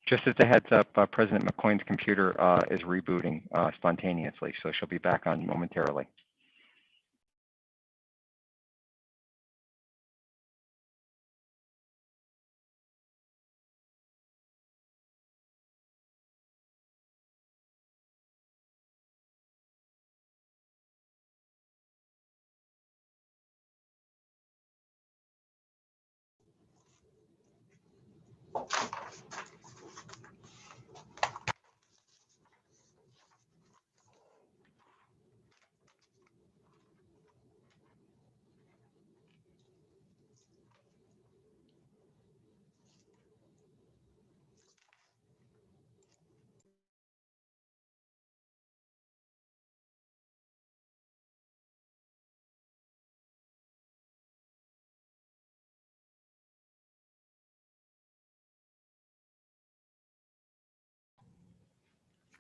Just as a heads up, President McCoy's computer is rebooting spontaneously, so she'll be back on momentarily.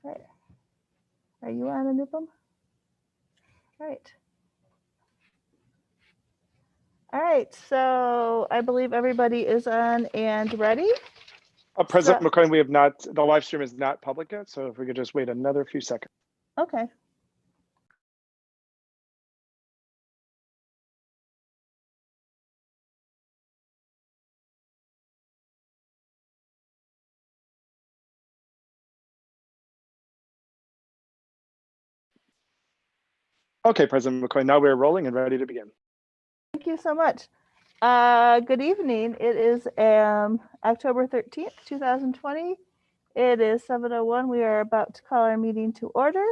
All right. Are you on, Anupam? All right. All right, so I believe everybody is on and ready. President McCoy, we have not, the live stream is not public yet, so if we could just wait another few seconds. Okay. Okay, President McCoy, now we're rolling and ready to begin. Thank you so much. Good evening. It is October 13th, 2020. It is 7:01. We are about to call our meeting to order.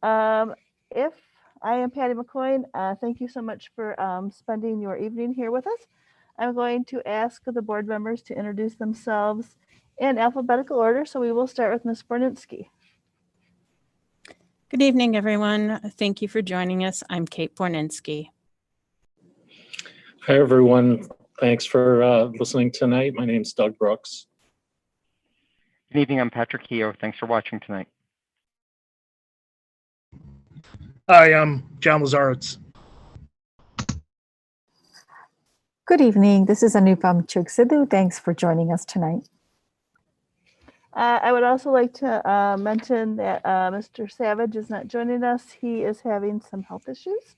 If I am Patty McCoy, thank you so much for spending your evening here with us. I'm going to ask the board members to introduce themselves in alphabetical order. So we will start with Ms. Borninski. Good evening, everyone. Thank you for joining us. I'm Kate Borninski. Hi, everyone. Thanks for listening tonight. My name's Doug Brooks. Good evening. I'm Patrick Keogh. Thanks for watching tonight. Hi, I'm John Lazarowitz. Good evening. This is Anupam Chugsidhu. Thanks for joining us tonight. I would also like to mention that Mr. Savage is not joining us. He is having some health issues.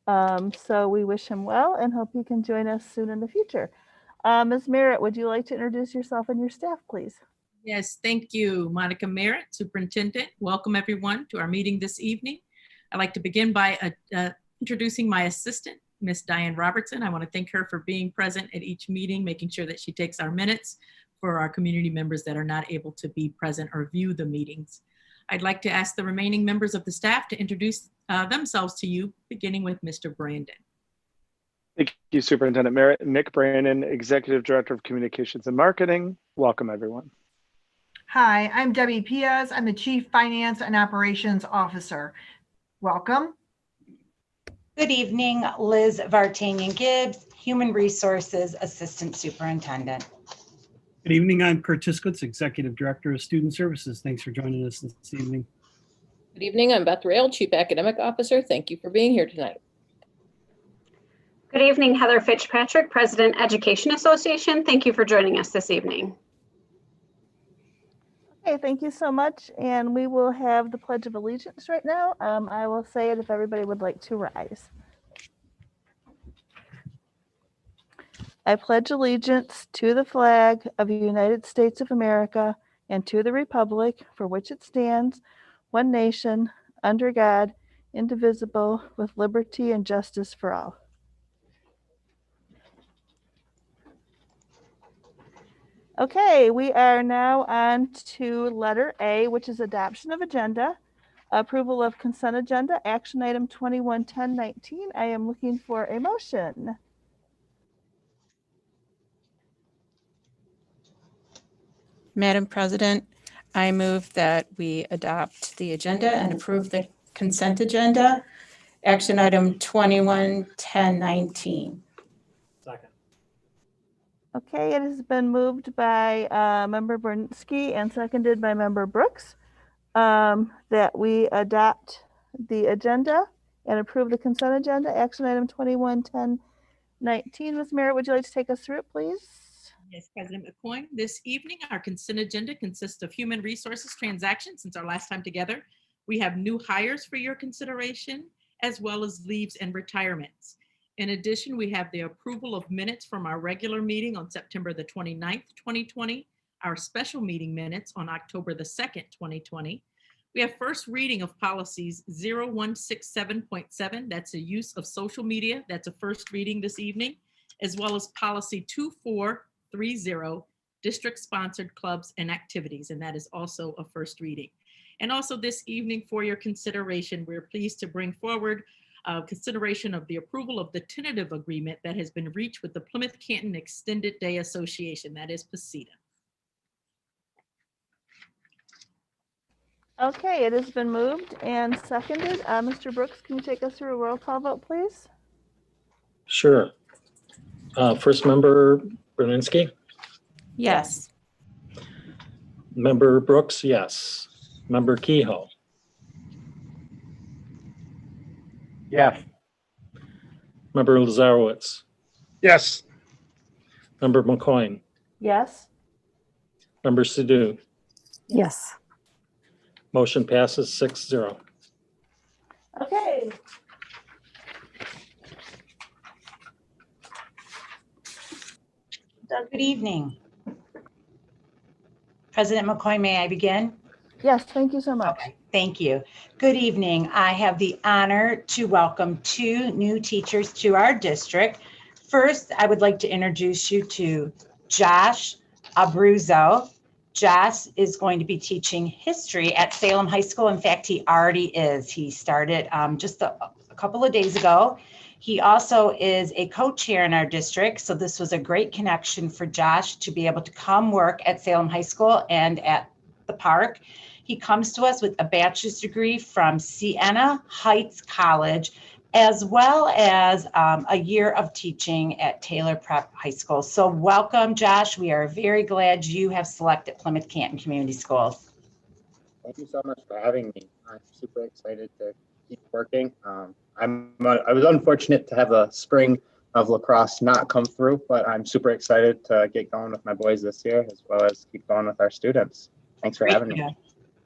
So we wish him well and hope he can join us soon in the future. Ms. Merritt, would you like to introduce yourself and your staff, please? Yes, thank you, Monica Merritt, Superintendent. Welcome everyone to our meeting this evening. I'd like to begin by introducing my assistant, Ms. Diane Robertson. I want to thank her for being present at each meeting, making sure that she takes our minutes for our community members that are not able to be present or view the meetings. I'd like to ask the remaining members of the staff to introduce themselves to you, beginning with Mr. Brandon. Thank you, Superintendent Merritt. Nick Brandon, Executive Director of Communications and Marketing. Welcome, everyone. Hi, I'm Debbie Piaz. I'm the Chief Finance and Operations Officer. Welcome. Good evening, Liz Vartanian Gibbs, Human Resources Assistant Superintendent. Good evening, I'm Kurt Tiskowitz, Executive Director of Student Services. Thanks for joining us this evening. Good evening, I'm Beth Rail, Chief Academic Officer. Thank you for being here tonight. Good evening, Heather Fitzpatrick, President, Education Association. Thank you for joining us this evening. Okay, thank you so much. And we will have the Pledge of Allegiance right now. I will say it if everybody would like to rise. I pledge allegiance to the flag of the United States of America and to the republic for which it stands, one nation, under God, indivisible, with liberty and justice for all. Okay, we are now on to letter A, which is adoption of agenda, approval of consent agenda, action item 211019. I am looking for a motion. Madam President, I move that we adopt the agenda and approve the consent agenda, action item 211019. Second. Okay, it has been moved by Member Borninski and seconded by Member Brooks that we adopt the agenda and approve the consent agenda, action item 211019. Ms. Merritt, would you like to take us through it, please? Yes, President McCoy. This evening, our consent agenda consists of human resources transactions since our last time together. We have new hires for your consideration, as well as leaves and retirements. In addition, we have the approval of minutes from our regular meeting on September the 29th, 2020, our special meeting minutes on October the 2nd, 2020. We have first reading of policies 0167.7, that's a use of social media. That's a first reading this evening, as well as policy 2430, district-sponsored clubs and activities, and that is also a first reading. And also this evening for your consideration, we're pleased to bring forward consideration of the approval of the tentative agreement that has been reached with the Plymouth Canton Extended Day Association, that is PCETA. Okay, it has been moved and seconded. Mr. Brooks, can you take us through a roll call vote, please? Sure. First member Berlinski, Yes. member Brooks, yes. Member Kehoe, Yes. member Lazarowitz, Yes. member McCoy, Yes. member Sadoo. Yes. Motion passes 6-0. Okay. Good evening. President McCoy, may I begin? Yes, thank you so much. Okay, thank you. Good evening. I have the honor to welcome 2 new teachers to our district. First, I would like to introduce you to Josh Abruzzo. Josh is going to be teaching history at Salem High School. In fact, he already is. He started just a couple of days ago. He also is a co-chair in our district, so this was a great connection for Josh to be able to come work at Salem High School and at the park. He comes to us with a bachelor's degree from Siena Heights College, as well as a year of teaching at Taylor Prep High School. So welcome, Josh. We are very glad you have selected Plymouth Canton Community Schools. Thank you so much for having me. I'm super excited to keep working. I was unfortunate to have a spring of lacrosse not come through, but I'm super excited to get going with my boys this year, as well as keep going with our students. Thanks for having me.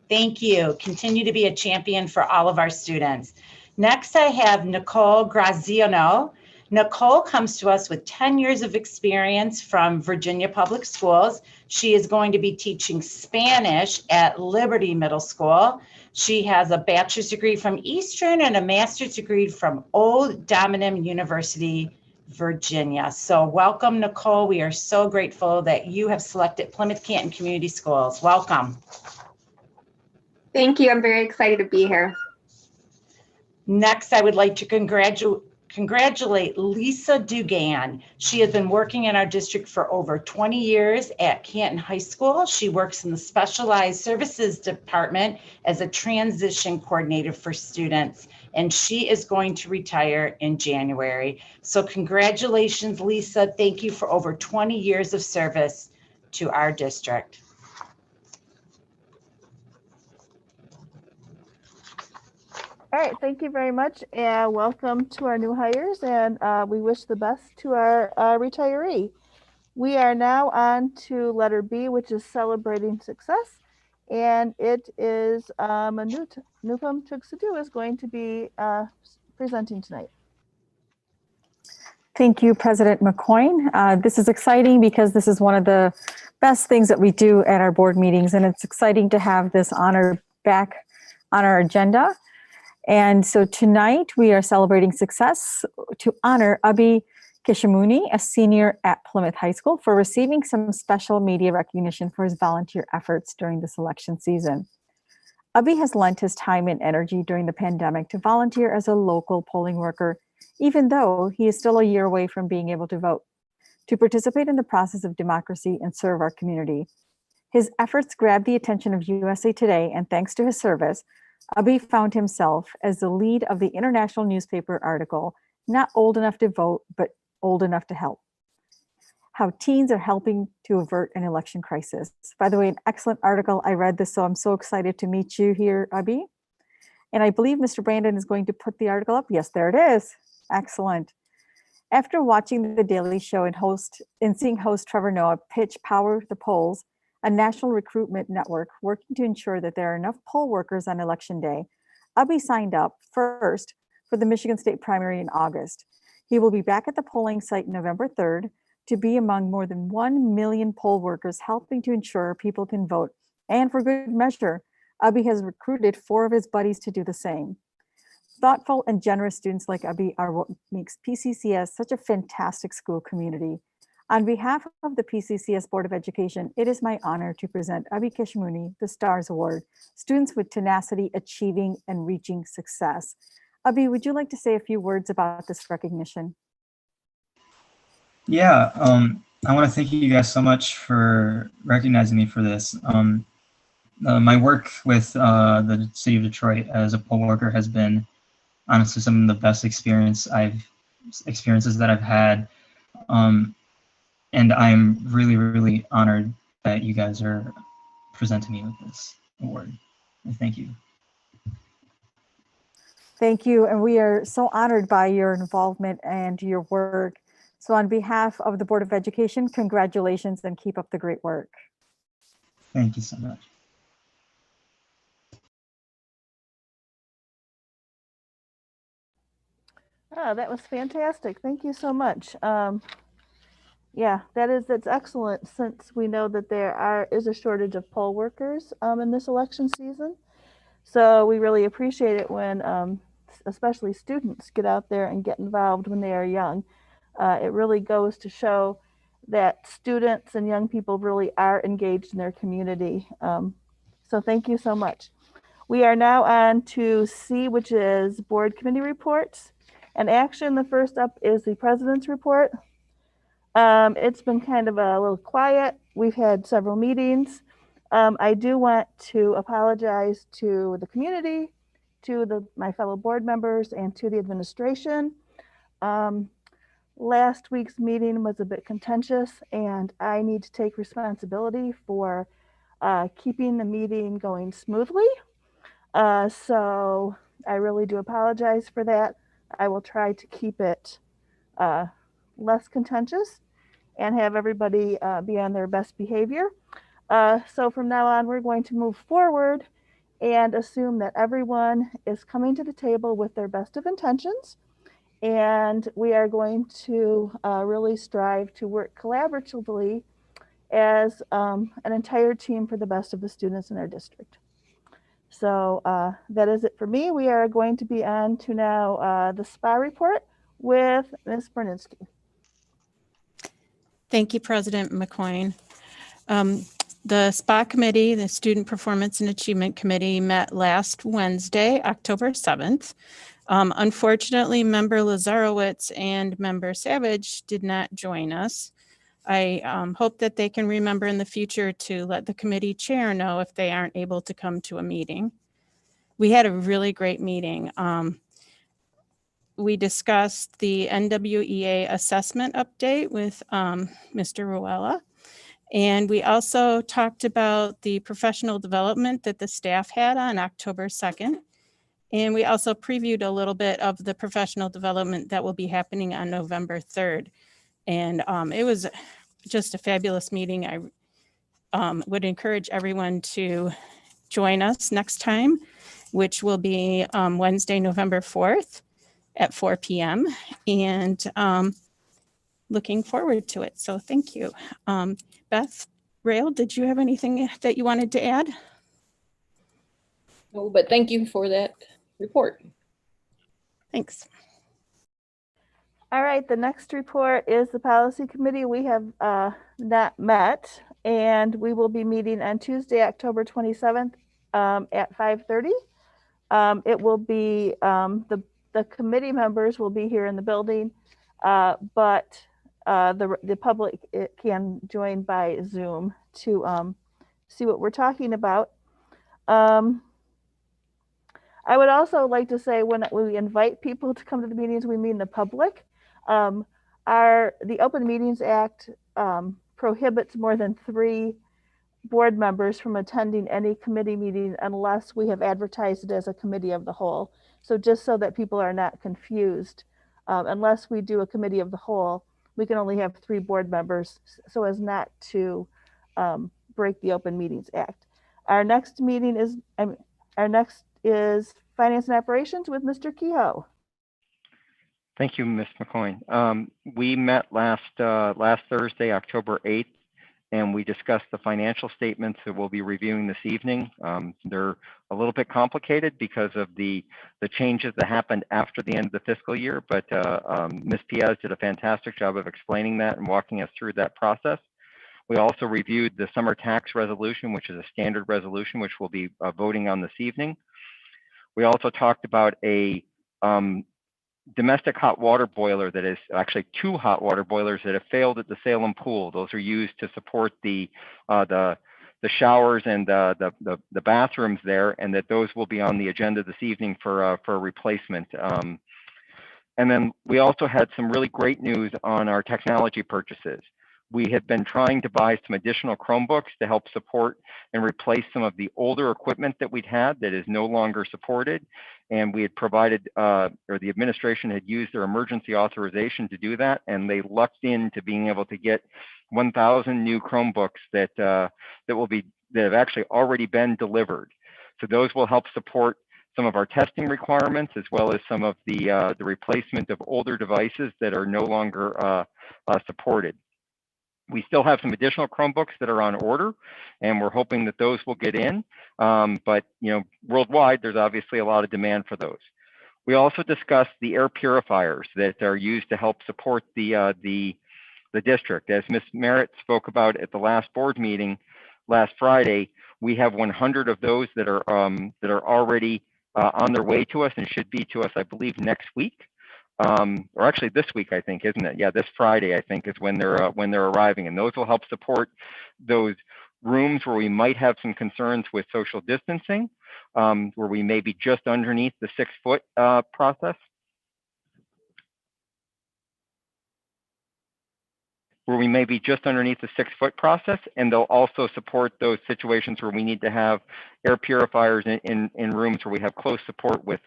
Thank you. Continue to be a champion for all of our students. Next, I have Nicole Graziano. Nicole comes to us with 10 years of experience from Virginia Public Schools. She is going to be teaching Spanish at Liberty Middle School. She has a bachelor's degree from Eastern and a master's degree from Old Dominion University, Virginia. So welcome, Nicole. We are so grateful that you have selected Plymouth Canton Community Schools. Welcome. Thank you. I'm very excited to be here. Next, I would like to congratulate Lisa Dugan. She has been working in our district for over 20 years at Canton High School. She works in the Specialized Services Department as a transition coordinator for students, and she is going to retire in January. So congratulations, Lisa. Thank you for over 20 years of service to our district. All right, thank you very much, and welcome to our new hires, and we wish the best to our retiree. We are now on to letter B, which is celebrating success, and it is Anupam Chugsadoo is going to be presenting tonight. Thank you, President McCoy. This is exciting because this is one of the best things that we do at our board meetings, and it's exciting to have this honor back on our agenda. And so tonight we are celebrating success to honor Abhi Kishamuni, a senior at Plymouth High School, for receiving some special media recognition for his volunteer efforts during this election season. Abhi has lent his time and energy during the pandemic to volunteer as a local polling worker, even though he is still a year away from being able to vote, to participate in the process of democracy and serve our community. His efforts grabbed the attention of USA Today, and thanks to his service, Abhi found himself as the lead of the international newspaper article, Not Old Enough to Vote, but Old Enough to Help. How teens are helping to avert an election crisis. By the way, an excellent article. I read this, so I'm so excited to meet you here, Abhi. And I believe Mr. Brandon is going to put the article up. Yes, there it is. Excellent. After watching The Daily Show and seeing host Trevor Noah pitch Power the Polls, a national recruitment network working to ensure that there are enough poll workers on election day, Abhi signed up first for the Michigan State primary in August. He will be back at the polling site November 3rd to be among more than 1 million poll workers helping to ensure people can vote. And for good measure, Abhi has recruited 4 of his buddies to do the same. Thoughtful and generous students like Abhi are what makes PCCS such a fantastic school community. On behalf of the PCCS Board of Education, it is my honor to present Abhi Keshmuni the STARS Award, Students with Tenacity Achieving and Reaching Success. Abhi, would you like to say a few words about this recognition? Yeah, I want to thank you guys so much for recognizing me for this. My work with the city of Detroit as a poll worker has been honestly some of the best experiences that I've had. And I'm really, really honored that you guys are presenting me with this award. And thank you. Thank you. And we are so honored by your involvement and your work. So on behalf of the Board of Education, congratulations and keep up the great work. Thank you so much. Oh, that was fantastic. Thank you so much. Yeah, that's excellent, since we know that there is a shortage of poll workers in this election season. So we really appreciate it when especially students get out there and get involved when they are young. It really goes to show that students and young people really are engaged in their community. So thank you so much. We are now on to C, which is board committee reports. And action, the first up is the president's report. It's been kind of a little quiet. We've had several meetings. I do want to apologize to the community, to my fellow board members, and to the administration. Last week's meeting was a bit contentious, and I need to take responsibility for keeping the meeting going smoothly. So I really do apologize for that. I will try to keep it less contentious and have everybody be on their best behavior. So from now on, we're going to move forward and assume that everyone is coming to the table with their best of intentions. And we are going to really strive to work collaboratively as an entire team for the best of the students in our district. So that is it for me. We are going to be on to now the SPA report with Ms. Berninski. Thank you, President McCoyne. The SPA committee, the Student Performance and Achievement Committee, met last Wednesday, October 7th. Unfortunately, member Lazarowitz and member Savage did not join us. I hope that they can remember in the future to let the committee chair know if they aren't able to come to a meeting. We had a really great meeting. We discussed the NWEA assessment update with Mr. Ruella. And we also talked about the professional development that the staff had on October 2nd. And we also previewed a little bit of the professional development that will be happening on November 3rd. And it was just a fabulous meeting. I would encourage everyone to join us next time, which will be Wednesday, November 4th at 4 p.m. And looking forward to it. So thank you. Beth Rail, did you have anything that you wanted to add? No, but thank you for that report. Thanks. All right, the next report is the policy committee. We have not met, and we will be meeting on Tuesday, October 27th at 5:30. It will be, the committee members will be here in the building, but the public can join by Zoom to see what we're talking about. I would also like to say, when we invite people to come to the meetings, we mean the public. The Open Meetings Act prohibits more than 3 board members from attending any committee meeting unless we have advertised it as a committee of the whole. So just so that people are not confused, unless we do a committee of the whole, we can only have 3 board members so as not to break the Open Meetings Act. Our next meeting is, Finance and Operations with Mr. Kehoe. Thank you, Ms. McCoyne. We met last Thursday, October 8th, and we discussed the financial statements that we'll be reviewing this evening. They're a little bit complicated because of the changes that happened after the end of the fiscal year, but Ms. Piaz did a fantastic job of explaining that and walking us through that process. We also reviewed the summer tax resolution, which is a standard resolution, which we'll be voting on this evening. We also talked about a domestic hot water boiler that is actually 2 hot water boilers that have failed at the Salem pool. Those are used to support the showers and the bathrooms there, and that those will be on the agenda this evening for a replacement. And then we also had some really great news on our technology purchases. We have been trying to buy some additional Chromebooks to help support and replace some of the older equipment that we'd had that is no longer supported. And we had provided, or the administration had used their emergency authorization to do that. And they lucked into being able to get 1,000 new Chromebooks that have actually already been delivered. So those will help support some of our testing requirements, as well as some of the replacement of older devices that are no longer supported. We still have some additional Chromebooks that are on order, and we're hoping that those will get in. But worldwide, there's obviously a lot of demand for those. We also discussed the air purifiers that are used to help support the district. As Ms. Merritt spoke about at the last board meeting last Friday, we have 100 of those that are already on their way to us and should be to us, I believe, next week. Or actually this week, I think, isn't it? Yeah, this Friday, I think, is when they're arriving, and those will help support those rooms where we might have some concerns with social distancing, where we may be just underneath the 6-foot process. Where we may be just underneath the 6-foot process, and they'll also support those situations where we need to have air purifiers in rooms where we have close support with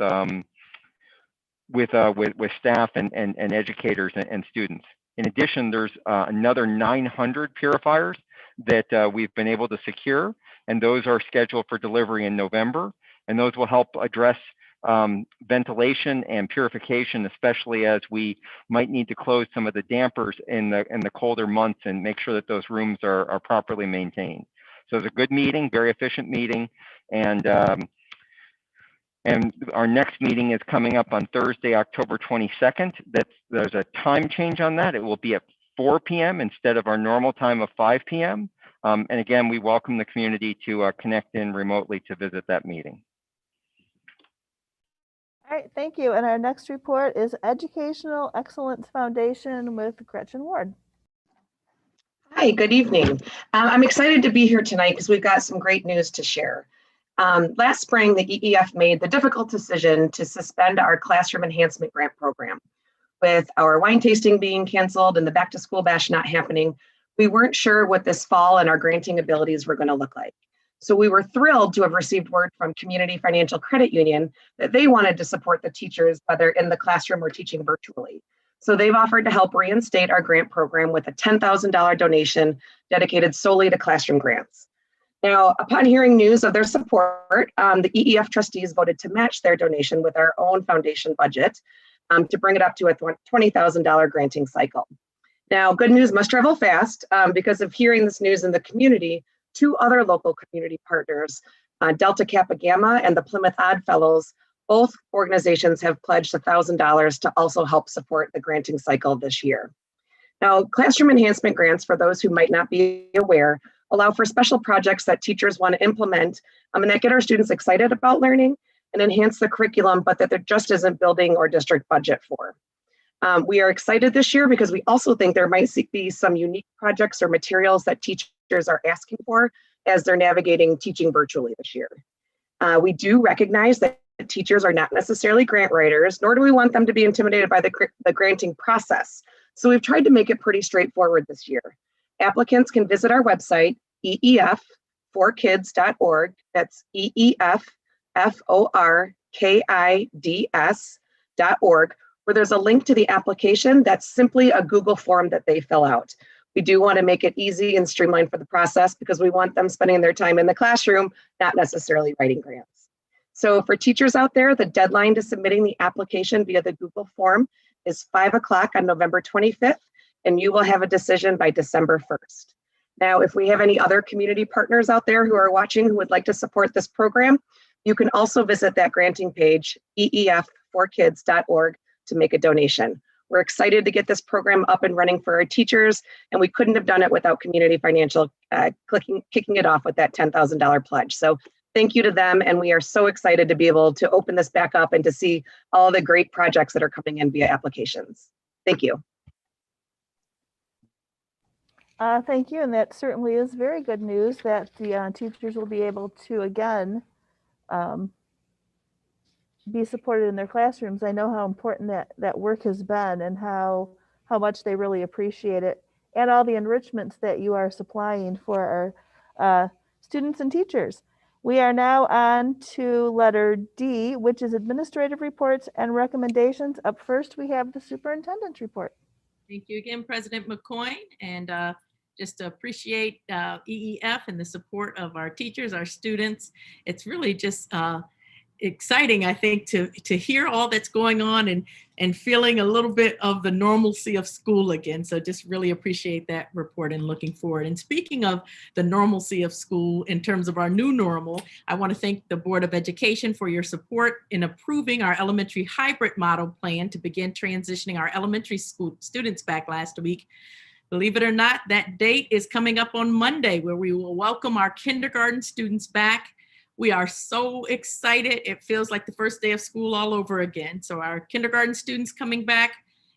staff and educators and students. In addition, there's another 900 purifiers that we've been able to secure, and those are scheduled for delivery in November. And those will help address ventilation and purification, especially as we might need to close some of the dampers in the colder months and make sure that those rooms are properly maintained. So it's a good meeting, very efficient meeting, and our next meeting is coming up on Thursday, October 22nd. There's a time change on that. It will be at 4 p.m. instead of our normal time of 5 p.m. And again, we welcome the community to connect in remotely to visit that meeting. All right, thank you. And our next report is Educational Excellence Foundation with Gretchen Ward. Hi, good evening. I'm excited to be here tonight because we've got some great news to share. Last spring, the EEF made the difficult decision to suspend our Classroom Enhancement Grant Program. With our wine tasting being canceled and the back to school bash not happening, we weren't sure what this fall and our granting abilities were going to look like. So we were thrilled to have received word from Community Financial Credit Union that they wanted to support the teachers, whether in the classroom or teaching virtually. So they've offered to help reinstate our grant program with a $10,000 donation dedicated solely to classroom grants. Now, upon hearing news of their support, the EEF trustees voted to match their donation with our own foundation budget to bring it up to a $20,000 granting cycle. Now, good news must travel fast. Because of hearing this news in the community, 2 other local community partners, Delta Kappa Gamma and the Plymouth Odd Fellows, both organizations have pledged $1,000 to also help support the granting cycle this year. Now, classroom enhancement grants, for those who might not be aware, allow for special projects that teachers want to implement and that get our students excited about learning and enhance the curriculum, but that there just isn't building or district budget for. We are excited this year because we also think there might be some unique projects or materials that teachers are asking for as they're navigating teaching virtually this year. We do recognize that teachers are not necessarily grant writers, nor do we want them to be intimidated by the granting process. So we've tried to make it pretty straightforward this year. Applicants can visit our website, eef4kids.org. That's eefforkids.org, where there's a link to the application that's simply a Google form that they fill out. We do want to make it easy and streamlined for the process because we want them spending their time in the classroom, not necessarily writing grants. So for teachers out there, the deadline to submitting the application via the Google form is 5 o'clock on November 25th, and you will have a decision by December 1st. Now, if we have any other community partners out there who are watching who would like to support this program, you can also visit that granting page, eef4kids.org, to make a donation. We're excited to get this program up and running for our teachers, and we couldn't have done it without Community Financial kicking it off with that $10,000 pledge. So thank you to them, and we are so excited to be able to open this back up and to see all the great projects that are coming in via applications. Thank you. Thank you, and that certainly is very good news that the teachers will be able to, again, be supported in their classrooms. I know how important that work has been and how much they really appreciate it, and all the enrichments that you are supplying for our students and teachers. We are now on to letter D, which is administrative reports and recommendations. Up first, we have the superintendent's report. Thank you again, President McCoy, and just to appreciate EEF and the support of our teachers, our students. It's really just exciting, I think, to hear all that's going on and feeling a little bit of the normalcy of school again. So just really appreciate that report and looking forward. And speaking of the normalcy of school in terms of our new normal, I want to thank the Board of Education for your support in approving our elementary hybrid model plan to begin transitioning our elementary school students back last week. Believe it or not, that date is coming up on Monday, where we will welcome our kindergarten students back. We are so excited. It feels like the first day of school all over again. So our kindergarten students coming back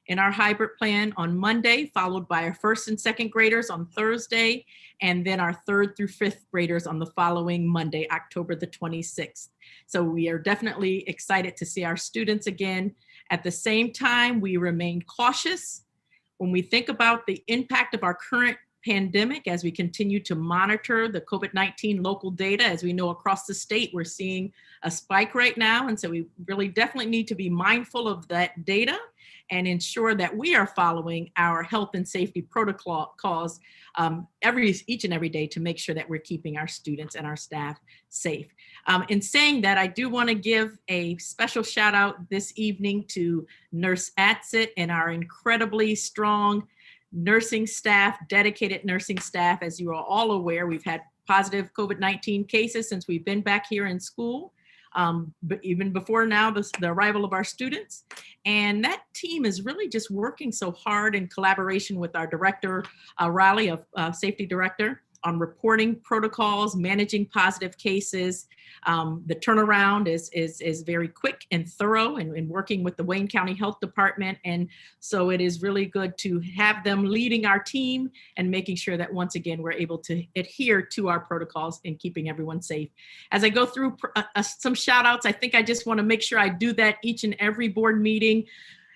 in our hybrid plan on Monday, followed by our first and second graders on Thursday, and then our third through fifth graders on the following Monday, October the 26th. So we are definitely excited to see our students again. At the same time, we remain cautious when we think about the impact of our current pandemic as we continue to monitor the COVID-19 local data. As we know, across the state, we're seeing a spike right now. And so we really definitely need to be mindful of that data and ensure that we are following our health and safety protocols each and every day to make sure that we're keeping our students and our staff safe. In saying that, I do want to give a special shout out this evening to Nurse Atsit and our incredibly strong nursing staff, dedicated nursing staff. As you are all aware, we've had positive COVID-19 cases since we've been back here in school, but even before now, the arrival of our students. And that team is really just working so hard in collaboration with our director, Riley, safety director, on reporting protocols, managing positive cases. The turnaround is very quick and thorough and working with the Wayne County Health Department. And so it is really good to have them leading our team and making sure that once again, we're able to adhere to our protocols and keeping everyone safe. As I go through some shout outs, I think I just want to make sure I do that each and every board meeting.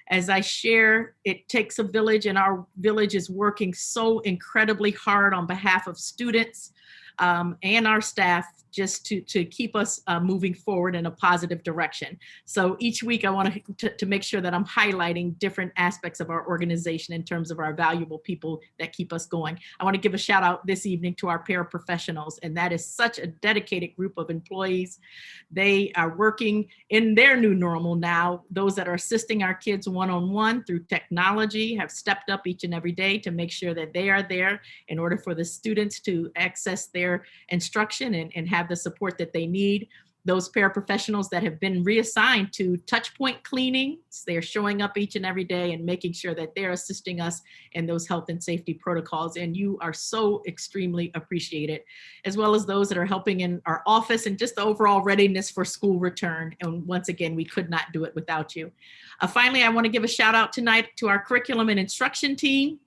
As I share, it takes a village, and our village is working so incredibly hard on behalf of students and our staff just to keep us moving forward in a positive direction. So each week I want to make sure that I'm highlighting different aspects of our organization in terms of our valuable people that keep us going. I want to give a shout out this evening to our paraprofessionals, and that is such a dedicated group of employees. They are working in their new normal now. Those that are assisting our kids one-on-one through technology have stepped up each and every day to make sure that they are there in order for the students to access their instruction and have the support that they need. Those paraprofessionals that have been reassigned to touch point cleaning, they're showing up each and every day and making sure that they're assisting us in those health and safety protocols. And you are so extremely appreciated, as well as those that are helping in our office and just the overall readiness for school return. And once again, we could not do it without you. Finally, I want to give a shout out tonight to our curriculum and instruction team.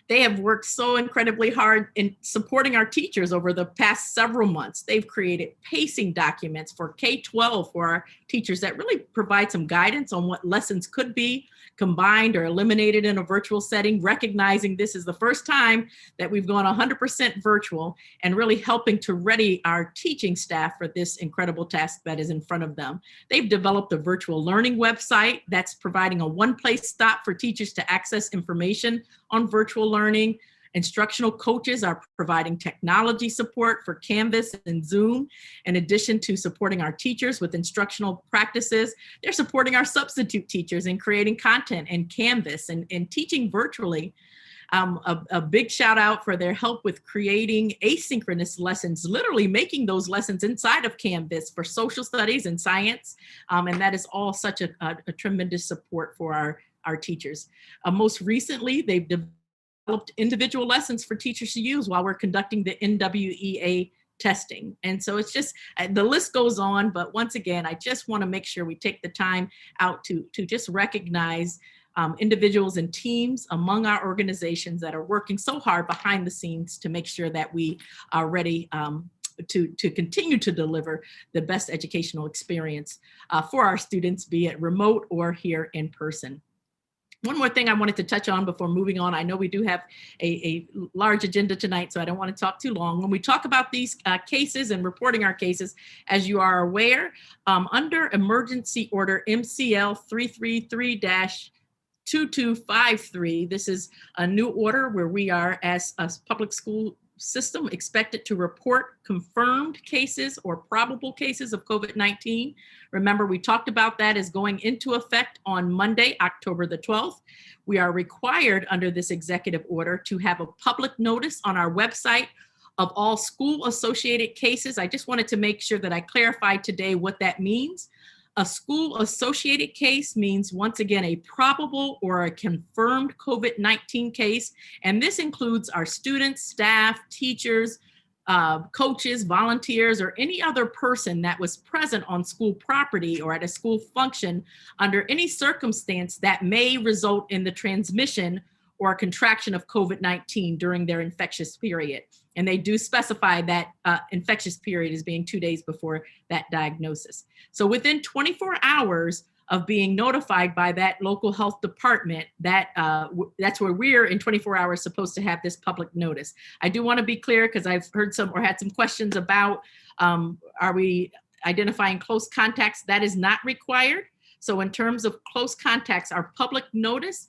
They have worked so incredibly hard in supporting our teachers over the past several months. They've created pacing documents for K-12 for our teachers that really provide some guidance on what lessons could be combined or eliminated in a virtual setting, recognizing this is the first time that we've gone 100% virtual and really helping to ready our teaching staff for this incredible task that is in front of them. They've developed a virtual learning website that's providing a one-place stop for teachers to access information on virtual learning. Instructional coaches are providing technology support for Canvas and Zoom. In addition to supporting our teachers with instructional practices, they're supporting our substitute teachers in creating content in Canvas and teaching virtually. A big shout out for their help with creating asynchronous lessons, literally making those lessons inside of Canvas for social studies and science. And that is all such a tremendous support for our teachers. Most recently, they've developed individual lessons for teachers to use while we're conducting the NWEA testing. And so it's just, the list goes on, but once again, I just want to make sure we take the time out to just recognize individuals and teams among our organizations that are working so hard behind the scenes to make sure that we are ready to continue to deliver the best educational experience for our students, be it remote or here in person. One more thing I wanted to touch on before moving on. I know we do have a large agenda tonight, so I don't want to talk too long. When we talk about these cases and reporting our cases, as you are aware, under Emergency Order MCL 333-2253, this is a new order where we are, as a public school system, expected to report confirmed cases or probable cases of COVID-19. Remember, we talked about that as going into effect on Monday, October the 12th. We are required under this executive order to have a public notice on our website of all school-associated cases. I just wanted to make sure that I clarified today what that means. A school-associated case means, once again, a probable or a confirmed COVID-19 case. And this includes our students, staff, teachers, coaches, volunteers, or any other person that was present on school property or at a school function under any circumstance that may result in the transmission or contraction of COVID-19 during their infectious period. And they do specify that infectious period as being 2 days before that diagnosis. So within 24 hours of being notified by that local health department, that's where we're in 24 hours supposed to have this public notice. I do want to be clear because I've heard some or had some questions about, are we identifying close contacts? That is not required. So in terms of close contacts, our public notice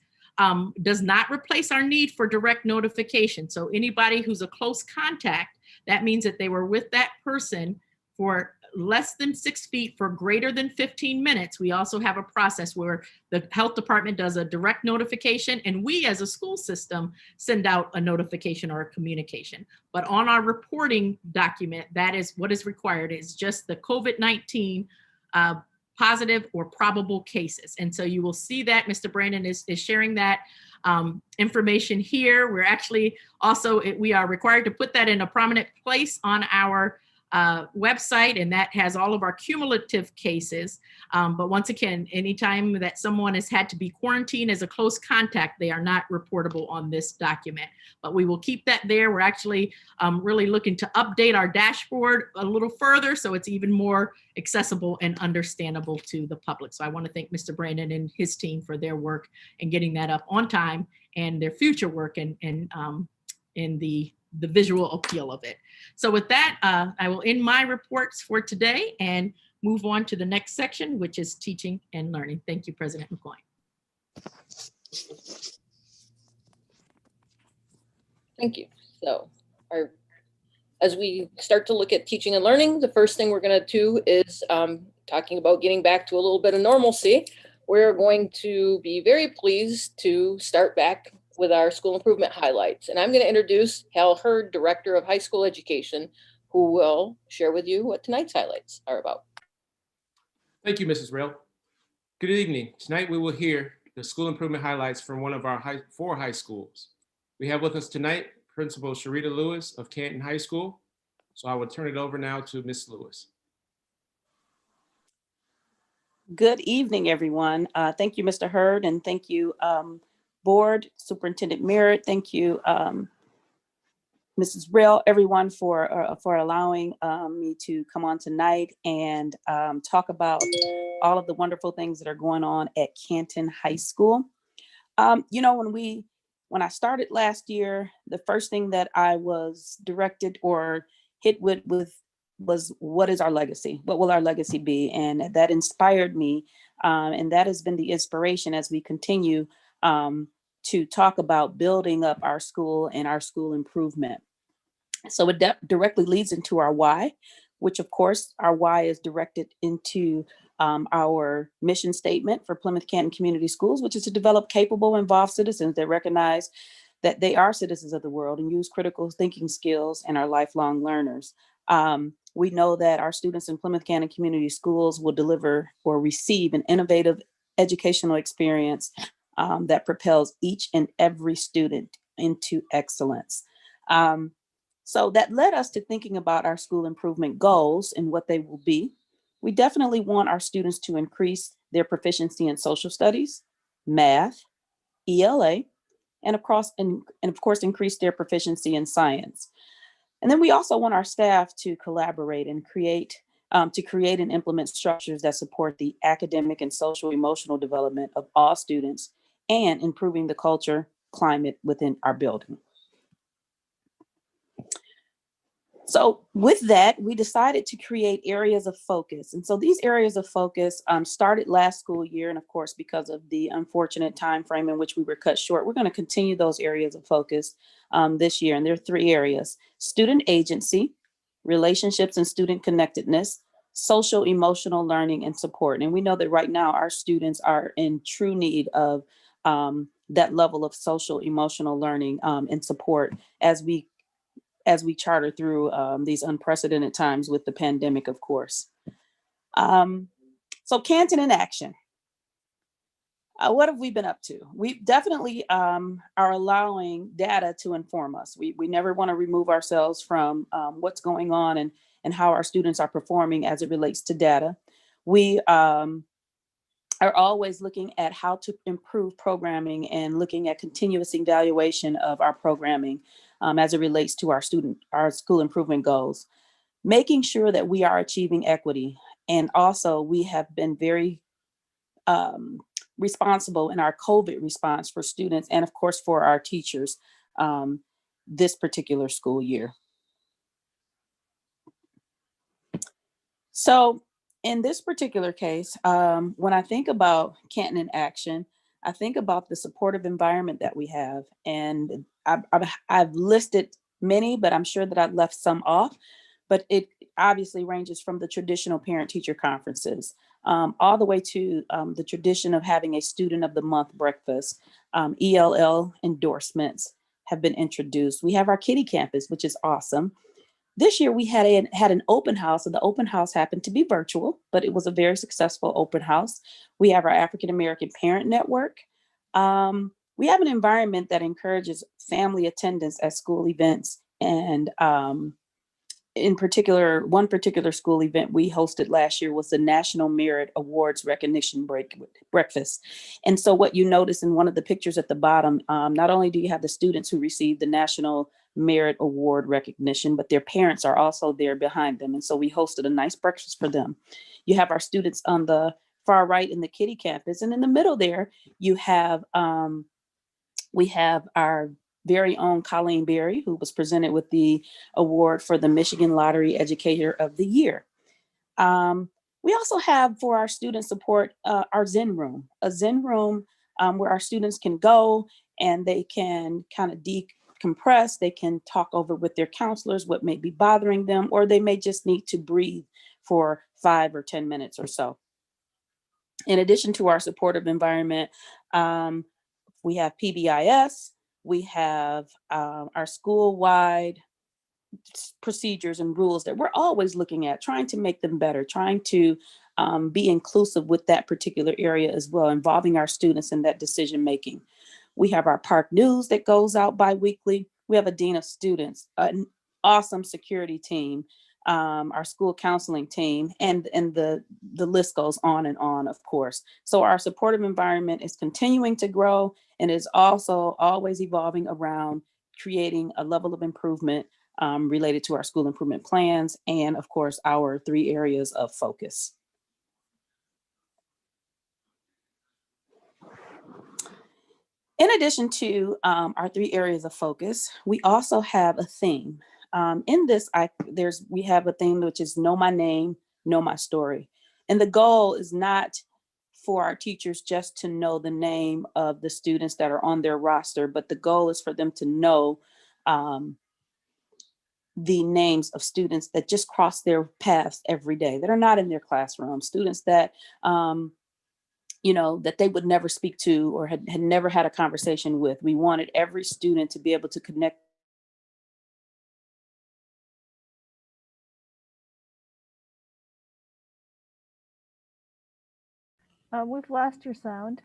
does not replace our need for direct notification. So anybody who's a close contact, that means that they were with that person for less than 6 feet for greater than 15 minutes. We also have a process where the health department does a direct notification and we as a school system send out a notification or a communication. But on our reporting document, that is what is required, is just the COVID-19 positive or probable cases. And so you will see that Mr. Brandon is sharing that information here. We're actually also, we are required to put that in a prominent place on our website, and that has all of our cumulative cases. But once again, anytime that someone has had to be quarantined as a close contact, they are not reportable on this document. But we will keep that there. We're actually really looking to update our dashboard a little further so it's even more accessible and understandable to the public. So I want to thank Mr. Brandon and his team for their work and getting that up on time and their future work and in the visual appeal of it. So with that, I will end my reports for today and move on to the next section, which is teaching and learning. Thank you, President McCoy. Thank you. So as we start to look at teaching and learning, the first thing we're going to do is talking about getting back to a little bit of normalcy. We're going to be very pleased to start back with our school improvement highlights. And I'm going to introduce Hal Hurd, Director of High School Education, who will share with you what tonight's highlights are about. Thank you, Mrs. Rail. Good evening. Tonight we will hear the school improvement highlights from one of our four high schools. We have with us tonight Principal Sharita Lewis of Canton High School. So I will turn it over now to Ms. Lewis. Good evening, everyone. Thank you, Mr. Hurd, and thank you, board, Superintendent Merritt. Thank you, Mrs. Rail, everyone for allowing me to come on tonight and talk about all of the wonderful things that are going on at Canton High School. You know, when I started last year, the first thing that I was directed or hit with was, what is our legacy? What will our legacy be? And that inspired me. And that has been the inspiration as we continue to talk about building up our school and our school improvement. So it directly leads into our why, which of course our why is directed into our mission statement for Plymouth Canton Community Schools, which is to develop capable, involved citizens that recognize that they are citizens of the world and use critical thinking skills and are lifelong learners. We know that our students in Plymouth Canton Community Schools will deliver or receive an innovative educational experience that propels each and every student into excellence. So that led us to thinking about our school improvement goals and what they will be. We definitely want our students to increase their proficiency in social studies, math, ELA, and of course, increase their proficiency in science. And then we also want our staff to collaborate and create and implement structures that support the academic and social emotional development of all students and improving the culture climate within our building. So with that, we decided to create areas of focus. And so these areas of focus started last school year. And of course, because of the unfortunate time frame in which we were cut short, we're going to continue those areas of focus this year. And there are 3 areas: student agency, relationships and student connectedness, social emotional learning and support. And we know that right now our students are in true need of that level of social emotional learning and support as we charter through these unprecedented times with the pandemic, of course. So Canton in action. What have we been up to? We definitely are allowing data to inform us. We never want to remove ourselves from what's going on and how our students are performing as it relates to data. We are always looking at how to improve programming and looking at continuous evaluation of our programming as it relates to our school improvement goals, making sure that we are achieving equity. And also we have been very responsible in our COVID response for students and of course for our teachers this particular school year. So in this particular case, when I think about Canton in action, I think about the supportive environment that we have. And I've listed many, but I'm sure that I've left some off. But it obviously ranges from the traditional parent-teacher conferences all the way to the tradition of having a student of the month breakfast. ELL endorsements have been introduced. We have our Kitty Campus, which is awesome. This year we had an open house, and the open house happened to be virtual, but it was a very successful open house. We have our African American Parent Network. We have an environment that encourages family attendance at school events. And in particular, one particular school event we hosted last year was the National Merit Awards Recognition Breakfast. And so what you notice in one of the pictures at the bottom, not only do you have the students who received the National Merit Award recognition, but their parents are also there behind them. And so we hosted a nice breakfast for them. You have our students on the far right in the Kitty Campus. And in the middle there, you have, we have our very own Colleen Berry, who was presented with the award for the Michigan Lottery Educator of the Year. We also have for our student support, our Zen Room, a Zen room where our students can go and they can kind of decompress. They can talk over with their counselors what may be bothering them, or they may just need to breathe for 5 or 10 minutes or so. In addition to our supportive environment, we have PBIS. We have our school-wide procedures and rules that we're always looking at, trying to make them better, trying to be inclusive with that particular area as well, involving our students in that decision-making. We have our Park News that goes out bi-weekly. We have a Dean of Students, an awesome security team, our school counseling team, and the list goes on and on, of course. So our supportive environment is continuing to grow and is also always evolving around creating a level of improvement related to our school improvement plans and, of course, our 3 areas of focus. In addition to our 3 areas of focus, we also have a theme. In this, we have a theme which is Know My Name, Know My Story. And the goal is not for our teachers just to know the name of the students that are on their roster, but the goal is for them to know the names of students that just cross their paths every day, that are not in their classroom, students that that they would never speak to or had never had a conversation with. We wanted every student to be able to connect. We've lost your sound.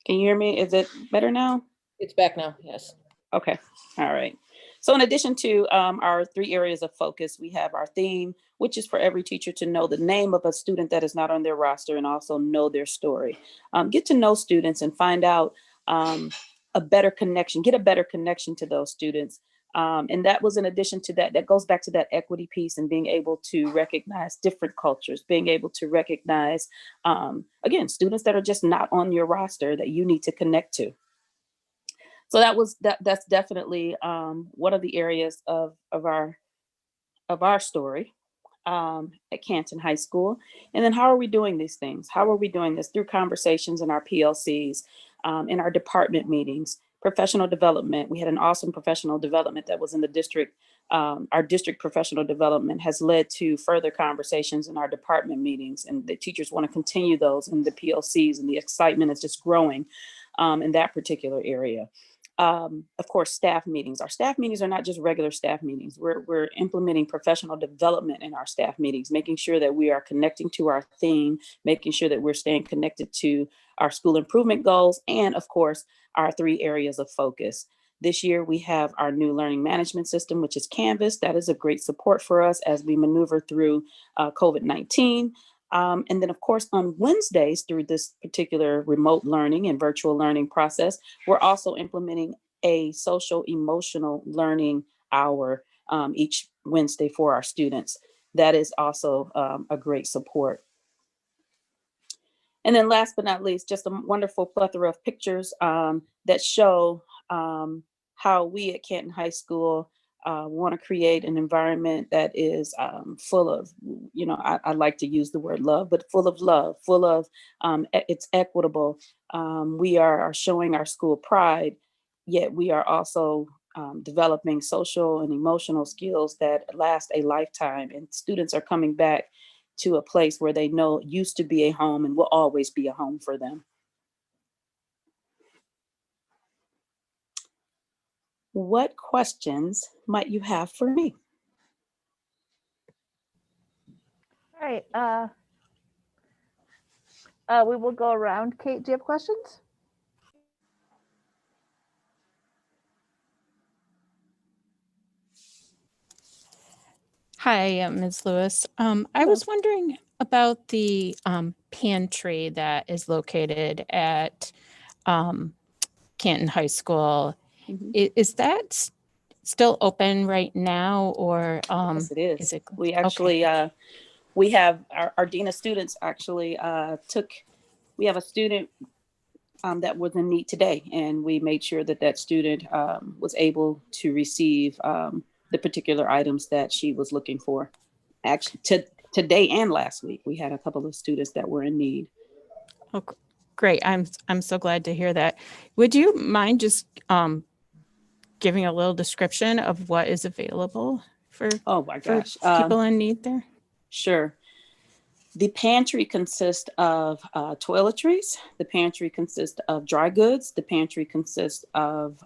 Can you hear me? Is it better now? It's back now, yes. Okay, all right. So in addition to our 3 areas of focus, we have our theme, which is for every teacher to know the name of a student that is not on their roster and also know their story. Get to know students and find out a better connection, get a better connection to those students. And that was in addition to that goes back to that equity piece and being able to recognize different cultures, being able to recognize, again, students that are just not on your roster that you need to connect to. So that's definitely one of the areas of our story at Canton High School. And then how are we doing these things? How are we doing this? Through conversations in our PLCs, in our department meetings, professional development. We had an awesome professional development that was in the district. Our district professional development has led to further conversations in our department meetings, and the teachers want to continue those in the PLCs, and the excitement is just growing in that particular area. Of course, staff meetings. Our staff meetings are not just regular staff meetings. We're implementing professional development in our staff meetings, making sure that we are connecting to our theme, making sure that we're staying connected to our school improvement goals, and of course, our 3 areas of focus. This year, we have our new learning management system, which is Canvas. That is a great support for us as we maneuver through COVID-19. And then, of course, on Wednesdays, through this particular remote learning and virtual learning process, we're also implementing a social emotional learning hour each Wednesday for our students. That is also a great support. And then last but not least, just a wonderful plethora of pictures that show how we at Canton High School want to create an environment that is full of, I like to use the word love, but full of love, full of, it's equitable. We are showing our school pride, yet we are also developing social and emotional skills that last a lifetime. And students are coming back to a place where they know used to be a home and will always be a home for them. What questions might you have for me? All right. We will go around. Kate, do you have questions? Hi, Ms. Lewis. I was wondering about the pantry that is located at Canton High School. Is that still open right now, or Yes, it is. is it? We actually we have our Dean of Students actually we have a student that was in need today, and we made sure that student was able to receive the particular items that she was looking for. Actually, today and last week, we had a couple of students that were in need. Oh, great. I'm so glad to hear that. Would you mind just giving a little description of what is available for, oh my gosh, people in need there? Sure. The pantry consists of toiletries. The pantry consists of dry goods. The pantry consists of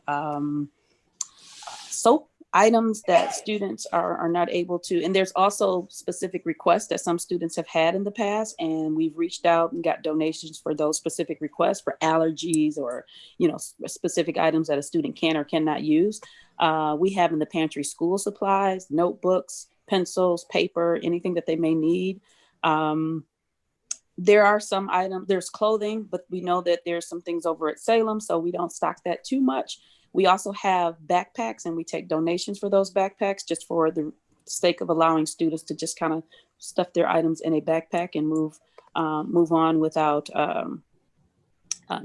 soap items that students are not able to, and there's also specific requests that some students have had in the past, and we've reached out and got donations for those specific requests for allergies or, you know, specific items that a student can or cannot use. We have in the pantry school supplies, notebooks, pencils, paper, anything that they may need. There are some items, there's clothing, but we know that there's some things over at Salem, so we don't stock that too much. We also have backpacks, and we take donations for those backpacks just for the sake of allowing students to just kind of stuff their items in a backpack and move on without,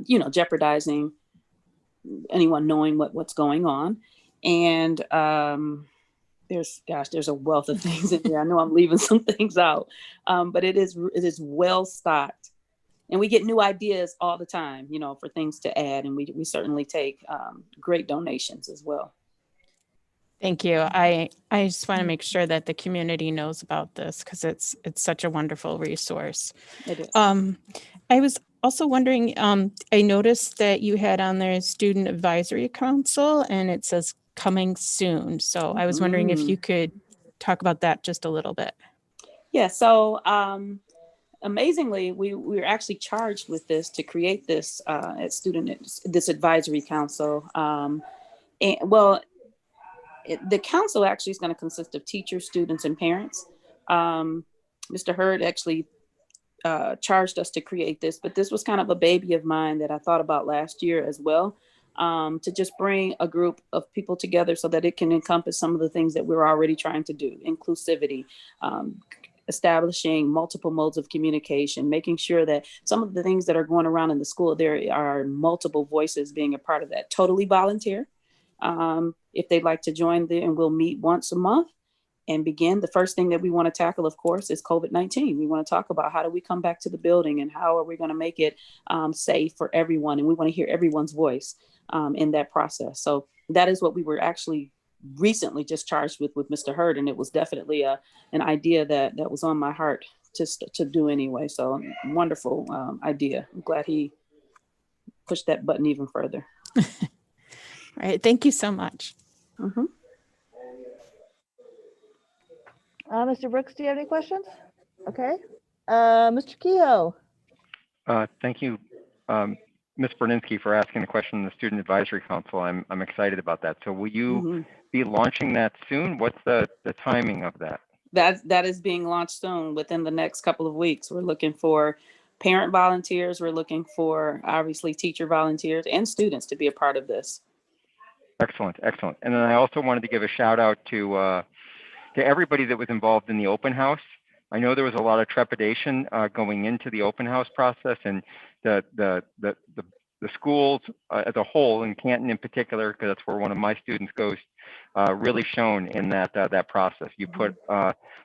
you know, jeopardizing anyone knowing what's going on. And there's a wealth of things in there. I know I'm leaving some things out, but it is well stocked. And we get new ideas all the time, you know, for things to add. And we certainly take great donations as well. Thank you. I just want to make sure that the community knows about this because it's such a wonderful resource. It is. I was also wondering, I noticed that you had on there Student Advisory Council and it says coming soon. So I was wondering if you could talk about that just a little bit. Yeah, so amazingly, we were actually charged with this to create this this advisory council. The council actually is going to consist of teachers, students, and parents. Mr. Hurd actually charged us to create this, but this was kind of a baby of mine that I thought about last year as well, to just bring a group of people together so that it can encompass some of the things that we're already trying to do: inclusivity, establishing multiple modes of communication, making sure that some of the things that are going around in the school, there are multiple voices being a part of that. Totally volunteer. If they'd like to join there, and we'll meet once a month and begin. The first thing that we want to tackle, of course, is COVID-19. We want to talk about how do we come back to the building and how are we going to make it safe for everyone. And we want to hear everyone's voice in that process. So that is what we were actually recently just charged with Mr. Hurd. And it was definitely an idea that was on my heart to do anyway. So wonderful idea. I'm glad he pushed that button even further. All right. Thank you so much. Mm-hmm. Mr. Brooks, do you have any questions? Okay. Mr. Kehoe. Thank you, Ms. Berninsky, for asking the question in the Student Advisory Council. I'm excited about that. So will you be launching that soon? What's the timing of that? That is being launched soon, within the next couple of weeks. We're looking for parent volunteers. We're looking for, obviously, teacher volunteers and students to be a part of this. Excellent, excellent. And then I also wanted to give a shout out to everybody that was involved in the open house. I know there was a lot of trepidation going into the open house process, and the schools as a whole, and Canton in particular, because that's where one of my students goes, really shone in that process. You put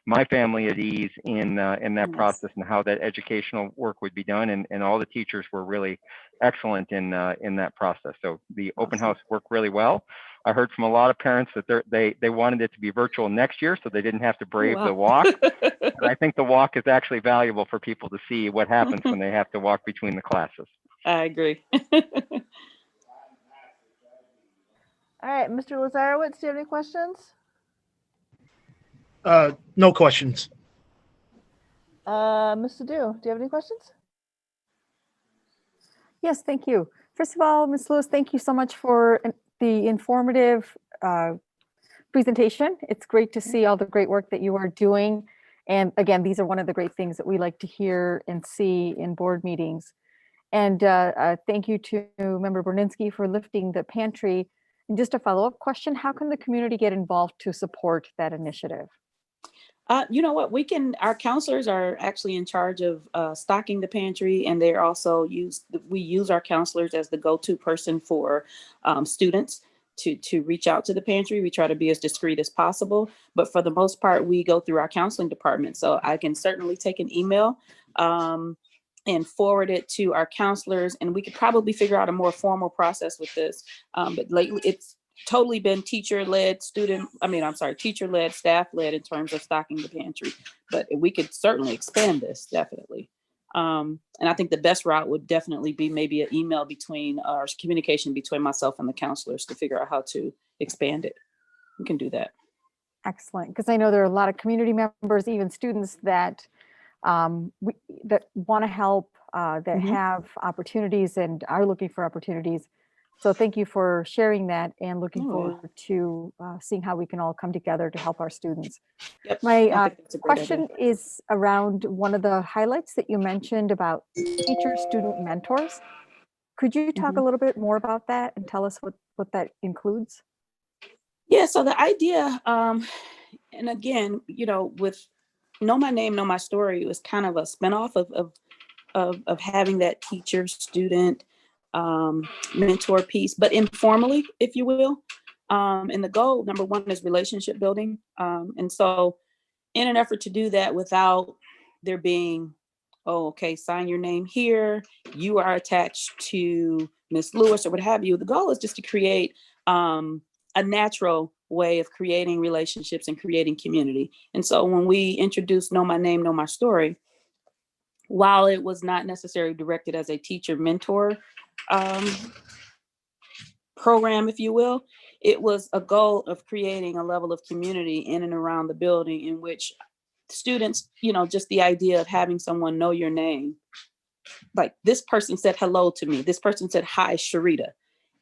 my family at ease in that process and how that educational work would be done, and all the teachers were really excellent in that process. So the open house worked really well. I heard from a lot of parents that they wanted it to be virtual next year so they didn't have to brave the walk. And I think the walk is actually valuable for people to see what happens when they have to walk between the classes. I agree. All right, Mr. Lazarowitz, do you have any questions? No questions. Ms. Sadu, do you have any questions? Yes, thank you. First of all, Ms. Lewis, thank you so much for the informative presentation. It's great to see all the great work that you are doing. And again, these are one of the great things that we like to hear and see in board meetings. And thank you to Member Berninsky for lifting the pantry. And just a follow-up question, how can the community get involved to support that initiative? You know what, our counselors are actually in charge of stocking the pantry, and they're also we use our counselors as the go-to person for students to reach out to the pantry. We try to be as discreet as possible, but for the most part, we go through our counseling department. So I can certainly take an email and forward it to our counselors, and we could probably figure out a more formal process with this. But lately, it's totally been teacher-led, teacher-led, staff-led in terms of stocking the pantry. But we could certainly expand this, definitely. And I think the best route would definitely be maybe an email between communication between myself and the counselors to figure out how to expand it. we can do that. Excellent, because I know there are a lot of community members, even students that that want to help, that have opportunities and are looking for opportunities. So thank you for sharing that, and looking forward to seeing how we can all come together to help our students. Yep. I My think that's a great question idea. is around one of the highlights that you mentioned about teacher-student mentors. Could you talk a little bit more about that and tell us what that includes? Yeah, so the idea, and again, you know, with Know My Name, Know My Story, it was kind of a spinoff of having that teacher student mentor piece, but informally, if you will. And the goal, number one, is relationship building. And so in an effort to do that without there being, oh, okay, sign your name here, you are attached to Miss Lewis or what have you, the goal is just to create a natural way of creating relationships and creating community. And so when we introduced Know My Name, Know My Story, while it was not necessarily directed as a teacher mentor program, if you will, it was a goal of creating a level of community in and around the building in which students, you know, just the idea of having someone know your name. Like, this person said hello to me. This person said, hi, Sharita.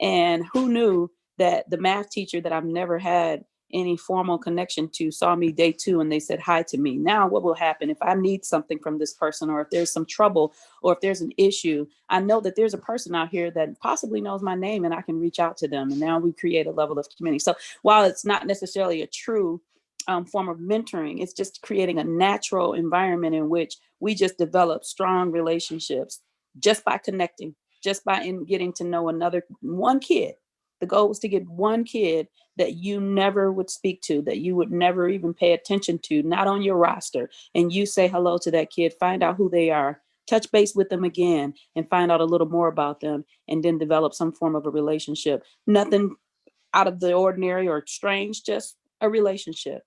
And who knew that the math teacher that I've never had any formal connection to saw me day 2 and they said hi to me. Now what will happen if I need something from this person, or if there's some trouble, or if there's an issue, I know that there's a person out here that possibly knows my name and I can reach out to them. And now we create a level of community. So while it's not necessarily a true form of mentoring, it's just creating a natural environment in which we just develop strong relationships just by connecting, just by getting to know one kid. The goal was to get one kid that you never would speak to, that you would never even pay attention to, not on your roster. And you say hello to that kid, find out who they are, touch base with them again, and find out a little more about them, and then develop some form of a relationship. Nothing out of the ordinary or strange, just a relationship.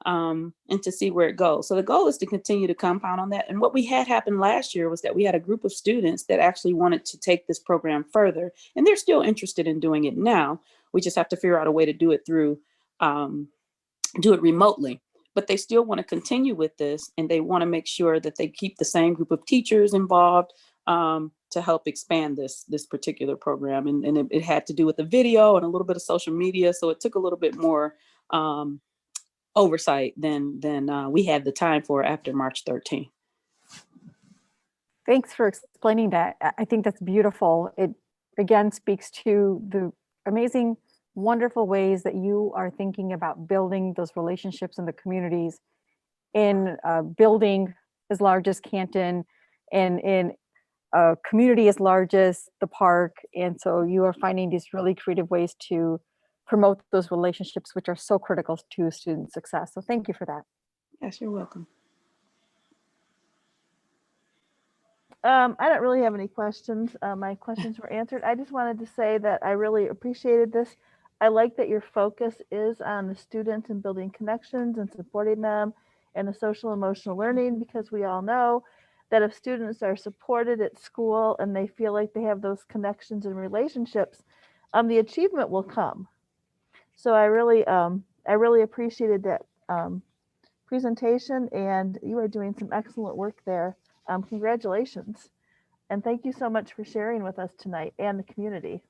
And to see where it goes. So the goal is to continue to compound on that. And what we had happen last year was that we had a group of students that actually wanted to take this program further, and they're still interested in doing it now. We just have to figure out a way to do it through, do it remotely, but they still want to continue with this, and they want to make sure that they keep the same group of teachers involved to help expand this particular program. And it had to do with the video and a little bit of social media. So it took a little bit more oversight than we had the time for after March 13th. Thanks for explaining that. I think that's beautiful. It again speaks to the amazing, wonderful ways that you are thinking about building those relationships in the communities, in a building as large as Canton, and in a community as large as the park. And so you are finding these really creative ways to promote those relationships, which are so critical to student success. So thank you for that. Yes, you're welcome. I don't really have any questions. My questions were answered. I just wanted to say that I really appreciated this. I like that your focus is on the students and building connections and supporting them and the social emotional learning, because we all know that if students are supported at school and they feel like they have those connections and relationships, the achievement will come. So I really appreciated that presentation, and you are doing some excellent work there. Congratulations. And thank you so much for sharing with us tonight and the community.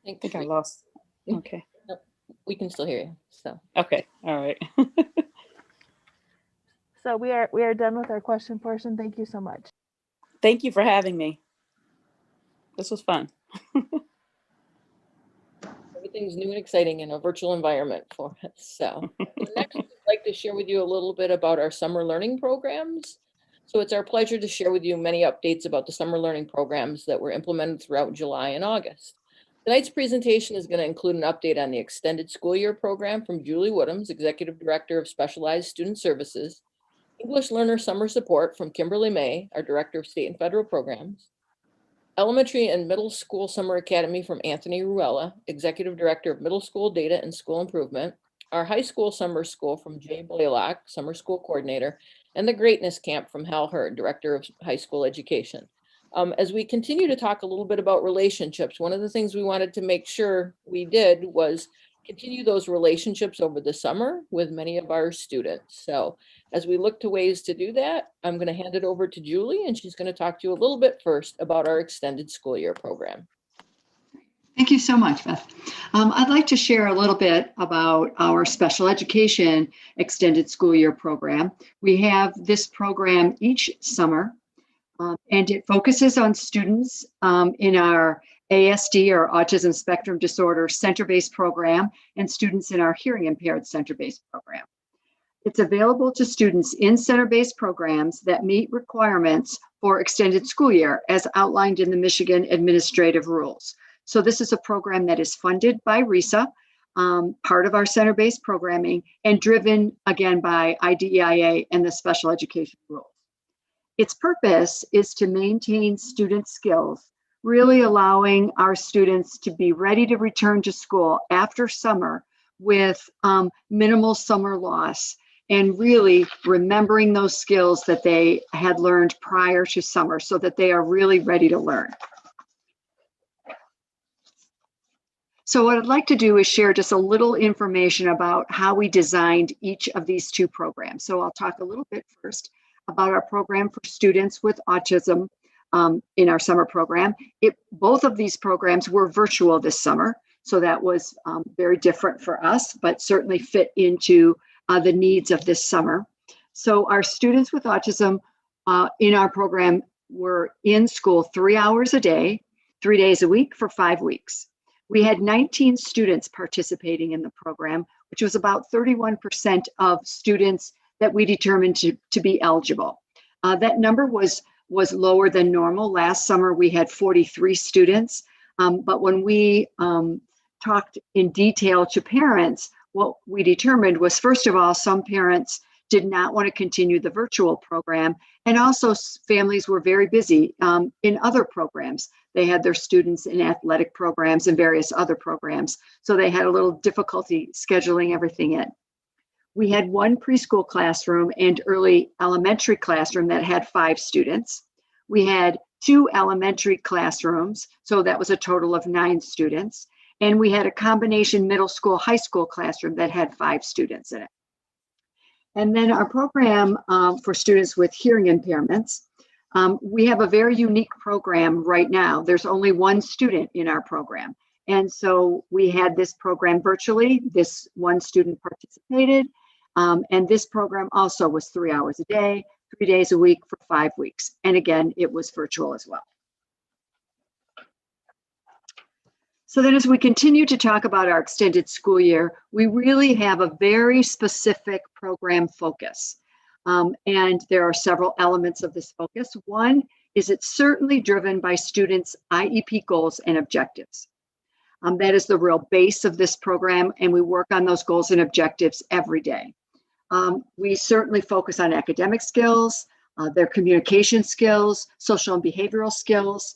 I think I lost. Okay. Nope, we can still hear you. So. Okay. All right. So we are done with our question portion. Thank you so much. Thank you for having me. This was fun. Everything's new and exciting in a virtual environment for us. So next, I'd like to share with you a little bit about our summer learning programs. So it's our pleasure to share with you many updates about the summer learning programs that were implemented throughout July and August. Tonight's presentation is going to include an update on the extended school year program from Julie Woodhams, Executive Director of Specialized Student Services, English Learner Summer Support from Kimberly May, our Director of State and Federal Programs, Elementary and Middle School Summer Academy from Anthony Ruella, Executive Director of Middle School Data and School Improvement, our High School Summer School from Jay Blaylock, Summer School Coordinator, and the Greatness Camp from Hal Hurd, Director of High School Education. As we continue to talk a little bit about relationships, one of the things we wanted to make sure we did was continue those relationships over the summer with many of our students. So as we look to ways to do that, I'm going to hand it over to Julie, and she's going to talk to you a little bit first about our extended school year program. Thank you so much, Beth. I'd like to share a little bit about our special education extended school year program. We have this program each summer, and it focuses on students in our ASD or Autism Spectrum Disorder center-based program and students in our hearing impaired center-based program. It's available to students in center-based programs that meet requirements for extended school year as outlined in the Michigan administrative rules. So this is a program that is funded by RESA, part of our center-based programming, and driven again by IDEIA and the special education rules. Its purpose is to maintain student skills, really allowing our students to be ready to return to school after summer with minimal summer loss, and really remembering those skills that they had learned prior to summer so that they are really ready to learn. So what I'd like to do is share just a little information about how we designed each of these two programs. So I'll talk a little bit first about our program for students with autism in our summer program. Both of these programs were virtual this summer, so that was very different for us, but certainly fit into the needs of this summer. So our students with autism in our program were in school 3 hours a day, 3 days a week for 5 weeks. We had 19 students participating in the program, which was about 31% of students that we determined to be eligible. That number was lower than normal. Last summer, we had 43 students, but when we talked in detail to parents, what we determined was, first of all, some parents did not want to continue the virtual program, and also families were very busy in other programs. They had their students in athletic programs and various other programs, so they had a little difficulty scheduling everything in. We had one preschool classroom and early elementary classroom that had 5 students. We had 2 elementary classrooms, so that was a total of 9 students. And we had a combination middle school, high school classroom that had 5 students in it. And then our program for students with hearing impairments, we have a very unique program right now. There's only 1 student in our program. And so we had this program virtually. This 1 student participated. And this program also was 3 hours a day, 3 days a week for 5 weeks. And again, it was virtual as well. So then as we continue to talk about our extended school year, we really have a very specific program focus. And there are several elements of this focus. One is it's certainly driven by students' IEP goals and objectives. That is the real base of this program, and we work on those goals and objectives every day. We certainly focus on academic skills, their communication skills, social and behavioral skills,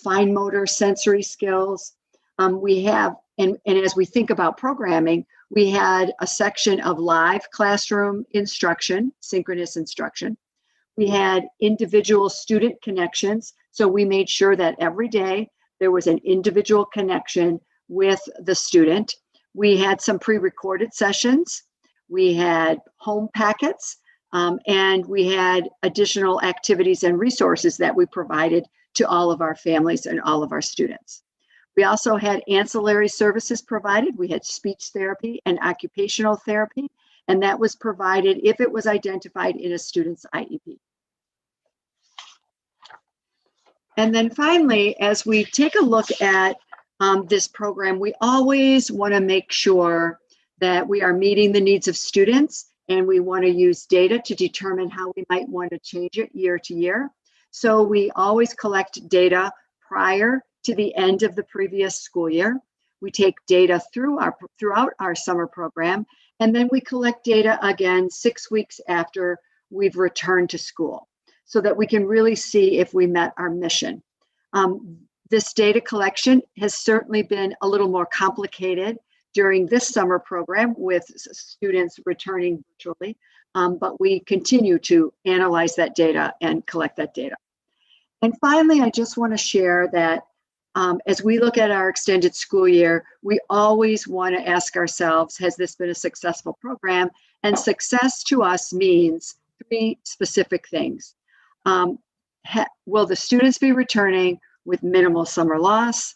fine motor, sensory skills. We have, and as we think about programming, we had a section of live classroom instruction, synchronous instruction. We had individual student connections. So we made sure that every day there was an individual connection with the student. We had some pre-recorded sessions. We had home packets, and we had additional activities and resources that we provided to all of our families and all of our students. We also had ancillary services provided. We had speech therapy and occupational therapy, and that was provided if it was identified in a student's IEP. And then finally, as we take a look at this program, we always want to make sure that we are meeting the needs of students, and we want to use data to determine how we might want to change it year to year. So we always collect data prior to the end of the previous school year. We take data throughout our summer program, and then we collect data again 6 weeks after we've returned to school so that we can really see if we met our mission. This data collection has certainly been a little more complicated during this summer program with students returning virtually, but we continue to analyze that data and collect that data. And finally, I just want to share that as we look at our extended school year, we always want to ask ourselves, has this been a successful program? And success to us means 3 specific things. Will the students be returning with minimal summer loss?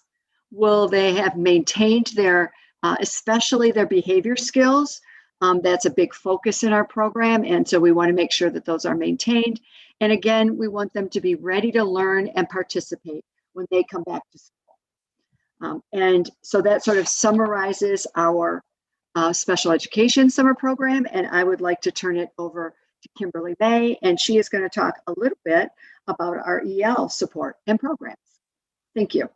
Will they have maintained their, especially their behavior skills? That's a big focus in our program. And so we want to make sure that those are maintained. And again, we want them to be ready to learn and participate when they come back to school. And so that sort of summarizes our special education summer program. And I would like to turn it over to Kimberly May, and she is going to talk a little bit about our EL support and programs. Thank you.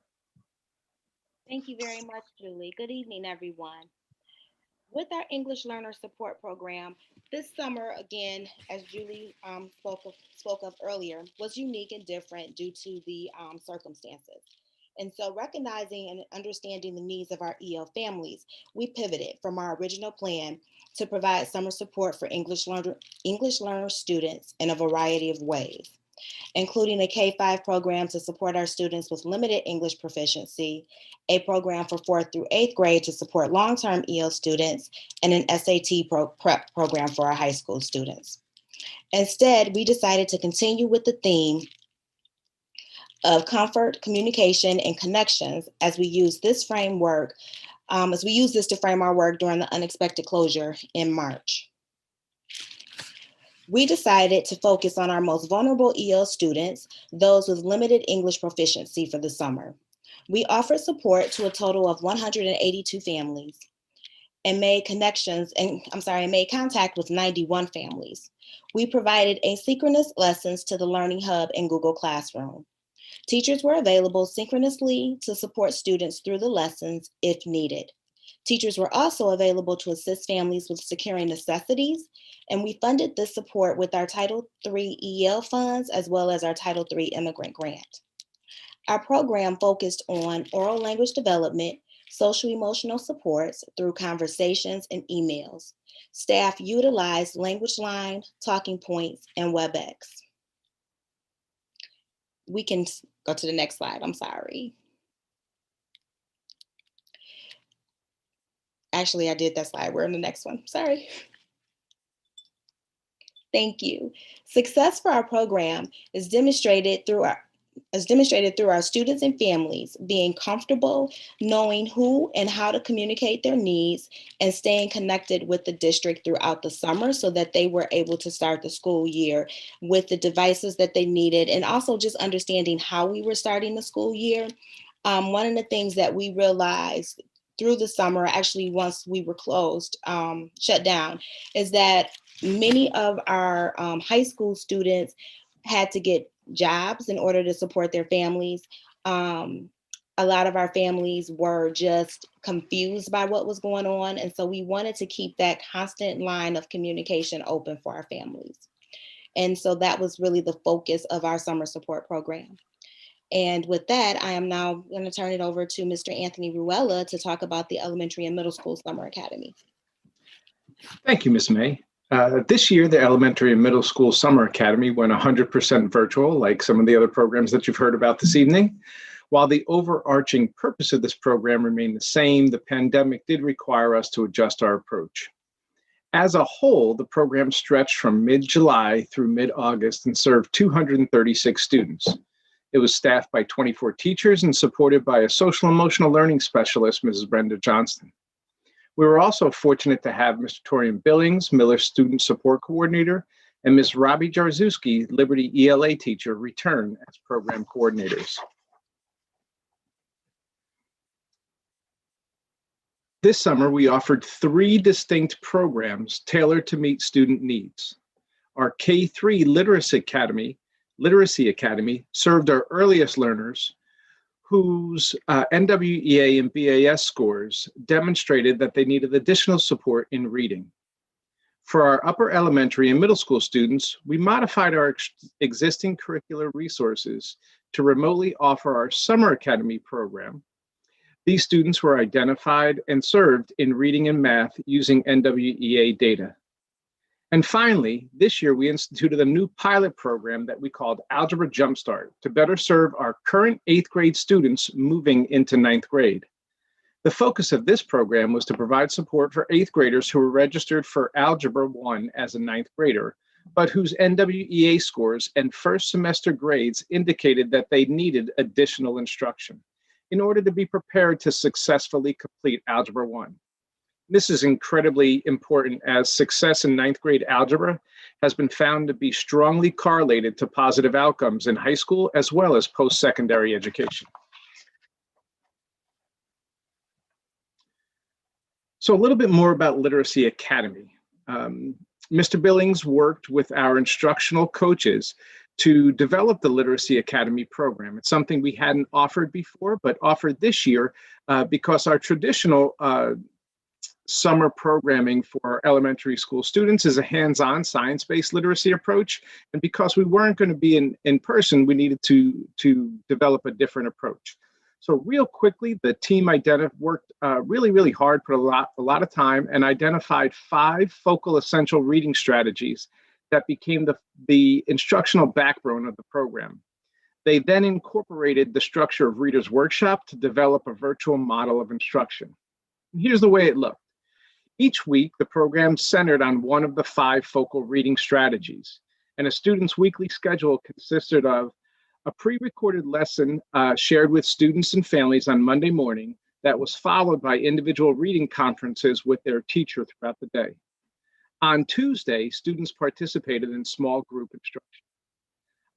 Thank you very much, Julie. Good evening, everyone. With our English Learner Support Program, this summer, again, as Julie spoke of earlier, was unique and different due to the circumstances. And so recognizing and understanding the needs of our EL families, we pivoted from our original plan to provide summer support for English learner students in a variety of ways, including a K-5 program to support our students with limited English proficiency, a program for 4th through 8th grade to support long-term EL students, and an SAT prep program for our high school students. Instead, we decided to continue with the theme of comfort, communication, and connections as we use this framework, to frame our work during the unexpected closure in March. We decided to focus on our most vulnerable EL students, those with limited English proficiency for the summer. We offered support to a total of 182 families and made contact with 91 families. We provided asynchronous lessons to the Learning Hub in Google Classroom. Teachers were available synchronously to support students through the lessons if needed. Teachers were also available to assist families with securing necessities, and we funded this support with our Title III EL funds as well as our Title III immigrant grant. Our program focused on oral language development, social emotional supports through conversations and emails. Staff utilized LanguageLine, Talking Points, and WebEx. We can go to the next slide, I'm sorry. Actually, I did that slide. We're in the next one, sorry. Thank you. Success for our program is demonstrated through our students and families being comfortable, knowing who and how to communicate their needs, and staying connected with the district throughout the summer so that they were able to start the school year with the devices that they needed, and also just understanding how we were starting the school year. One of the things that we realized through the summer, actually once we were closed, shut down, is that many of our high school students had to get jobs in order to support their families. A lot of our families were just confused by what was going on. And so we wanted to keep that constant line of communication open for our families. And so that was really the focus of our summer support program. And with that, I am now going to turn it over to Mr. Anthony Ruella to talk about the Elementary and Middle School Summer Academy. Thank you, Ms. May. This year, the Elementary and Middle School Summer Academy went 100% virtual, like some of the other programs that you've heard about this evening. While the overarching purpose of this program remained the same, the pandemic did require us to adjust our approach. As a whole, the program stretched from mid-July through mid-August and served 236 students. It was staffed by 24 teachers and supported by a social emotional learning specialist, Mrs. Brenda Johnston. We were also fortunate to have Mr. Torian Billings, Miller Student Support Coordinator, and Ms. Robbie Jarzewski, Liberty ELA teacher, return as program coordinators. This summer, we offered 3 distinct programs tailored to meet student needs. Our K-3 Literacy Academy served our earliest learners whose NWEA and BAS scores demonstrated that they needed additional support in reading. For our upper elementary and middle school students, we modified our existing curricular resources to remotely offer our Summer Academy program. These students were identified and served in reading and math using NWEA data. And finally, this year we instituted a new pilot program that we called Algebra Jumpstart to better serve our current 8th grade students moving into 9th grade. The focus of this program was to provide support for 8th graders who were registered for Algebra 1 as a 9th grader, but whose NWEA scores and first semester grades indicated that they needed additional instruction in order to be prepared to successfully complete Algebra 1. This is incredibly important as success in 9th grade algebra has been found to be strongly correlated to positive outcomes in high school as well as post-secondary education. So a little bit more about Literacy Academy. Mr. Billings worked with our instructional coaches to develop the Literacy Academy program. It's something we hadn't offered before, but offered this year because our traditional summer programming for elementary school students is a hands-on science-based literacy approach. And because we weren't going to be in person, we needed to develop a different approach. So real quickly, the team worked really hard, put a lot of time, and identified 5 focal essential reading strategies that became the instructional backbone of the program. They then incorporated the structure of Reader's Workshop to develop a virtual model of instruction. And here's the way it looked. Each week, the program centered on one of the 5 focal reading strategies, and a student's weekly schedule consisted of a pre-recorded lesson shared with students and families on Monday morning that was followed by individual reading conferences with their teacher throughout the day. On Tuesday, students participated in small group instruction.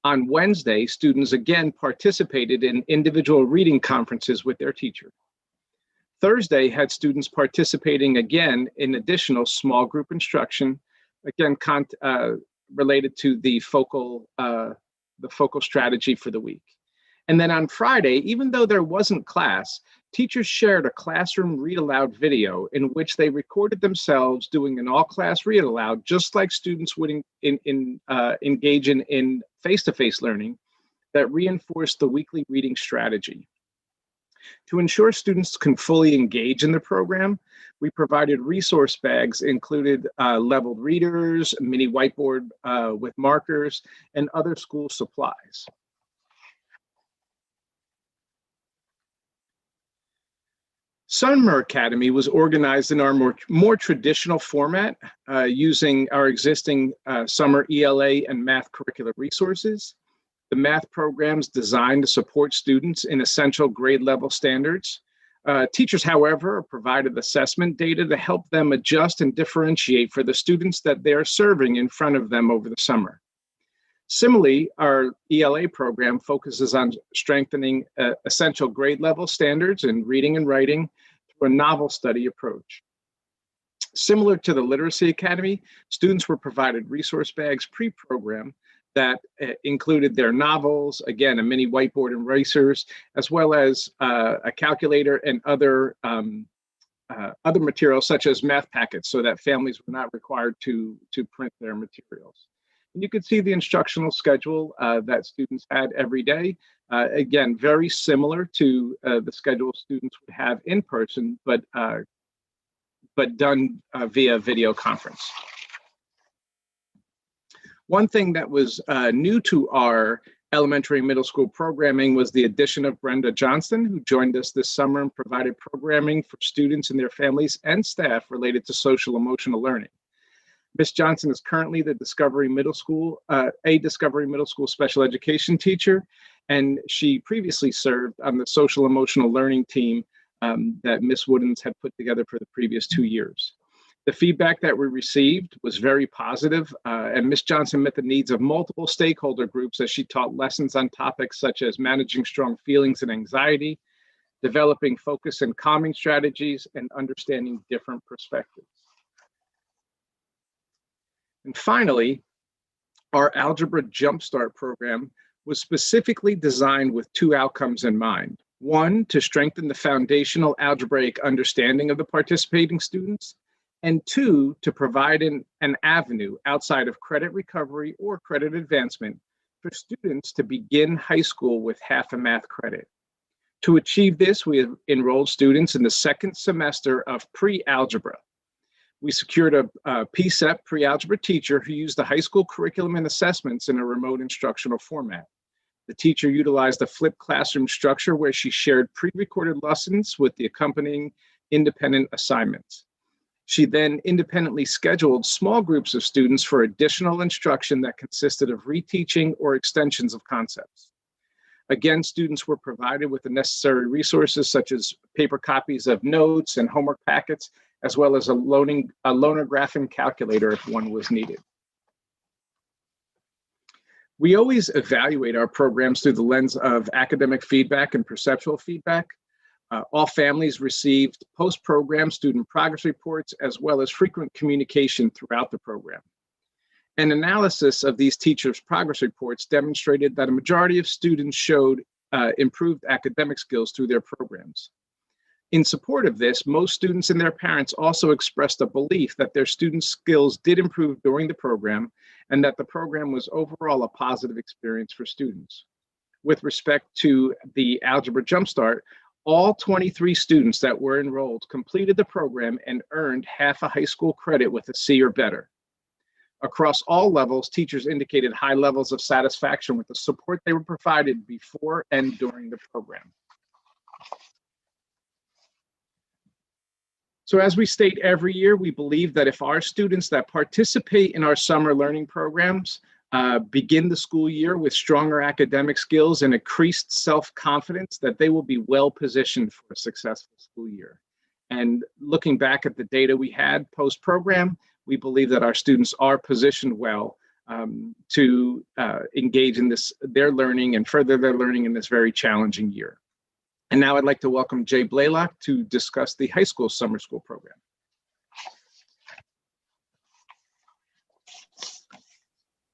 On Wednesday, students again participated in individual reading conferences with their teacher. Thursday had students participating again in additional small group instruction, again related to the focal strategy for the week. And then on Friday, even though there wasn't class, teachers shared a classroom read aloud video in which they recorded themselves doing an all-class read aloud, just like students would engage in face-to-face learning that reinforced the weekly reading strategy. To ensure students can fully engage in the program, we provided resource bags included leveled readers, mini whiteboard with markers, and other school supplies. Summer Academy was organized in our more traditional format using our existing summer ELA and math curricular resources. The math programs designed to support students in essential grade level standards. Teachers, however, provided assessment data to help them adjust and differentiate for the students that they're serving in front of them over the summer. Similarly, our ELA program focuses on strengthening essential grade level standards in reading and writing through a novel study approach. Similar to the Literacy Academy, students were provided resource bags pre-program that included their novels, again, a mini whiteboard and erasers, as well as a calculator and other materials such as math packets so that families were not required to print their materials. And you could see the instructional schedule that students had every day. Again, very similar to the schedule students would have in person, but done via video conference. One thing that was new to our elementary and middle school programming was the addition of Brenda Johnston, who joined us this summer and provided programming for students and their families and staff related to social emotional learning. Ms. Johnson is currently the Discovery Middle School special education teacher, and she previously served on the social emotional learning team that Ms. Woodens had put together for the previous 2 years. The feedback that we received was very positive, and Ms. Johnson met the needs of multiple stakeholder groups as she taught lessons on topics such as managing strong feelings and anxiety, developing focus and calming strategies, and understanding different perspectives. And finally, our Algebra Jumpstart program was specifically designed with 2 outcomes in mind. 1, to strengthen the foundational algebraic understanding of the participating students, and 2, to provide an avenue outside of credit recovery or credit advancement for students to begin high school with half a math credit. To achieve this, we have enrolled students in the 2nd semester of pre-algebra. We secured a PSEP, pre-algebra teacher, who used the high school curriculum and assessments in a remote instructional format. The teacher utilized a flipped classroom structure where she shared pre-recorded lessons with the accompanying independent assignments. She then independently scheduled small groups of students for additional instruction that consisted of reteaching or extensions of concepts. Again, students were provided with the necessary resources such as paper copies of notes and homework packets, as well as a loaner graphing calculator if one was needed. We always evaluate our programs through the lens of academic feedback and perceptual feedback. All families received post-program student progress reports, as well as frequent communication throughout the program. An analysis of these teachers' progress reports demonstrated that a majority of students showed improved academic skills through their programs. In support of this, most students and their parents also expressed a belief that their students' skills did improve during the program and that the program was overall a positive experience for students. With respect to the Algebra Jumpstart, all 23 students that were enrolled completed the program and earned half a high school credit with a C or better. Across all levels, teachers indicated high levels of satisfaction with the support they were provided before and during the program. So as we state every year, we believe that if our students that participate in our summer learning programs begin the school year with stronger academic skills and increased self-confidence, that they will be well positioned for a successful school year. And looking back at the data we had post-program, we believe that our students are positioned well to engage in their learning and further their learning in this very challenging year. And now I'd like to welcome Jay Blaylock to discuss the high school summer school program.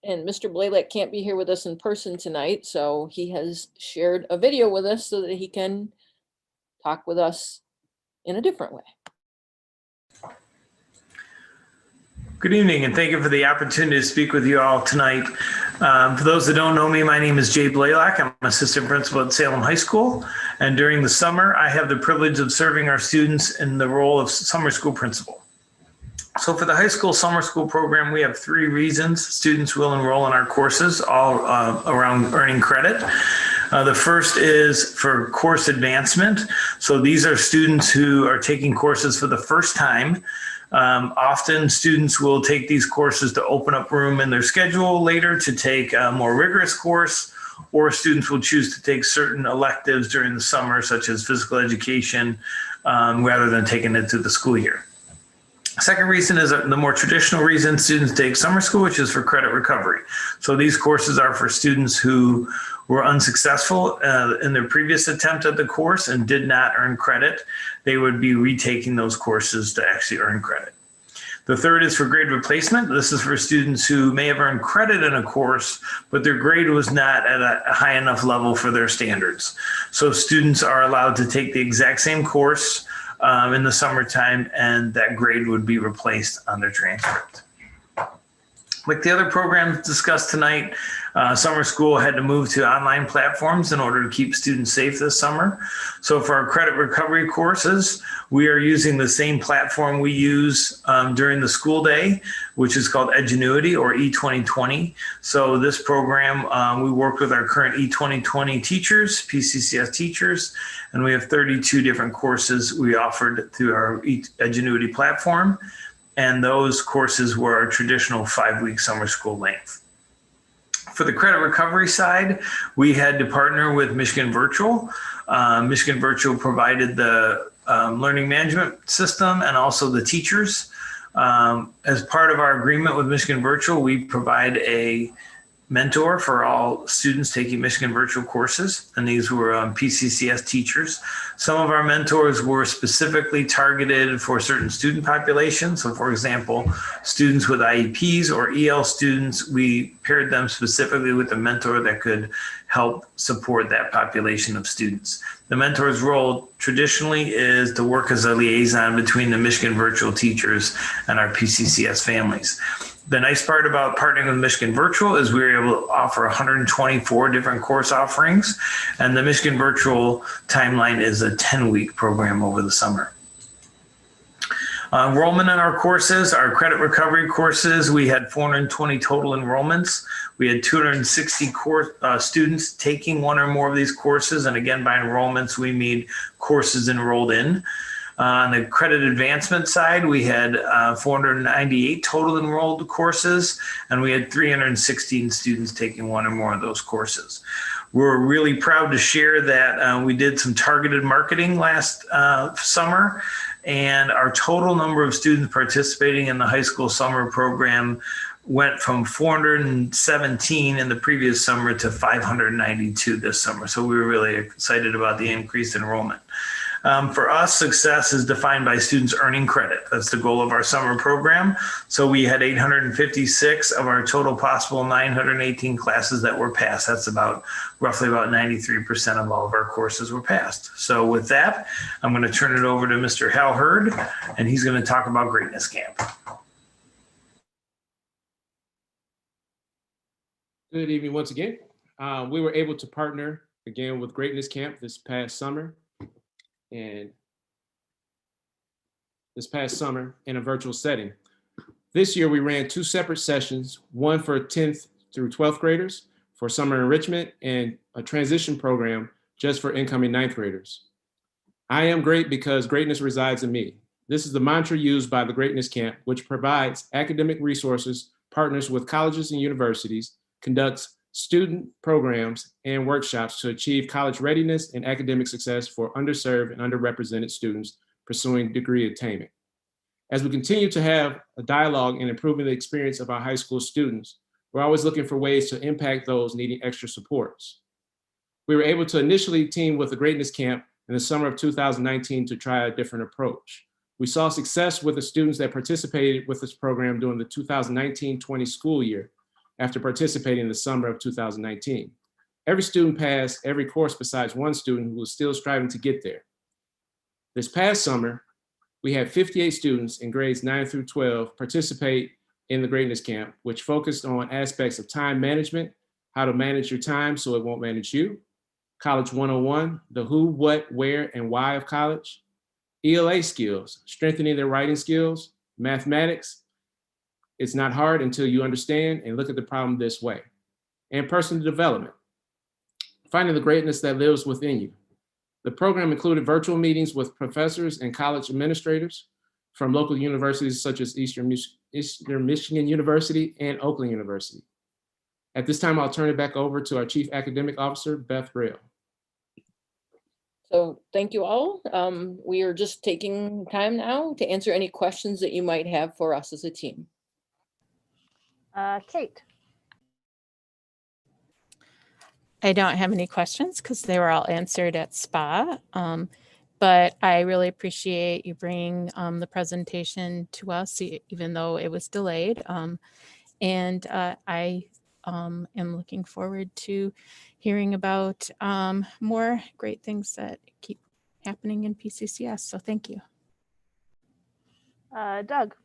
And Mr. Blaylock can't be here with us in person tonight, so he has shared a video with us so that he can talk with us in a different way. Good evening, and thank you for the opportunity to speak with you all tonight. For those that don't know me, my name is Jay Blaylock. I'm assistant principal at Salem High School, and during the summer, I have the privilege of serving our students in the role of summer school principal. So for the high school summer school program, we have 3 reasons students will enroll in our courses, all around earning credit. The first is for course advancement. So these are students who are taking courses for the first time. Often students will take these courses to open up room in their schedule later to take a more rigorous course, or students will choose to take certain electives during the summer, such as physical education, rather than taking it through the school year. Second reason is the more traditional reason students take summer school, which is for credit recovery. So these courses are for students who were unsuccessful in their previous attempt at the course and did not earn credit. They would be retaking those courses to actually earn credit. The third is for grade replacement. This is for students who may have earned credit in a course, but their grade was not at a high enough level for their standards. So students are allowed to take the exact same course in the summertime, and that grade would be replaced on their transcript. Like the other programs discussed tonight, summer school had to move to online platforms in order to keep students safe this summer. So for our credit recovery courses, we are using the same platform we use during the school day, which is called Edgenuity or E2020. So this program, we worked with our current E2020 teachers, PCCS teachers, and we have 32 different courses we offered through our Edgenuity platform. And those courses were our traditional 5-week summer school length. For the credit recovery side, we had to partner with Michigan Virtual. Michigan Virtual provided the learning management system and also the teachers. As part of our agreement with Michigan Virtual, we provide a mentor for all students taking Michigan Virtual courses, and these were PCCS teachers. Some of our mentors were specifically targeted for certain student populations. So for example, students with IEPs or EL students, we paired them specifically with a mentor that could help support that population of students. The mentor's role traditionally is to work as a liaison between the Michigan Virtual teachers and our PCCS families. The nice part about partnering with Michigan Virtual is we were able to offer 124 different course offerings, and the Michigan Virtual timeline is a 10-week program over the summer. Enrollment in our courses, our credit recovery courses, we had 420 total enrollments. We had 260 students taking one or more of these courses. And again, by enrollments, we mean courses enrolled in. On the credit advancement side, we had 498 total enrolled courses, and we had 316 students taking one or more of those courses. We're really proud to share that we did some targeted marketing last summer, and our total number of students participating in the high school summer program went from 417 in the previous summer to 592 this summer. So we were really excited about the increased enrollment. For us, success is defined by students earning credit. That's the goal of our summer program. So we had 856 of our total possible 918 classes that were passed. That's roughly about 93% of all of our courses were passed. So with that, I'm going to turn it over to Mr. Hal Hurd, and he's going to talk about Greatness Camp. Good evening once again. We were able to partner again with Greatness Camp this past summer in a virtual setting. This year we ran 2 separate sessions, one for 10th through 12th graders for summer enrichment and a transition program just for incoming 9th graders. I am great because greatness resides in me. This is the mantra used by the Greatness Camp, which provides academic resources, partners with colleges and universities, conducts student programs and workshops to achieve college readiness and academic success for underserved and underrepresented students pursuing degree attainment. As we continue to have a dialogue in improving the experience of our high school students, we're always looking for ways to impact those needing extra supports. We were able to initially team with the Greatness Camp in the summer of 2019 to try a different approach. We saw success with the students that participated with this program during the 2019-20 school year, after participating in the summer of 2019. Every student passed every course besides one student who was still striving to get there. This past summer, we had 58 students in grades 9 through 12 participate in the Greatness Camp, which focused on aspects of time management, how to manage your time so it won't manage you, College 101, the who, what, where, and why of college, ELA skills, strengthening their writing skills, mathematics, it's not hard until you understand and look at the problem this way. And personal development, finding the greatness that lives within you. The program included virtual meetings with professors and college administrators from local universities such as Eastern Michigan University and Oakland University. At this time, I'll turn it back over to our Chief Academic Officer, Beth Rail. So thank you all. We are just taking time now to answer any questions that you might have for us as a team. Kate. I don't have any questions because they were all answered at SPA, but I really appreciate you bringing the presentation to us, even though it was delayed. And I am looking forward to hearing about more great things that keep happening in PCCS. So thank you. Doug.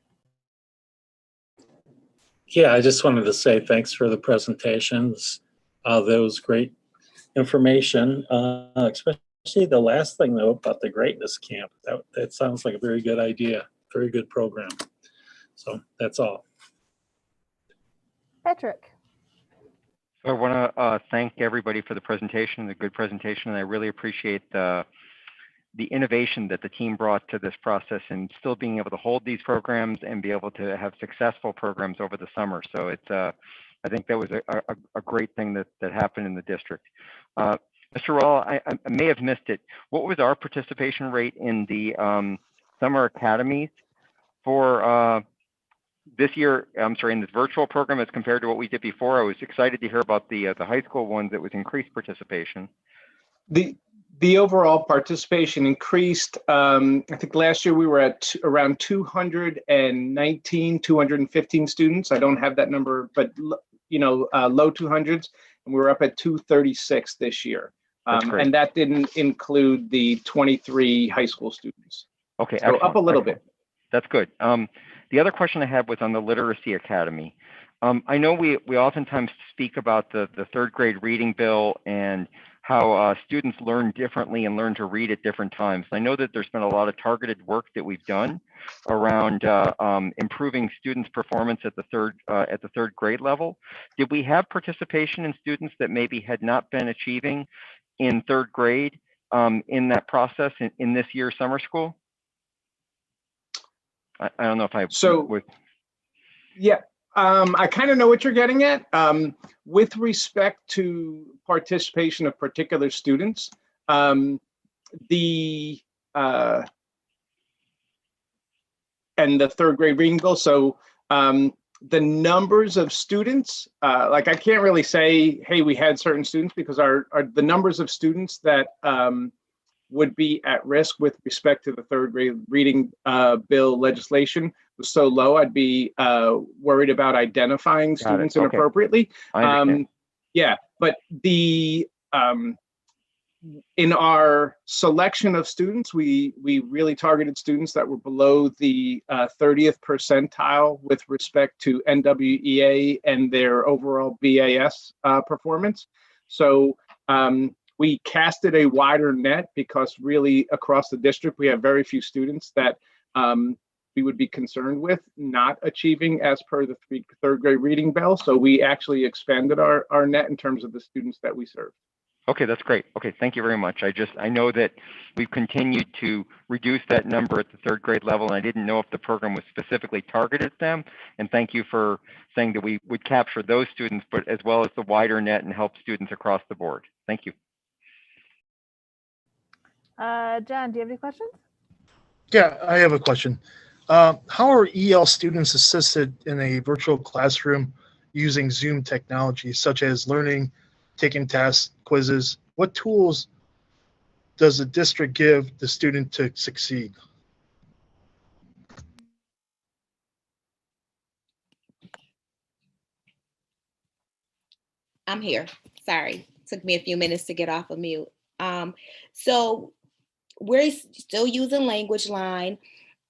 Yeah, I just wanted to say thanks for the presentations. That was great information, especially the last thing though about the Greatness Camp. That sounds like a very good idea, very good program. So that's all. Patrick. So I want to thank everybody for the presentation, the good presentation, and I really appreciate the innovation that the team brought to this process and still being able to hold these programs and be able to have successful programs over the summer. So it's, I think that was a great thing that happened in the district. Mr. Rawl, I may have missed it. What was our participation rate in the summer academies for this year? I'm sorry, in this virtual program as compared to what we did before? I was excited to hear about the high school ones that was increased participation. The overall participation increased. I think last year we were at around 219, 215 students. I don't have that number, but low 200s, and we were up at 236 this year. And that didn't include the 23 high school students. Okay, so up a little bit. That's good. The other question I had was on the Literacy Academy. I know we oftentimes speak about the third grade reading bill and how students learn differently and learn to read at different times. I know that there's been a lot of targeted work that we've done around improving students' performance at the third grade level. Did we have participation in students that maybe had not been achieving in third grade in that process in this year's summer school? I don't know if I would. Yeah, I kind of know what you're getting at. With respect to participation of particular students, and the third grade reading goal. So the numbers of students, like I can't really say, hey, we had certain students, because the numbers of students that would be at risk with respect to the third grade reading bill legislation was so low, I'd be worried about identifying students inappropriately. I understand. Yeah, but in our selection of students, we really targeted students that were below the 30th percentile with respect to NWEA and their overall BAS performance. So we casted a wider net because really across the district, we have very few students that we would be concerned with not achieving as per the third grade reading bill. So we actually expanded our net in terms of the students that we serve. Okay, that's great. Okay, thank you very much. I know that we've continued to reduce that number at the third grade level, and I didn't know if the program was specifically targeted at them. And thank you for saying that we would capture those students, but as well as the wider net and help students across the board. Thank you. John, do you have any questions? Yeah, I have a question. How are EL students assisted in a virtual classroom using Zoom technology, such as learning, taking tests, quizzes? What tools does the district give the student to succeed? I'm here. Sorry. Took me a few minutes to get off of mute. So we're still using LanguageLine.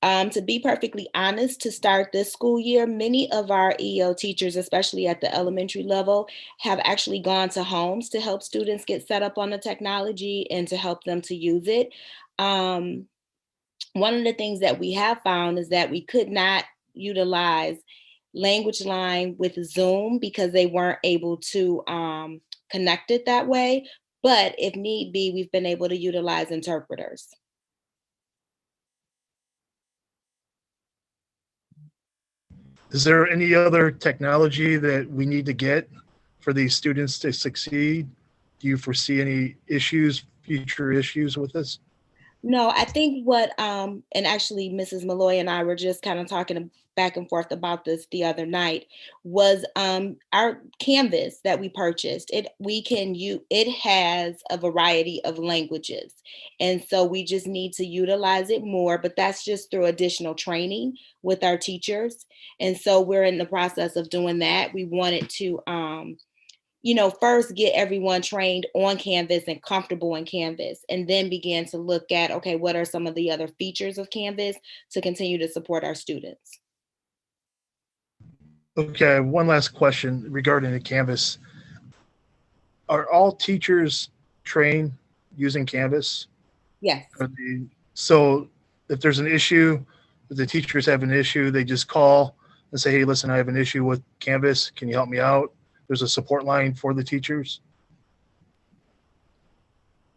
To be perfectly honest, to start this school year, many of our EL teachers, especially at the elementary level, have actually gone to homes to help students get set up on the technology and to help them to use it. One of the things that we have found is that we could not utilize LanguageLine with Zoom because they weren't able to connect it that way. But if need be, we've been able to utilize interpreters. Is there any other technology that we need to get for these students to succeed? Do you foresee any future issues with this? No, I think what, and actually Mrs. Malloy and I were just kind of talking back and forth about this the other night, was our Canvas that we purchased. It has a variety of languages. And so we just need to utilize it more, but that's just through additional training with our teachers. And so we're in the process of doing that. We wanted to, first get everyone trained on Canvas and comfortable in Canvas, and then begin to look at, okay, what are some of the other features of Canvas to continue to support our students? Okay, one last question regarding the Canvas. Are all teachers trained using Canvas? Yes. So if there's an issue, if the teachers have an issue, they just call and say, hey, listen, I have an issue with Canvas. Can you help me out? There's a support line for the teachers?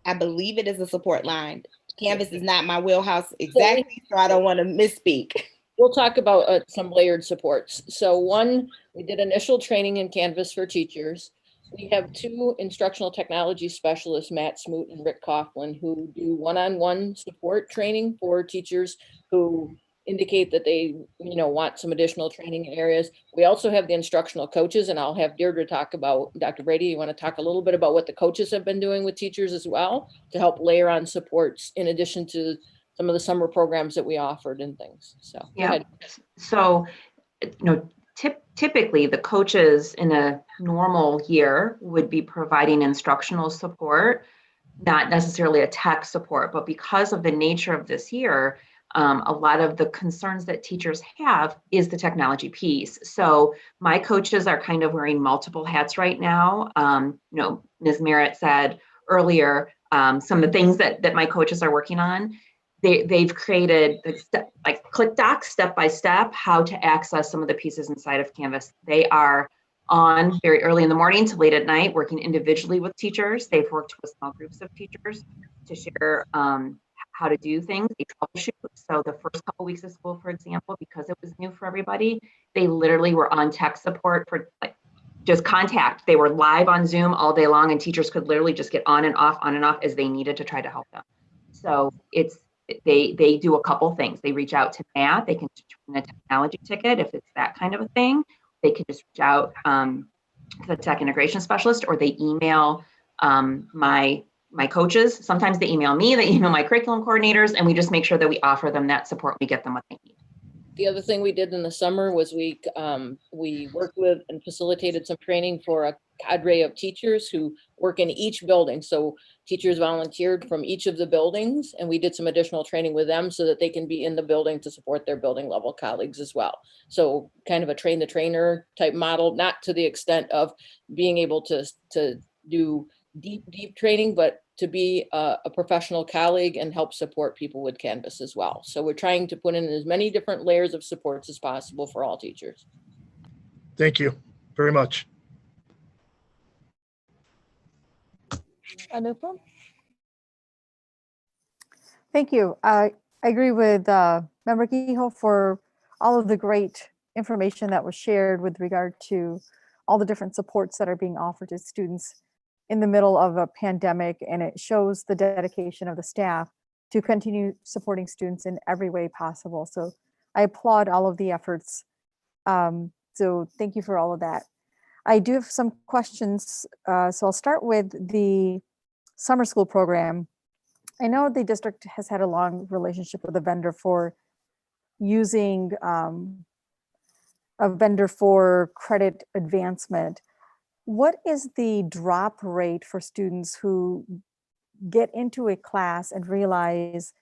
I believe it is a support line. Canvas is not my wheelhouse exactly, so I don't want to misspeak. We'll talk about some layered supports. So one, we did initial training in Canvas for teachers. We have two instructional technology specialists, Matt Smoot and Rick Coughlin, who do one-on-one support training for teachers who indicate that they want some additional training in areas. We also have the instructional coaches, and I'll have Deirdre talk about, Dr. Brady, you want to talk a little bit about what the coaches have been doing with teachers as well to help layer on supports in addition to some of the summer programs that we offered and things. So yeah. Go ahead. So, typically the coaches in a normal year would be providing instructional support, not necessarily a tech support, but because of the nature of this year, a lot of the concerns that teachers have is the technology piece. So my coaches are kind of wearing multiple hats right now. Ms. Merritt said, earlier, some of the things that my coaches are working on. They've created like ClickDocs, step by step, how to access some of the pieces inside of Canvas. They are on very early in the morning to late at night, working individually with teachers. They've worked with small groups of teachers to share how to do things. They troubleshoot. So the first couple weeks of school, for example, because it was new for everybody, they literally were on tech support for like just contact. They were live on Zoom all day long, and teachers could literally just get on and off as they needed to try to help them. So they do a couple things. They reach out to Matt. They can turn a technology ticket if it's that kind of a thing. They can just reach out to the tech integration specialist, or they email my coaches. Sometimes they email me, they email my curriculum coordinators, and we just make sure that we offer them that support. We get them what they need. The other thing we did in the summer was we worked with and facilitated some training for a cadre of teachers who work in each building. So teachers volunteered from each of the buildings, and we did some additional training with them so that they can be in the building to support their building level colleagues as well. So kind of a train the trainer type model, not to the extent of being able to do deep training, but to be a professional colleague and help support people with Canvas as well. So we're trying to put in as many different layers of supports as possible for all teachers. Thank you very much. Anupam? Thank you. I agree with Member Kehoe for all of the great information that was shared with regard to all the different supports that are being offered to students in the middle of a pandemic, and it shows the dedication of the staff to continue supporting students in every way possible. So I applaud all of the efforts. So thank you for all of that. I do have some questions. So I'll start with the summer school program. I know the district has had a long relationship with a vendor for using a vendor for credit advancement. What is the drop rate for students who get into a class and realize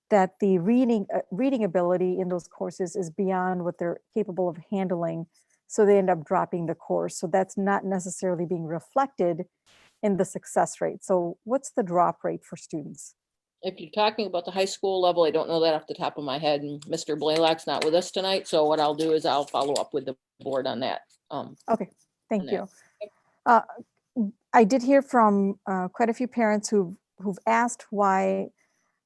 that the reading ability in those courses is beyond what they're capable of handling, so they end up dropping the course? So that's not necessarily being reflected in the success rate. So what's the drop rate for students? If you're talking about the high school level, I don't know that off the top of my head, and Mr. Blaylock's not with us tonight. So what I'll do is I'll follow up with the board on that. Okay, thank you. I did hear from quite a few parents who've asked why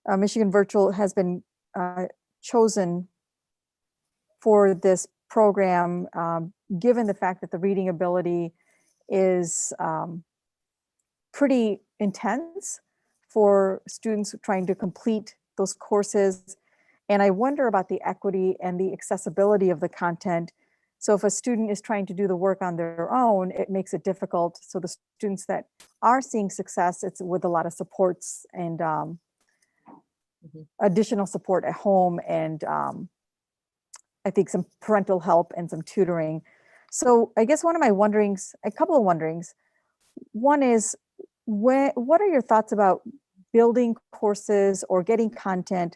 Michigan Virtual has been chosen for this program, given the fact that the reading ability is pretty intense for students trying to complete those courses. And I wonder about the equity and the accessibility of the content. So if a student is trying to do the work on their own, it makes it difficult. So the students that are seeing success, it's with a lot of supports and additional support at home, and I think some parental help and some tutoring. So I guess one of my wonderings, a couple of wonderings, one is, what are your thoughts about building courses or getting content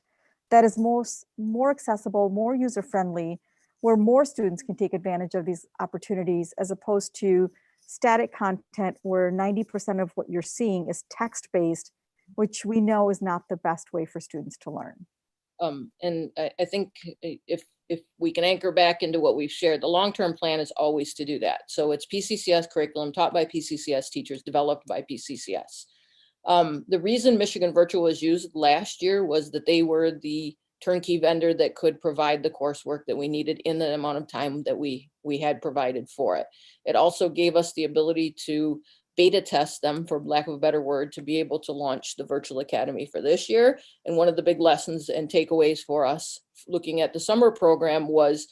that is more accessible, more user-friendly, where more students can take advantage of these opportunities, as opposed to static content where 90% of what you're seeing is text-based, which we know is not the best way for students to learn. And I think if we can anchor back into what we've shared, the long-term plan is always to do that. So it's PCCS curriculum taught by PCCS teachers, developed by PCCS. The reason Michigan Virtual was used last year was that they were the turnkey vendor that could provide the coursework that we needed in the amount of time that we had provided for it. It also gave us the ability to beta test them, for lack of a better word, to be able to launch the Virtual Academy for this year. And one of the big lessons and takeaways for us looking at the summer program was,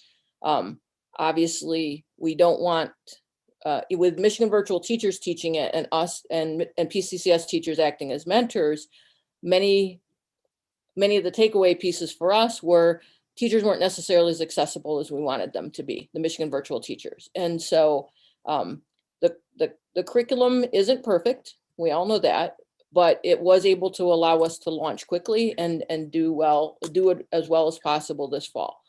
obviously, we don't want, with Michigan Virtual teachers teaching it and us and PCCS teachers acting as mentors, many of the takeaway pieces for us were teachers weren't necessarily as accessible as we wanted them to be, the Michigan Virtual teachers. And so the curriculum isn't perfect. We all know that, but it was able to allow us to launch quickly and do it as well as possible this fall.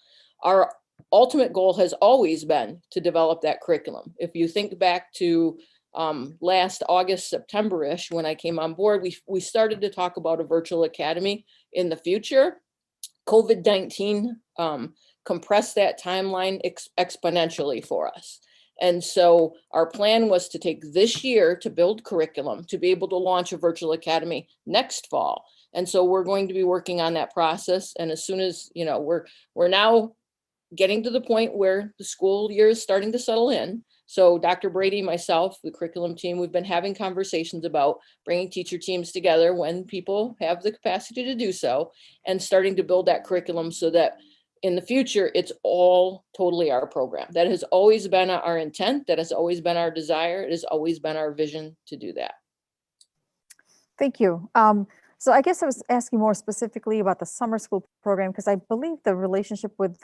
Our ultimate goal has always been to develop that curriculum. If you think back to last August, September-ish, when I came on board, we started to talk about a virtual academy in the future. COVID-19 compressed that timeline exponentially for us. And so our plan was to take this year to build curriculum to be able to launch a virtual academy next fall. And so we're going to be working on that process. And as soon as, you know, we're now getting to the point where the school year is starting to settle in. So Dr. Brady, myself, the curriculum team, we've been having conversations about bringing teacher teams together when people have the capacity to do so, and starting to build that curriculum so that in the future, it's all totally our program. That has always been our intent. That has always been our desire. It has always been our vision to do that. Thank you. So I guess I was asking more specifically about the summer school program, because I believe the relationship with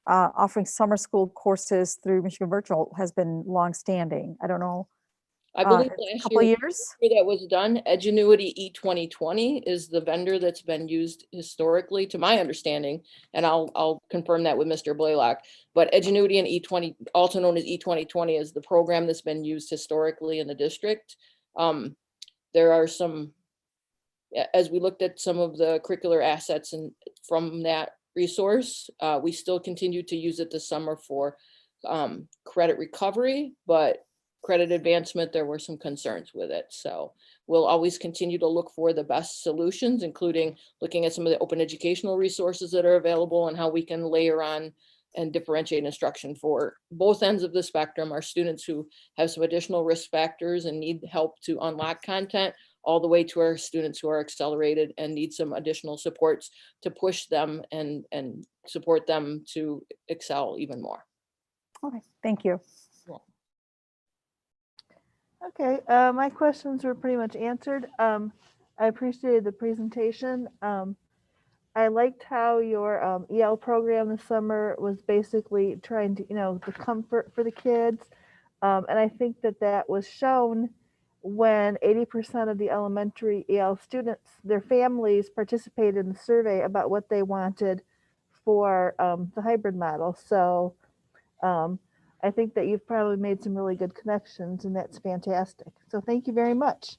offering summer school courses through Michigan Virtual has been longstanding. I don't know. I believe a last couple year years. that was done. Edgenuity E2020 is the vendor that's been used historically, to my understanding, and I'll confirm that with Mr. Blaylock. But Edgenuity and E20, also known as E2020, is the program that's been used historically in the district. There are some, as we looked at some of the curricular assets and from that resource, we still continue to use it this summer for credit recovery, but credit advancement, there were some concerns with it. So we'll always continue to look for the best solutions, including looking at some of the open educational resources that are available and how we can layer on and differentiate instruction for both ends of the spectrum, our students who have some additional risk factors and need help to unlock content, all the way to our students who are accelerated and need some additional supports to push them and support them to excel even more. Okay, thank you. Okay, my questions were pretty much answered. I appreciated the presentation. I liked how your EL program this summer was basically trying to, the comfort for the kids. And I think that was shown when 80% of the elementary EL students, their families participated in the survey about what they wanted for the hybrid model. So I think that you've probably made some really good connections, and that's fantastic. So thank you very much.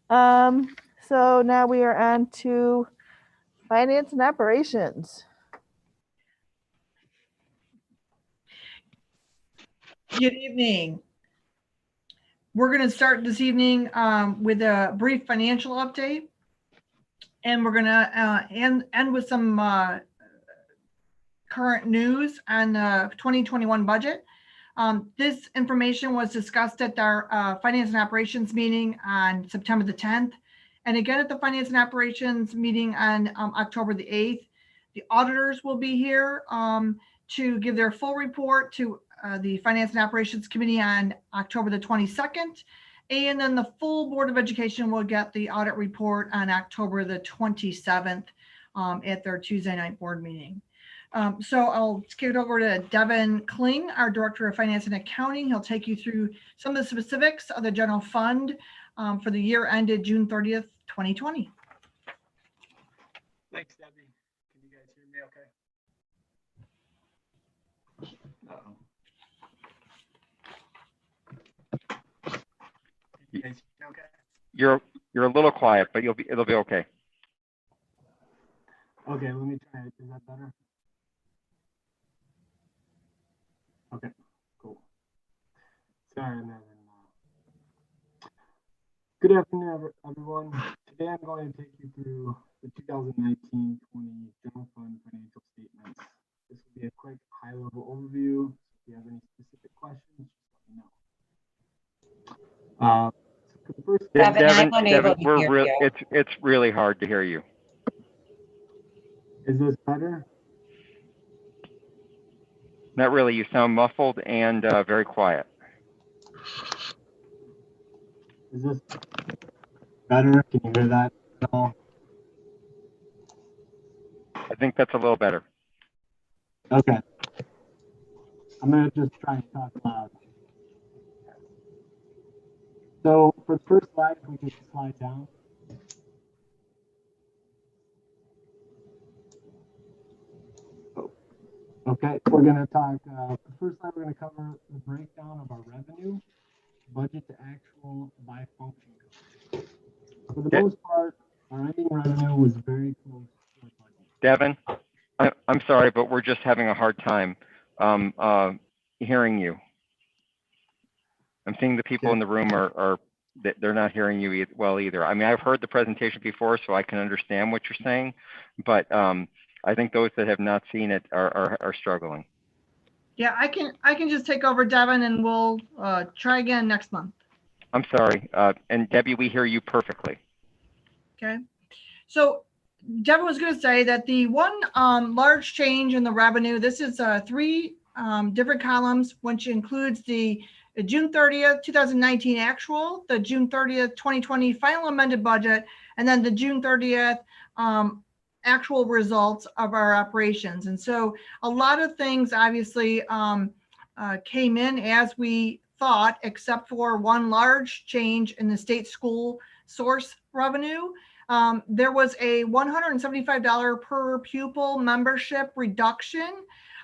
So now we are on to finance and operations. Good evening. We're going to start this evening with a brief financial update, and we're going to end with some current news on the 2021 budget. This information was discussed at our Finance and Operations meeting on September the 10th, and again at the Finance and Operations meeting on October the 8th. The auditors will be here to give their full report to the Finance and Operations Committee on October the 22nd, and then the full Board of Education will get the audit report on October the 27th at their Tuesday night board meeting. So I'll kick it over to Devin Kling, our Director of Finance and Accounting. He'll take you through some of the specifics of the general fund for the year ended June 30th, 2020. Thanks, Debbie. Can you guys hear me okay? Uh-oh. You guys hear me okay? You're a little quiet, but it'll be okay. Okay, let me try it. Is that better? Okay, cool. Sorry, I'm having, good afternoon, everyone. Today I'm going to take you through the 2019-20 general fund financial statements. This will be a quick high-level overview. If you have any specific questions, just let me know. So for the first Devin, it's really hard to hear you. Is this better? Not really. You sound muffled and very quiet. Is this better? Can you hear that at all? I think that's a little better. Okay. I'm going to just try and talk loud. So for the first slide, if we can slide down. Okay, we're going to talk, the first slide we're going to cover the breakdown of our revenue budget to actual by function code. For the most part, our ending revenue was very close to our budget. Devin, I'm sorry, but we're just having a hard time hearing you. I'm seeing the people in the room are they're not hearing you well either. I mean, I've heard the presentation before, so I can understand what you're saying, but I think those that have not seen it are struggling. Yeah, I can just take over, Devin, and we'll try again next month. I'm sorry. And Debbie, we hear you perfectly. Okay. So Devin was going to say that the one large change in the revenue, this is 3 different columns, which includes the June 30th, 2019 actual, the June 30th, 2020 final amended budget, and then the June 30th actual results of our operations. And so a lot of things obviously came in as we thought, except for one large change in the state school source revenue. There was a $175 per pupil membership reduction.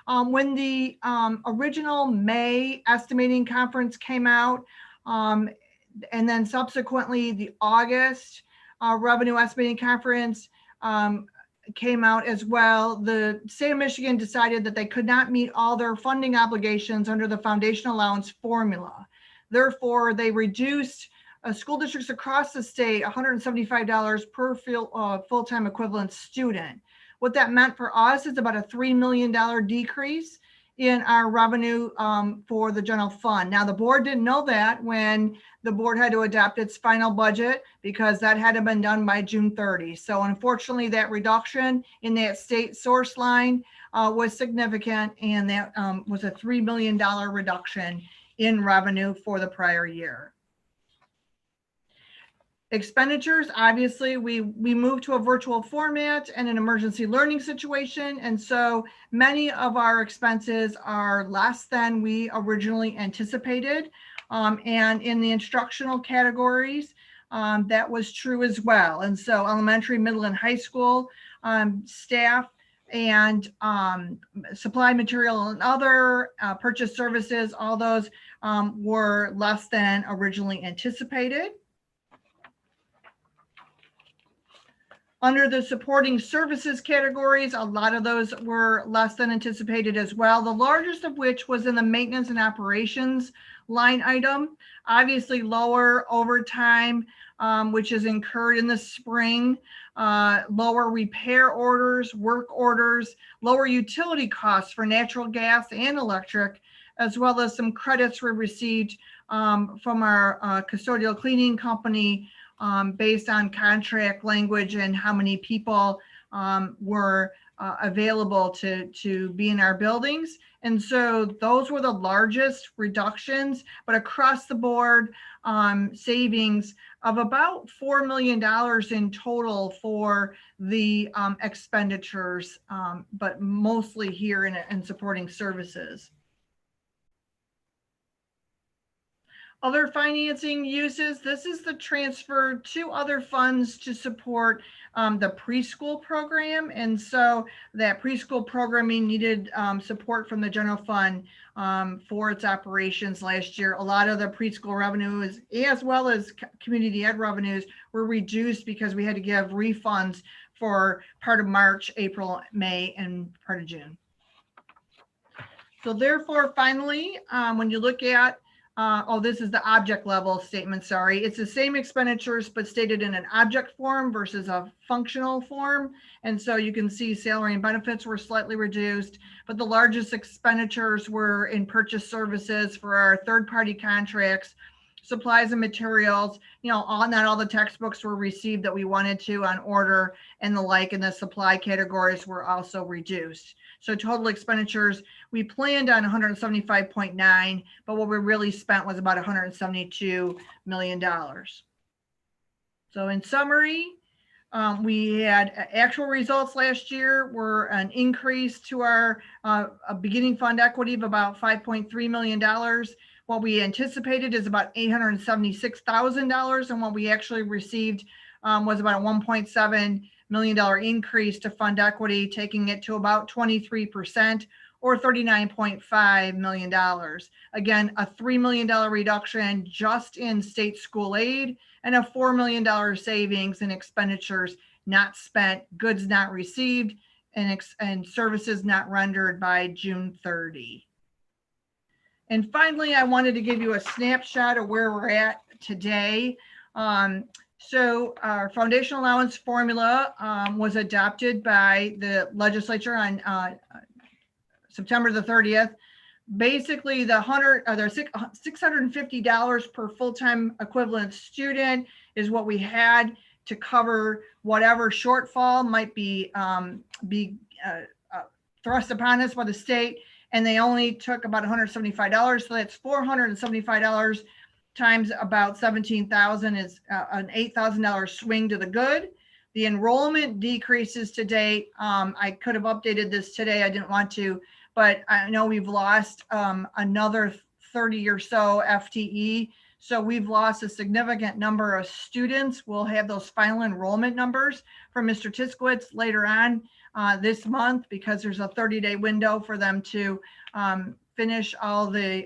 When the original May estimating conference came out, and then subsequently the August revenue estimating conference came out as well, the state of Michigan decided that they could not meet all their funding obligations under the foundation allowance formula. Therefore, they reduced school districts across the state $175 per full-time equivalent student. What that meant for us is about a $3 million decrease in our revenue for the general fund. Now, the board didn't know that when the board had to adopt its final budget, because that hadn't been done by June 30. So unfortunately, that reduction in that state source line was significant, and that was a $3 million reduction in revenue for the prior year. Expenditures, obviously, we moved to a virtual format and an emergency learning situation. And so many of our expenses are less than we originally anticipated. And in the instructional categories, that was true as well. And so elementary, middle, and high school staff and supply material and other purchase services, all those were less than originally anticipated. Under the supporting services categories, a lot of those were less than anticipated as well. The largest of which was in the maintenance and operations line item. Obviously lower overtime, which is incurred in the spring, lower repair orders, work orders, lower utility costs for natural gas and electric, as well as some credits we received from our custodial cleaning company based on contract language and how many people were available to be in our buildings. And so those were the largest reductions, but across the board savings of about $4 million in total for the expenditures, but mostly here in supporting services. Other financing uses, this is the transfer to other funds to support the preschool program. And so that preschool programming needed support from the general fund for its operations last year. A lot of the preschool revenues, as well as community ed revenues, were reduced because we had to give refunds for part of March, April, May, and part of June. So therefore, finally, when you look at this is the object level statement, sorry. It's the same expenditures, but stated in an object form versus a functional form. And so you can see salary and benefits were slightly reduced, but the largest expenditures were in purchase services for our third-party contracts, supplies and materials, not all the textbooks were received that we wanted to on order and the like, and the supply categories were also reduced. So total expenditures, we planned on 175.9, but what we really spent was about $172 million. So in summary, we had actual results last year were an increase to our beginning fund equity of about $5.3 million. What we anticipated is about $876,000, and what we actually received was about a $1.7 million increase to fund equity, taking it to about 23%, or $39.5 million. Again, a $3 million reduction just in state school aid and a $4 million savings in expenditures not spent, goods not received, and services not rendered by June 30. And finally, I wanted to give you a snapshot of where we're at today. So our foundation allowance formula was adopted by the legislature on September the 30th. Basically, the $650 per full-time equivalent student is what we had to cover whatever shortfall might be thrust upon us by the state. And they only took about $175. So that's $475 times about 17,000 is an $8,000 swing to the good. The enrollment decreases to date. I could have updated this today. I didn't want to, but I know we've lost another 30 or so FTE. So we've lost a significant number of students. We'll have those final enrollment numbers from Mr. Tiskowitz later on this month, because there's a 30-day window for them to finish all the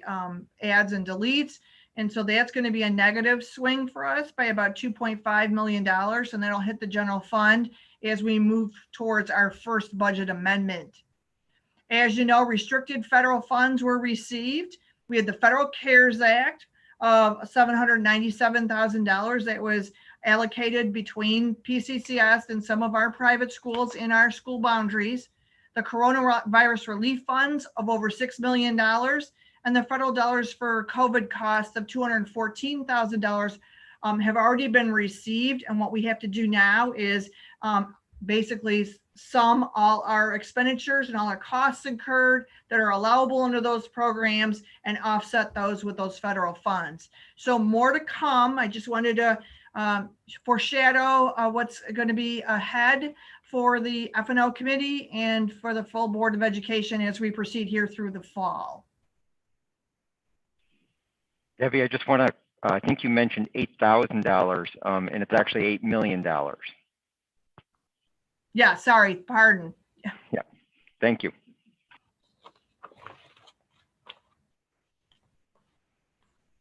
adds and deletes. And so that's going to be a negative swing for us by about $2.5 million. And that'll hit the general fund as we move towards our first budget amendment. As you know, restricted federal funds were received. We had the Federal CARES Act of $797,000 that was allocated between PCCS and some of our private schools in our school boundaries. The coronavirus relief funds of over $6 million. And the federal dollars for COVID costs of $214,000 have already been received. And what we have to do now is basically sum all our expenditures and all our costs incurred that are allowable under those programs and offset those with those federal funds. So more to come. I just wanted to foreshadow what's going to be ahead for the F&O committee and for the full Board of Education as we proceed here through the fall. Debbie, I just want to, I think you mentioned $8,000, and it's actually $8 million. Yeah, sorry, pardon. Yeah, thank you.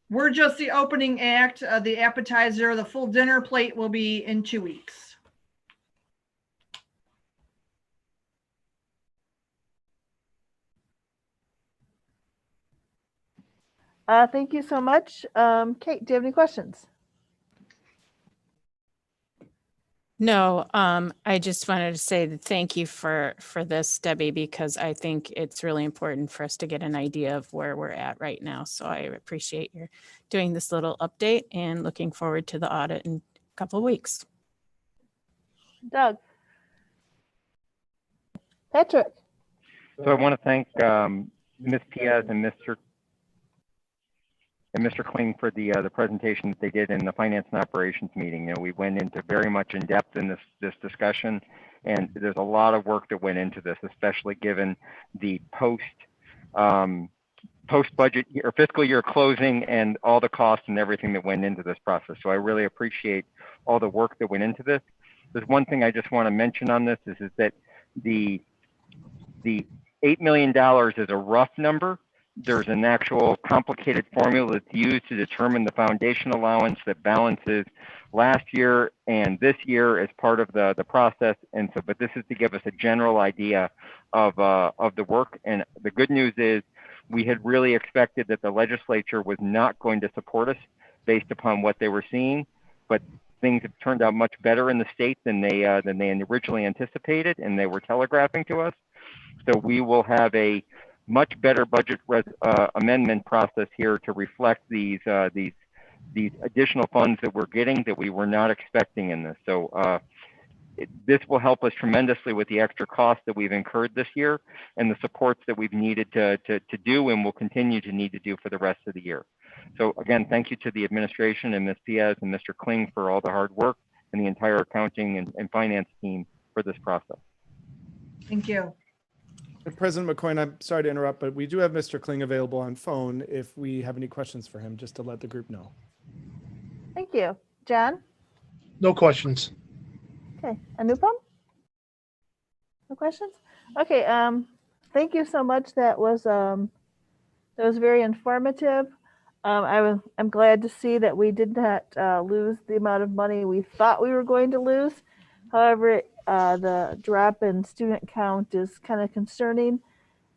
We're just the opening act, the appetizer. The full dinner plate will be in 2 weeks. Thank you so much. Kate, do you have any questions? No, I just wanted to say that thank you for this, Debbie, because I think it's really important for us to get an idea of where we're at right now. So I appreciate your doing this little update and looking forward to the audit in a couple of weeks. Doug. Patrick. So I want to thank Ms. Piaz and Mr. Kling for the presentation that they did in the Finance and Operations meeting. You know, we went into very much in depth in this discussion, and there's a lot of work that went into this, especially given the post budget or fiscal year closing and all the costs and everything that went into this process. So I really appreciate all the work that went into this. There's one thing I just want to mention on this is that the $8 million is a rough number. There's an actual complicated formula that's used to determine the foundation allowance that balances last year and this year as part of the process. And so, but this is to give us a general idea of the work. And the good news is we had really expected that the legislature was not going to support us based upon what they were seeing, but things have turned out much better in the state than they originally anticipated, and they were telegraphing to us. So we will have a much better budget amendment process here to reflect these additional funds that we're getting that we were not expecting in this. So this will help us tremendously with the extra costs that we've incurred this year and the supports that we've needed to do and will continue to need to do for the rest of the year. So again, thank you to the administration and Ms. Piaz and Mr. Kling for all the hard work and the entire accounting and finance team for this process. Thank you. President McCoyne, I'm sorry to interrupt, but we do have Mr. Kling available on phone if we have any questions for him, just to let the group know. Thank you. John? No questions. Okay. Anupam? No questions? Okay. thank you so much. That was very informative. I'm glad to see that we did not lose the amount of money we thought we were going to lose. However, the drop in student count is kind of concerning,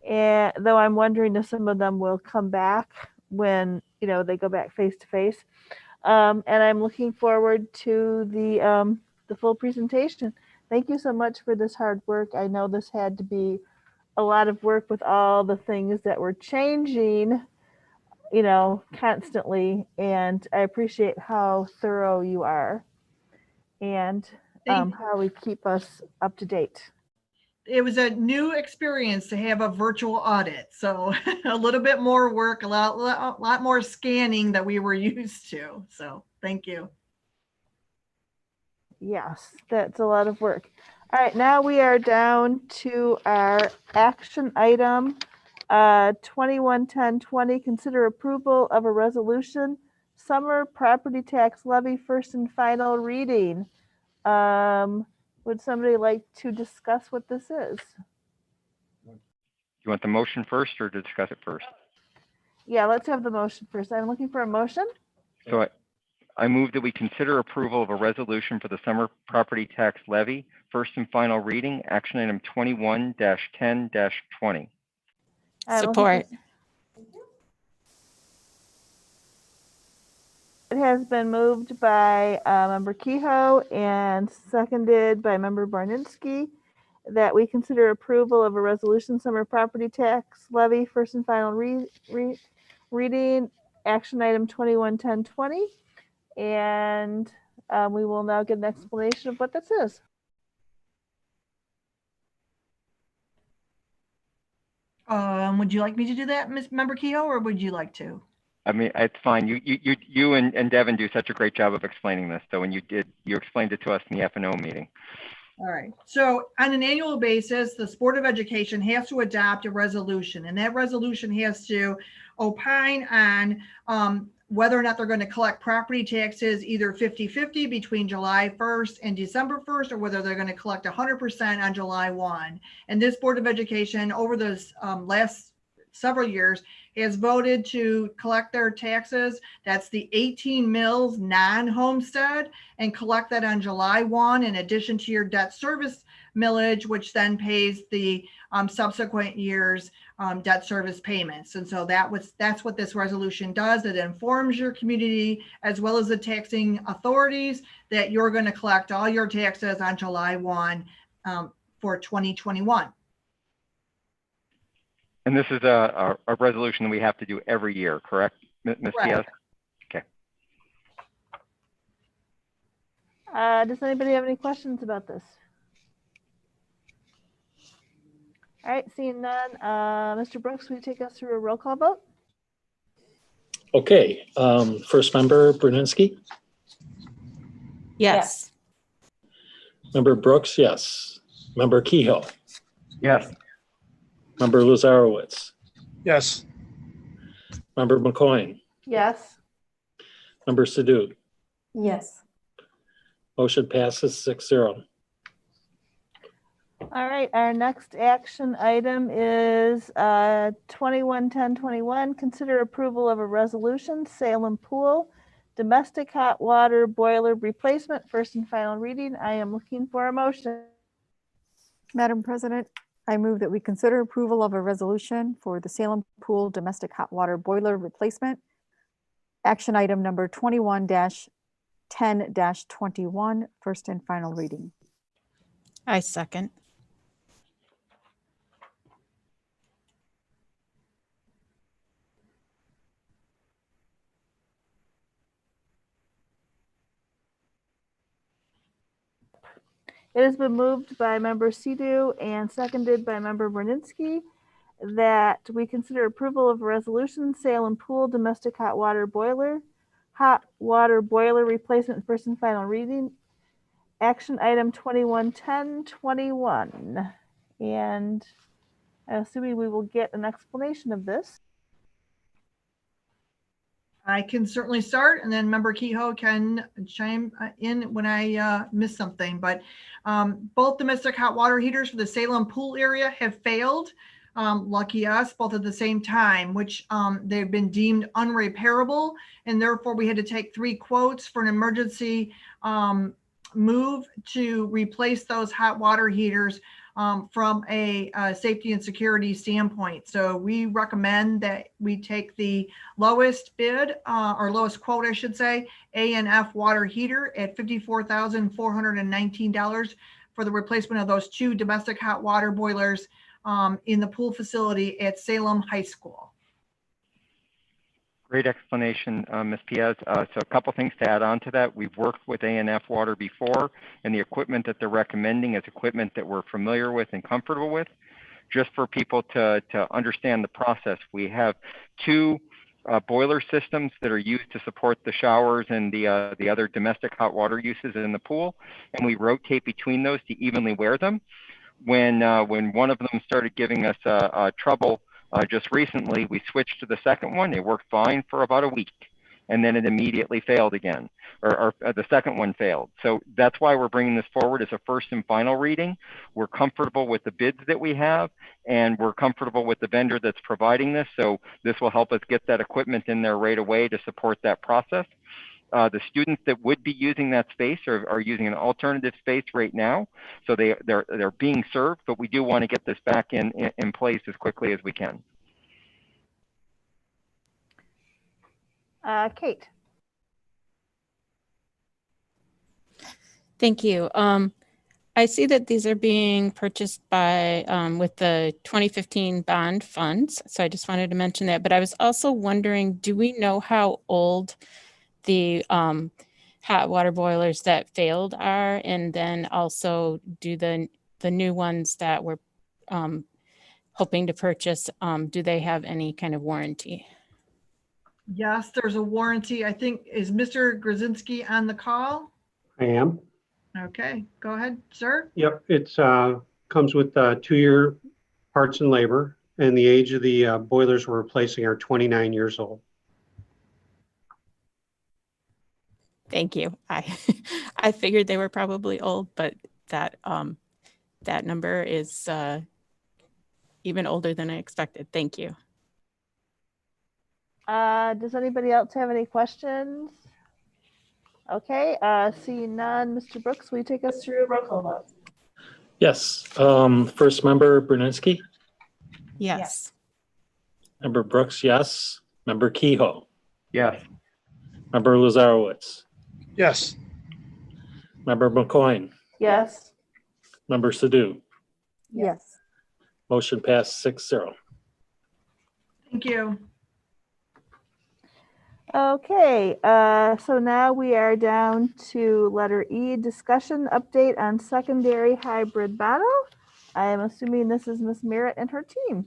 and though I'm wondering if some of them will come back when they go back face to face. And I'm looking forward to the full presentation. Thank you so much for this hard work. I know this had to be a lot of work with all the things that were changing, constantly. And I appreciate how thorough you are and how we keep us up to date. It was a new experience to have a virtual audit. So a little bit more work, a lot more scanning that we were used to. So thank you. Yes, that's a lot of work. All right, now we are down to our action item 211020. Consider approval of a resolution, summer property tax levy, first and final reading. Would somebody like to discuss what this is? You want the motion first or to discuss it first? Yeah, let's have the motion first. I'm looking for a motion. So I move that we consider approval of a resolution for the summer property tax levy, first and final reading, action item 21-10-20. Support. It has been moved by Member Kehoe and seconded by Member Barninski that we consider approval of a resolution, summer property tax levy, first and final reading, action item 21-10-20. And we will now get an explanation of what this is. Would you like me to do that, Member Kehoe, or would you like to? I mean, it's fine. You and Devin do such a great job of explaining this. So when you explained it to us in the F&O meeting. All right. So on an annual basis, the Board of Education has to adopt a resolution, and that resolution has to opine on whether or not they're going to collect property taxes either 50-50 between July 1st and December 1st, or whether they're going to collect 100% on July 1. And this Board of Education over the last several years has voted to collect their taxes. That's the 18 mills non-homestead, and collect that on July 1 in addition to your debt service millage, which then pays the subsequent years debt service payments. And so that's what this resolution does. It informs your community as well as the taxing authorities that you're going to collect all your taxes on July 1 for 2021. And this is a resolution that we have to do every year, correct, Ms. Diaz? Okay. Does anybody have any questions about this? All right, seeing none. Mr. Brooks, will you take us through a roll call vote? Okay, first member Brzezinski. Yes. Member Brooks, yes. Member Kehoe. Yes. Member Lazarowitz. Yes. Member McCoyne. Yes. Member Sadoo. Yes. Motion passes 6-0. All right, our next action item is 21-10-21. Consider approval of a resolution, Salem Pool, domestic hot water boiler replacement, first and final reading. I am looking for a motion. Madam President, I move that we consider approval of a resolution for the Salem Pool domestic hot water boiler replacement. Action item number 21-10-21, first and final reading. I second. It has been moved by Member Sidhu and seconded by Member Brzezinski that we consider approval of a resolution, Salem Pool domestic hot water boiler replacement, first and final reading. Action item 21-10-21. And I'm assuming we will get an explanation of this. I can certainly start, and then Member Kehoe can chime in when I miss something. But both domestic hot water heaters for the Salem Pool area have failed. lucky us, both at the same time, which they've been deemed unrepairable. And therefore we had to take 3 quotes for an emergency move to replace those hot water heaters from a safety and security standpoint. So we recommend that we take the lowest bid or lowest quote, I should say, A&F water heater at $54,419 for the replacement of those 2 domestic hot water boilers in the pool facility at Salem High School. Great explanation, Ms. Piaz. So a couple things to add on to that. We've worked with A&F Water before, and the equipment that they're recommending is equipment that we're familiar with and comfortable with. Just for people to understand the process, we have 2 boiler systems that are used to support the showers and the other domestic hot water uses in the pool, and we rotate between those to evenly wear them. When one of them started giving us trouble just recently, we switched to the second one. It worked fine for about a week, and then it immediately failed again, or the second one failed. So that's why we're bringing this forward as a first and final reading. We're comfortable with the bids that we have, and we're comfortable with the vendor that's providing this. So this will help us get that equipment in there right away to support that process. The students that would be using that space are using an alternative space right now. So they're being served, but we do want to get this back in place as quickly as we can. Kate. Thank you. I see that these are being purchased by with the 2015 bond funds. So I just wanted to mention that. But I was also wondering, do we know how old the hot water boilers that failed are, and then also do the new ones that we're hoping to purchase, do they have any kind of warranty? Yes, there's a warranty. I think, is Mr. Grzinski on the call? I am. Okay, go ahead, sir. Yep, it's comes with 2-year parts and labor, and the age of the boilers we're replacing are 29 years old. Thank you. I figured they were probably old, but that that number is even older than I expected. Thank you. Does anybody else have any questions? Okay, seeing none, Mr. Brooks, will you take us through a roll call vote? Yes. First member Brunensky. Yes. Member Brooks, yes. Member Kehoe. Yes. Member Lazarowitz. Yes. Member McCoyne. Yes. Member Sadoo. Yes. Motion passed 6-0. Thank you. Okay, so now we are down to letter E, discussion update on secondary hybrid model. I am assuming this is Ms. Merritt and her team.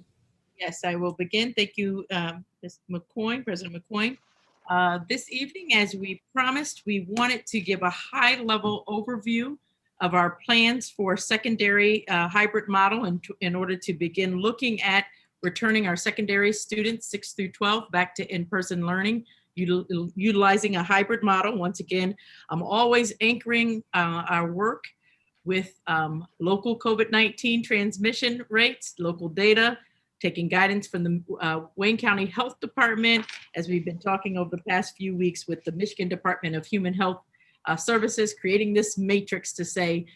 Yes, I will begin. Thank you, Ms. McCoyne, President McCoyne. This evening, as we promised, we wanted to give a high-level overview of our plans for secondary hybrid model in order to begin looking at returning our secondary students 6 through 12 back to in-person learning, utilizing a hybrid model. Once again, I'm always anchoring our work with local COVID-19 transmission rates, local data, taking guidance from the Wayne County Health Department, as we've been talking over the past few weeks with the Michigan Department of Human Health Services, creating this matrix to say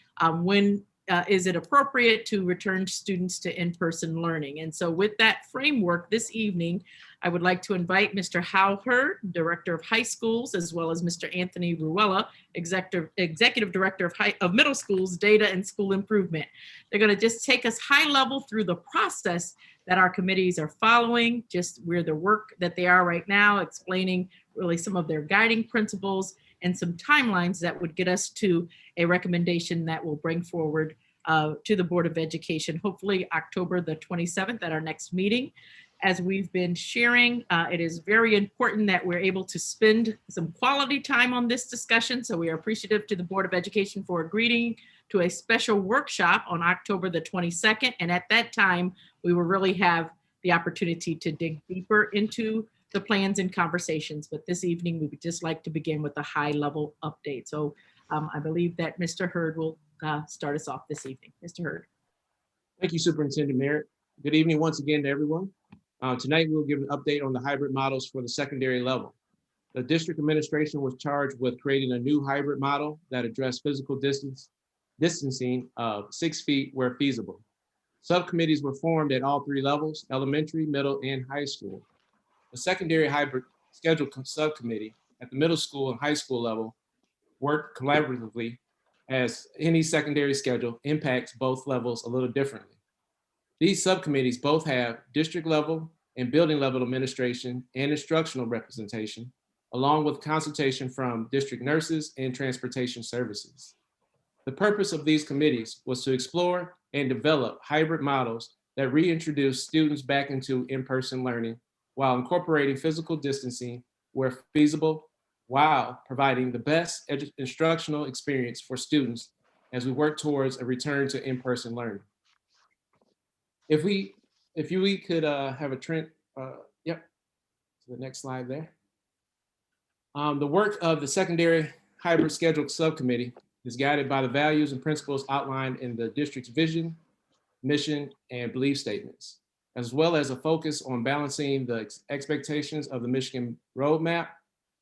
when is it appropriate to return students to in-person learning. And so with that framework this evening, I would like to invite Mr. Hal Hurd, Director of High Schools, as well as Mr. Anthony Ruella, Executive Director of Middle Schools, Data and School Improvement. They're going to just take us high level through the process that our committees are following, just where the work that they are right now, explaining really some of their guiding principles and some timelines that would get us to a recommendation that will bring forward to the Board of Education, hopefully October the 27th at our next meeting. As we've been sharing, it is very important that we're able to spend some quality time on this discussion. So we are appreciative to the Board of Education for agreeing to a special workshop on October the 22nd. And at that time, we will really have the opportunity to dig deeper into the plans and conversations. But this evening, we would just like to begin with a high level update. So I believe that Mr. Hurd will start us off this evening. Mr. Hurd. Thank you, Superintendent Merritt. Good evening once again to everyone. Tonight we'll give an update on the hybrid models for the secondary level. The district administration was charged with creating a new hybrid model that addressed physical distancing of 6 feet where feasible. Subcommittees were formed at all 3 levels, elementary, middle, and high school. The secondary hybrid schedule subcommittee at the middle school and high school level worked collaboratively, as any secondary schedule impacts both levels a little differently. These subcommittees both have district level and building level administration and instructional representation, along with consultation from district nurses and transportation services. The purpose of these committees was to explore and develop hybrid models that reintroduce students back into in-person learning while incorporating physical distancing where feasible, while providing the best instructional experience for students as we work towards a return to in-person learning. If we could have a trend, yep, to the next slide there. The work of the secondary hybrid schedule subcommittee is guided by the values and principles outlined in the district's vision, mission, and belief statements, as well as a focus on balancing the expectations of the Michigan roadmap,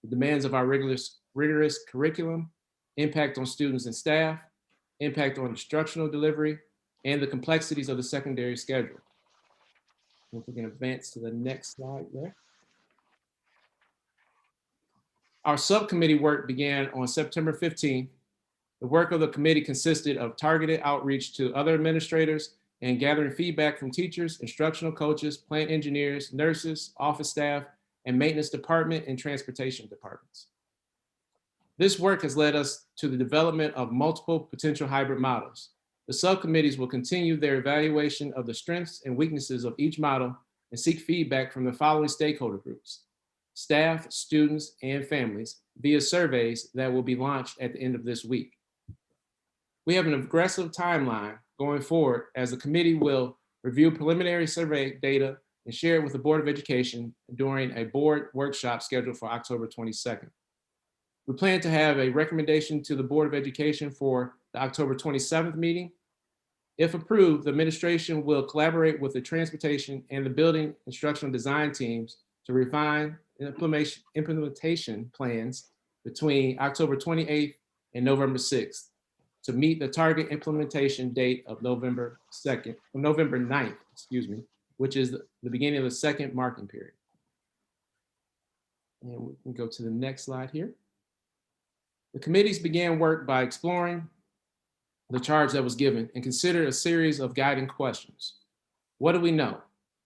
the demands of our rigorous curriculum, impact on students and staff, impact on instructional delivery, and the complexities of the secondary schedule. If we can advance to the next slide there. Our subcommittee work began on September 15th. The work of the committee consisted of targeted outreach to other administrators and gathering feedback from teachers, instructional coaches, plant engineers, nurses, office staff, and maintenance department and transportation departments. This work has led us to the development of multiple potential hybrid models. The subcommittees will continue their evaluation of the strengths and weaknesses of each model and seek feedback from the following stakeholder groups: staff, students, and families via surveys that will be launched at the end of this week. We have an aggressive timeline going forward, as the committee will review preliminary survey data and share it with the Board of Education during a board workshop scheduled for October 22nd. We plan to have a recommendation to the Board of Education for the October 27th meeting. If approved, the administration will collaborate with the transportation and the building instructional design teams to refine implementation plans between October 28th and November 6th to meet the target implementation date of November 9th, which is the beginning of the second marking period. And we can go to the next slide here. The committees began work by exploring the charge that was given and considered a series of guiding questions. What do we know?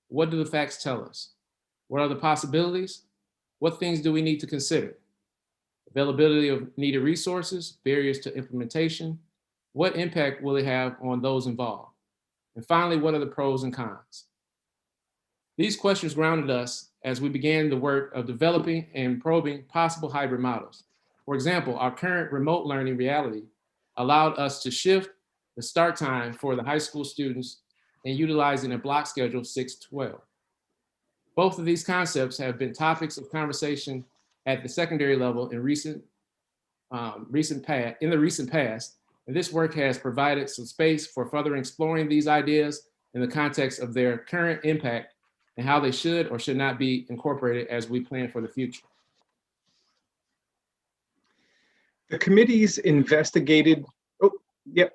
What do the facts tell us? What are the possibilities? What things do we need to consider? Availability of needed resources, barriers to implementation. What impact will it have on those involved? And finally, what are the pros and cons? These questions grounded us as we began the work of developing and probing possible hybrid models. For example, our current remote learning reality allowed us to shift the start time for the high school students and utilizing a block schedule 6-12. Both of these concepts have been topics of conversation at the secondary level in the recent past, and this work has provided some space for further exploring these ideas in the context of their current impact and how they should or should not be incorporated as we plan for the future. The committees investigated,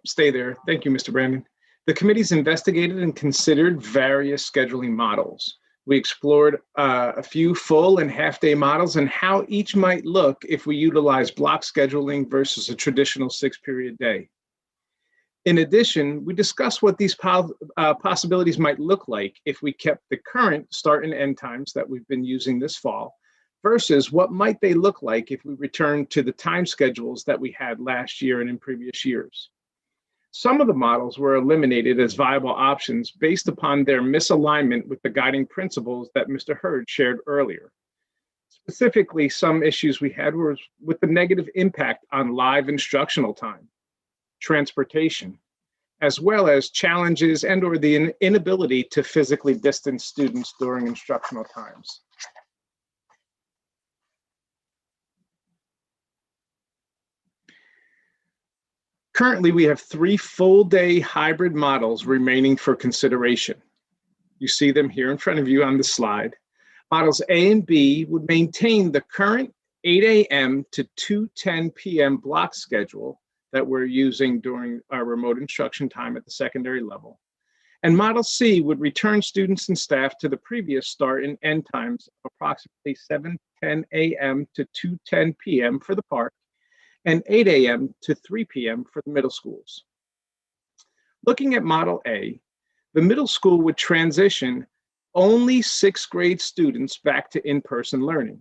stay there. Thank you, Mr. Brandon. The committees investigated and considered various scheduling models. We explored a few full and half-day models and how each might look if we utilize block scheduling versus a traditional 6-period day. In addition, we discussed what these possibilities might look like if we kept the current start and end times that we've been using this fall, versus what might they look like if we return to the time schedules that we had last year and in previous years. Some of the models were eliminated as viable options based upon their misalignment with the guiding principles that Mr. Hurd shared earlier. Specifically, some issues we had were with the negative impact on live instructional time, transportation, as well as challenges and/or the inability to physically distance students during instructional times. Currently, we have 3 full-day hybrid models remaining for consideration. You see them here in front of you on the slide. Models A and B would maintain the current 8 a.m. to 2:10 p.m. block schedule that we're using during our remote instruction time at the secondary level. And Model C would return students and staff to the previous start and end times of approximately 7:10 a.m. to 2:10 p.m. for the park and 8 a.m. to 3 p.m. for the middle schools. Looking at Model A, the middle school would transition only 6th grade students back to in-person learning.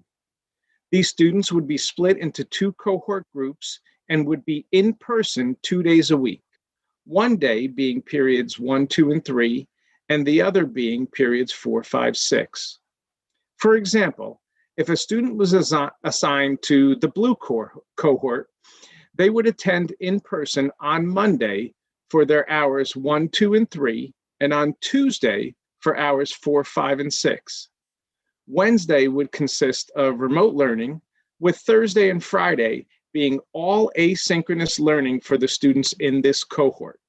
These students would be split into 2 cohort groups and would be in person 2 days a week, one day being periods 1, 2, and 3, and the other being periods 4, 5, 6. For example, if a student was assigned to the blue cohort, they would attend in person on Monday for their hours 1, 2, and 3, and on Tuesday for hours 4, 5, and 6. Wednesday would consist of remote learning, with Thursday and Friday being all asynchronous learning for the students in this cohort.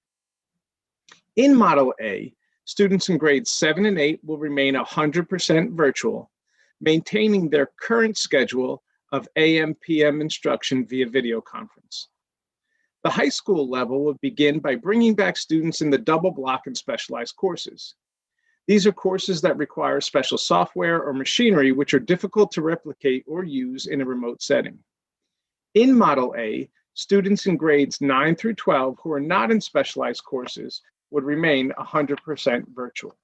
In Model A, students in grades 7 and 8 will remain 100% virtual, maintaining their current schedule of AM/PM instruction via video conference. The high school level will begin by bringing back students in the double block and specialized courses. These are courses that require special software or machinery which are difficult to replicate or use in a remote setting. In Model A, students in grades 9 through 12 who are not in specialized courses would remain 100% virtual.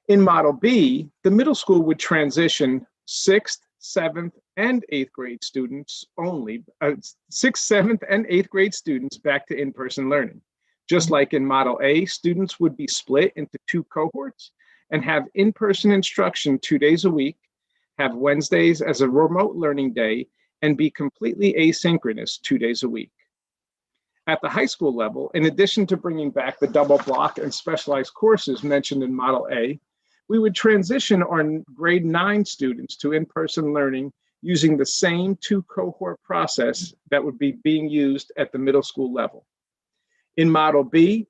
In Model B, the middle school would transition 6th, 7th, and 8th grade students only, 6th, 7th, and 8th grade students back to in-person learning. Just like in Model A, students would be split into 2 cohorts and have in-person instruction 2 days a week, have Wednesdays as a remote learning day, and be completely asynchronous 2 days a week. At the high school level, in addition to bringing back the double block and specialized courses mentioned in Model A, we would transition our grade 9 students to in-person learning using the same 2 cohort process that would be being used at the middle school level. In Model B,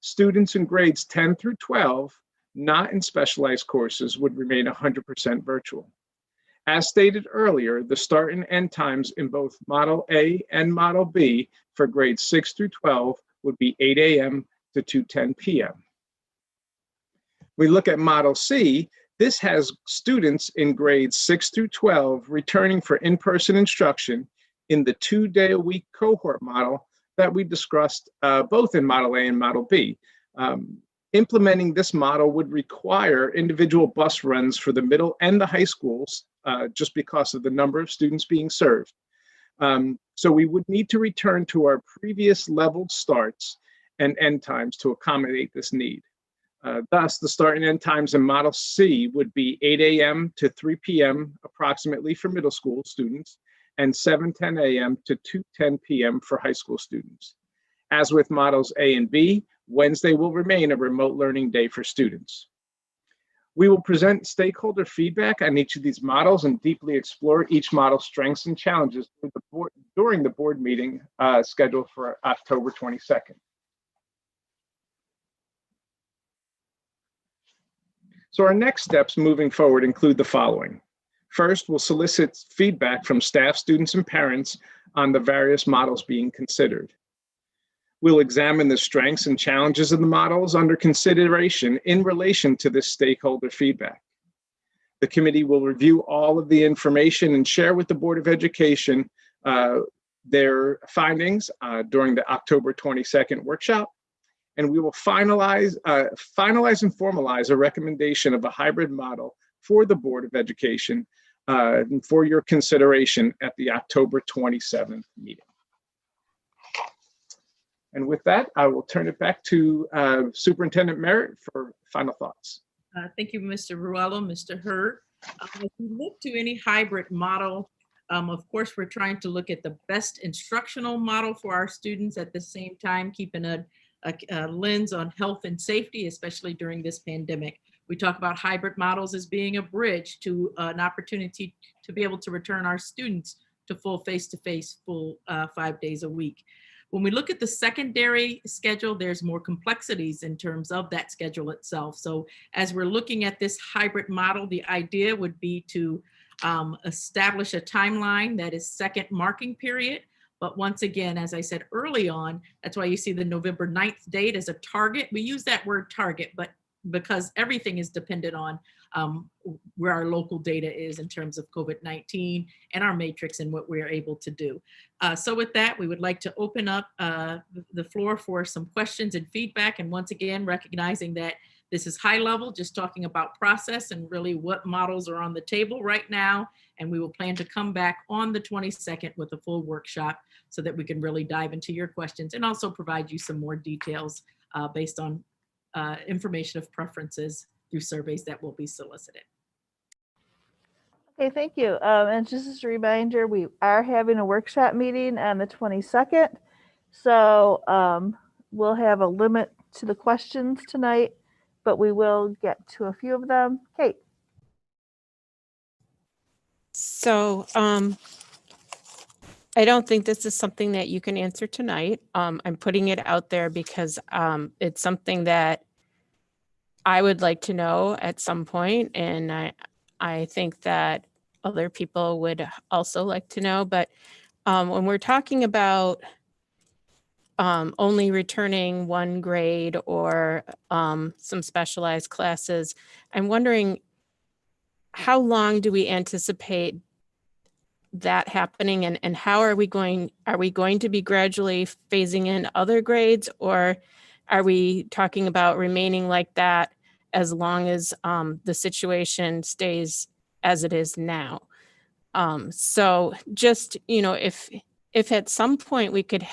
students in grades 10 through 12, not in specialized courses, would remain 100% virtual. As stated earlier, the start and end times in both Model A and Model B for grades 6 through 12 would be 8 a.m. to 2:10 p.m. We look at Model C, this has students in grades 6 through 12 returning for in-person instruction in the 2-day-a-week cohort model that we discussed both in Model A and Model B. Implementing this model would require individual bus runs for the middle and the high schools just because of the number of students being served. So we would need to return to our previous leveled starts and end times to accommodate this need. Thus, the start and end times in Model C would be 8 a.m. to 3 p.m. approximately for middle school students, and 7:10 a.m. to 2:10 p.m. for high school students. As with Models A and B, Wednesday will remain a remote learning day for students. We will present stakeholder feedback on each of these models and deeply explore each model's strengths and challenges during the board meeting scheduled for October 22nd. So our next steps moving forward include the following. First, we'll solicit feedback from staff, students, and parents on the various models being considered. We'll examine the strengths and challenges of the models under consideration in relation to this stakeholder feedback. The committee will review all of the information and share with the Board of Education their findings during the October 22nd workshop. And we will finalize and formalize a recommendation of a hybrid model for the Board of Education for your consideration at the October 27th meeting. And with that, I will turn it back to Superintendent Merritt for final thoughts. Thank you, Mr. Ruello, Mr. Hurd. If we look to any hybrid model, of course, we're trying to look at the best instructional model for our students at the same time, keeping a lens on health and safety, especially during this pandemic. We talk about hybrid models as being a bridge to an opportunity to be able to return our students to full face-to-face, full 5 days a week. When we look at the secondary schedule, there's more complexities in terms of that schedule itself. So as we're looking at this hybrid model, the idea would be to establish a timeline that is second marking period. But once again, as I said early on, that's why you see the November 9th date as a target. We use that word target, but because everything is dependent on where our local data is in terms of COVID-19 and our matrix and what we're able to do. So with that, we would like to open up the floor for some questions and feedback. And once again, recognizing that this is high level, just talking about process and really what models are on the table right now. And we will plan to come back on the 22nd with a full workshop so that we can really dive into your questions and also provide you some more details based on information of preferences through surveys that will be solicited. Okay, thank you. And just as a reminder, we are having a workshop meeting on the 22nd. So we'll have a limit to the questions tonight, but we will get to a few of them. Kate. So I don't think this is something that you can answer tonight. I'm putting it out there because it's something that I would like to know at some point, and I think that other people would also like to know. But when we're talking about only returning one grade or some specialized classes, I'm wondering how long do we anticipate that happening, and how are we going to be gradually phasing in other grades, or are we talking about remaining like that as long as the situation stays as it is now? So just, if at some point we could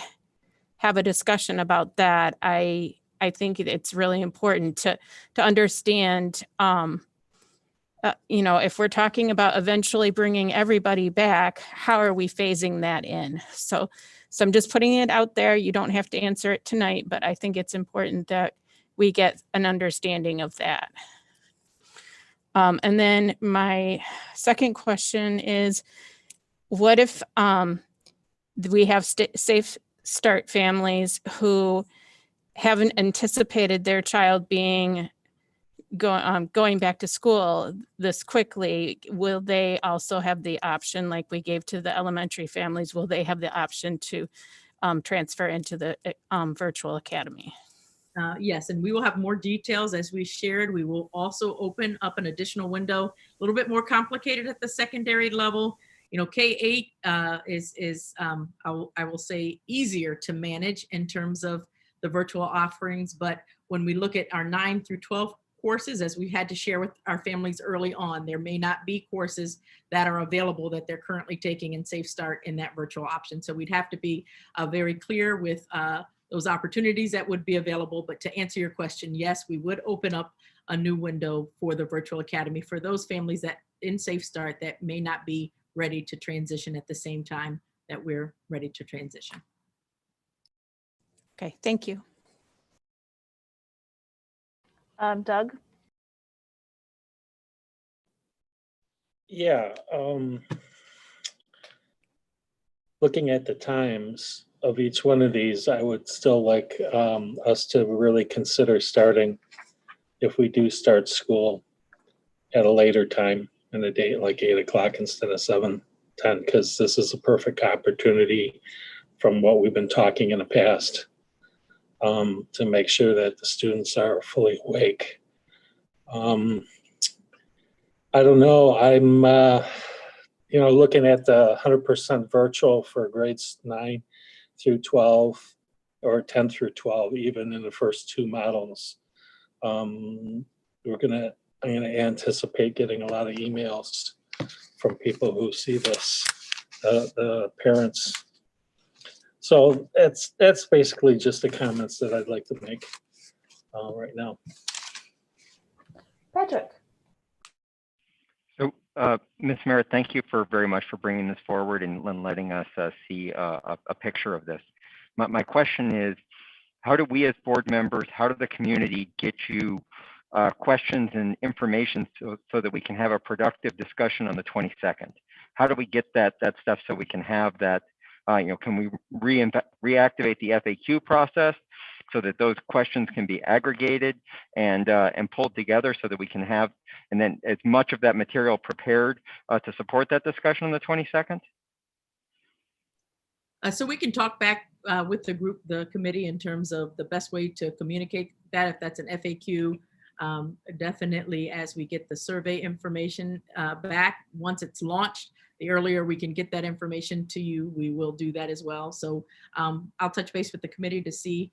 have a discussion about that, I think it's really important to understand, if we're talking about eventually bringing everybody back, how are we phasing that in? So I'm just putting it out there. You don't have to answer it tonight, but I think it's important that we get an understanding of that. And then my second question is, what if we have Safe Start families who haven't anticipated their child going back to school this quickly? Will they also have the option, like we gave to the elementary families, will they have the option to transfer into the virtual academy? Yes, and we will have more details as we shared. We will also open up an additional window, a little bit more complicated at the secondary level. K-8 is I will say easier to manage in terms of the virtual offerings. But when we look at our 9 through 12 courses, as we had to share with our families early on, there may not be courses that are available that they're currently taking in Safe Start in that virtual option. So we'd have to be very clear with those opportunities that would be available. But to answer your question, yes, we would open up a new window for the virtual academy for those families that in Safe Start that may not be ready to transition at the same time that we're ready to transition. Okay, thank you. Doug? Yeah, looking at the times of each one of these, I would still like us to really consider starting, if we do start school, at a later time in the day, like 8 o'clock instead of 7:10, because this is a perfect opportunity from what we've been talking in the past to make sure that the students are fully awake. I don't know, I'm looking at the 100% virtual for grades 9 through 12 or 10 through 12, even in the first two models. I'm gonna anticipate getting a lot of emails from people who see this, the parents. So that's basically just the comments that I'd like to make right now. Patrick. So, Ms. Merritt, thank you very much for bringing this forward and letting us see a picture of this. My question is, how do we as board members, how do the community get you questions and information so that we can have a productive discussion on the 22nd? How do we get that stuff so we can have that Can we reactivate the FAQ process so that those questions can be aggregated and pulled together so that we can have, and then as much of that material prepared to support that discussion on the 22nd? So we can talk back with the committee in terms of the best way to communicate that. If that's an FAQ, definitely as we get the survey information back, once it's launched, the earlier we can get that information to you, we will do that as well. So I'll touch base with the committee to see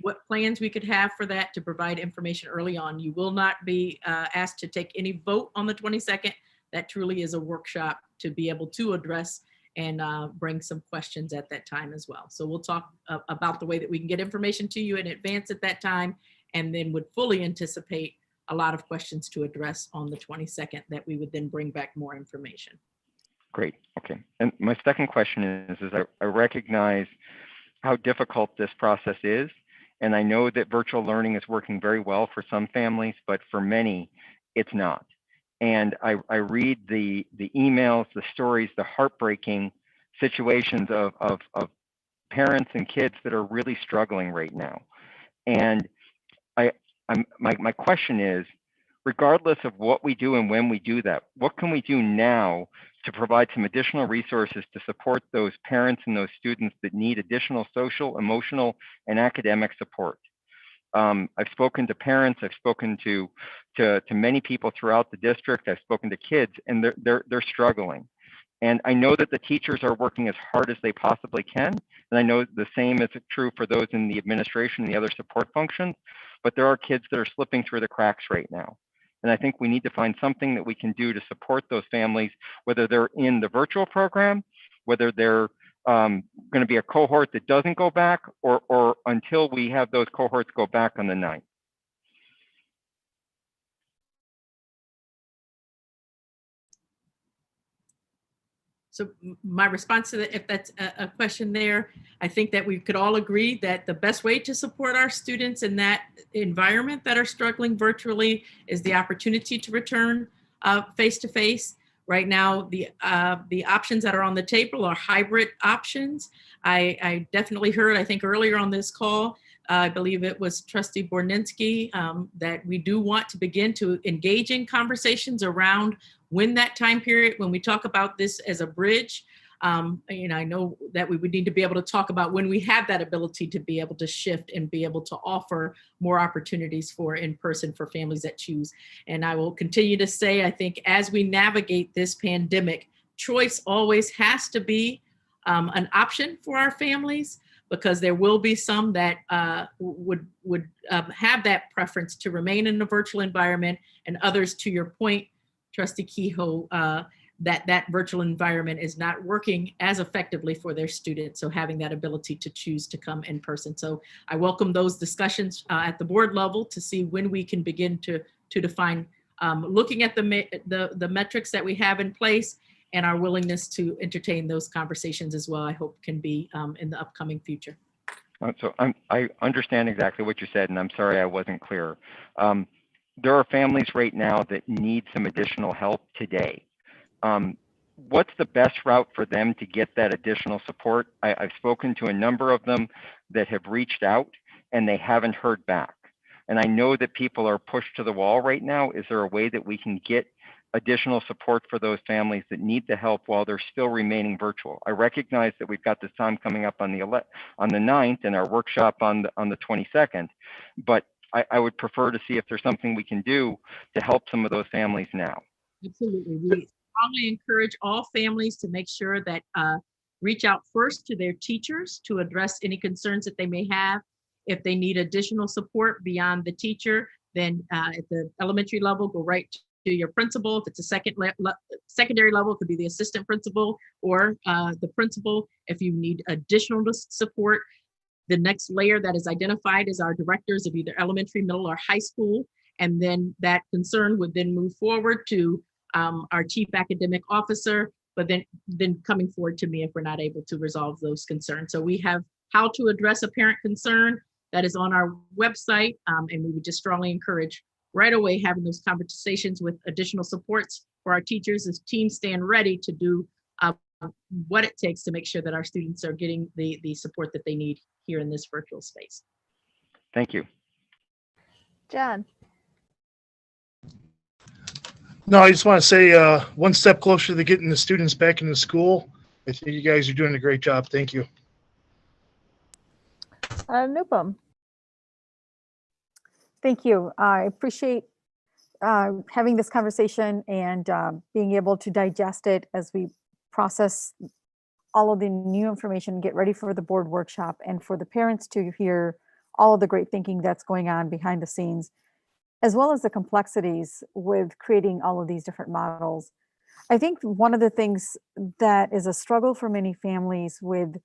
what plans we could have for that to provide information early on. You will not be asked to take any vote on the 22nd. That truly is a workshop to be able to address and bring some questions at that time as well. So we'll talk about the way that we can get information to you in advance at that time, and then would fully anticipate a lot of questions to address on the 22nd that we would then bring back more information. Great, okay. And my second question is I recognize how difficult this process is, and I know that virtual learning is working very well for some families, but for many, it's not. And I read the emails, the stories, the heartbreaking situations of parents and kids that are really struggling right now. And my question is, regardless of what we do and when we do that, what can we do now to provide some additional resources to support those parents and those students that need additional social, emotional, and academic support? I've spoken to parents, I've spoken to many people throughout the district, I've spoken to kids, and they're struggling. And I know that the teachers are working as hard as they possibly can, and I know the same is true for those in the administration and the other support functions, but there are kids that are slipping through the cracks right now. And I think we need to find something that we can do to support those families, whether they're in the virtual program, whether they're going to be a cohort that doesn't go back, or until we have those cohorts go back on the 9th. So my response to that, if that's a question there, I think that we could all agree that the best way to support our students in that environment that are struggling virtually is the opportunity to return face-to-face. Right now, the options that are on the table are hybrid options. I definitely heard, I think earlier on this call, I believe it was Trustee Borninski, that we do want to begin to engage in conversations around when that time period, when we talk about this as a bridge. I know that we would need to be able to talk about when we have that ability to be able to shift and be able to offer more opportunities for in-person for families that choose. And I will continue to say, I think as we navigate this pandemic, choice always has to be an option for our families, because there will be some that would have that preference to remain in a virtual environment, and others, to your point, Trustee Kehoe, that virtual environment is not working as effectively for their students. So having that ability to choose to come in person. So I welcome those discussions at the board level to see when we can begin to define, looking at the metrics that we have in place, and our willingness to entertain those conversations as well, I hope can be in the upcoming future. So I understand exactly what you said, and I'm sorry I wasn't clear. There are families right now that need some additional help today. What's the best route for them to get that additional support? I've spoken to a number of them that have reached out and they haven't heard back. And I know that people are pushed to the wall right now. Is there a way that we can get additional support for those families that need the help while they're still remaining virtual? I recognize that we've got this time coming up on the 9th and our workshop on the 22nd, but I would prefer to see if there's something we can do to help some of those families now. Absolutely. We strongly encourage all families to make sure that reach out first to their teachers to address any concerns that they may have. If they need additional support beyond the teacher, then at the elementary level, go right to your principal. If it's a secondary level, it could be the assistant principal or the principal. If you need additional support, the next layer that is identified is our directors of either elementary, middle, or high school. And then that concern would then move forward to our chief academic officer, but then coming forward to me if we're not able to resolve those concerns. So we have how to address a parent concern that is on our website. And we would just strongly encourage right away having those conversations with additional supports for our teachers as teams stand ready to do what it takes to make sure that our students are getting the support that they need here in this virtual space. Thank you. John. No, I just want to say one step closer to getting the students back into school. I think you guys are doing a great job. Thank you. Newbum. Thank you. I appreciate having this conversation and being able to digest it as we process all of the new information, get ready for the board workshop, and for the parents to hear all of the great thinking that's going on behind the scenes, as well as the complexities with creating all of these different models. I think one of the things that is a struggle for many families with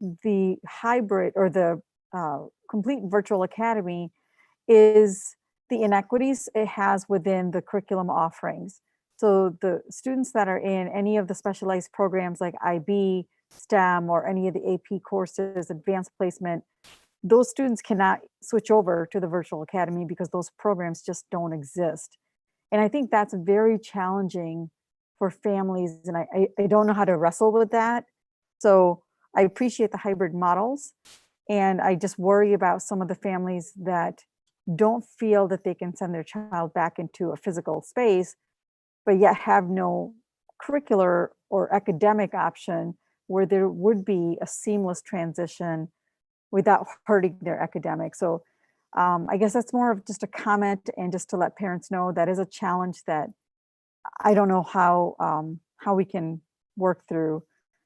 the hybrid or the complete virtual academy is the inequities it has within the curriculum offerings. So the students that are in any of the specialized programs like IB, STEM, or any of the AP courses, advanced placement, those students cannot switch over to the virtual academy because those programs just don't exist. And I think that's very challenging for families, and I don't know how to wrestle with that. So I appreciate the hybrid models, and I just worry about some of the families that don't feel that they can send their child back into a physical space, but yet have no curricular or academic option where there would be a seamless transition without hurting their academics. So I guess that's more of just a comment, and just to let parents know that is a challenge that I don't know how we can work through.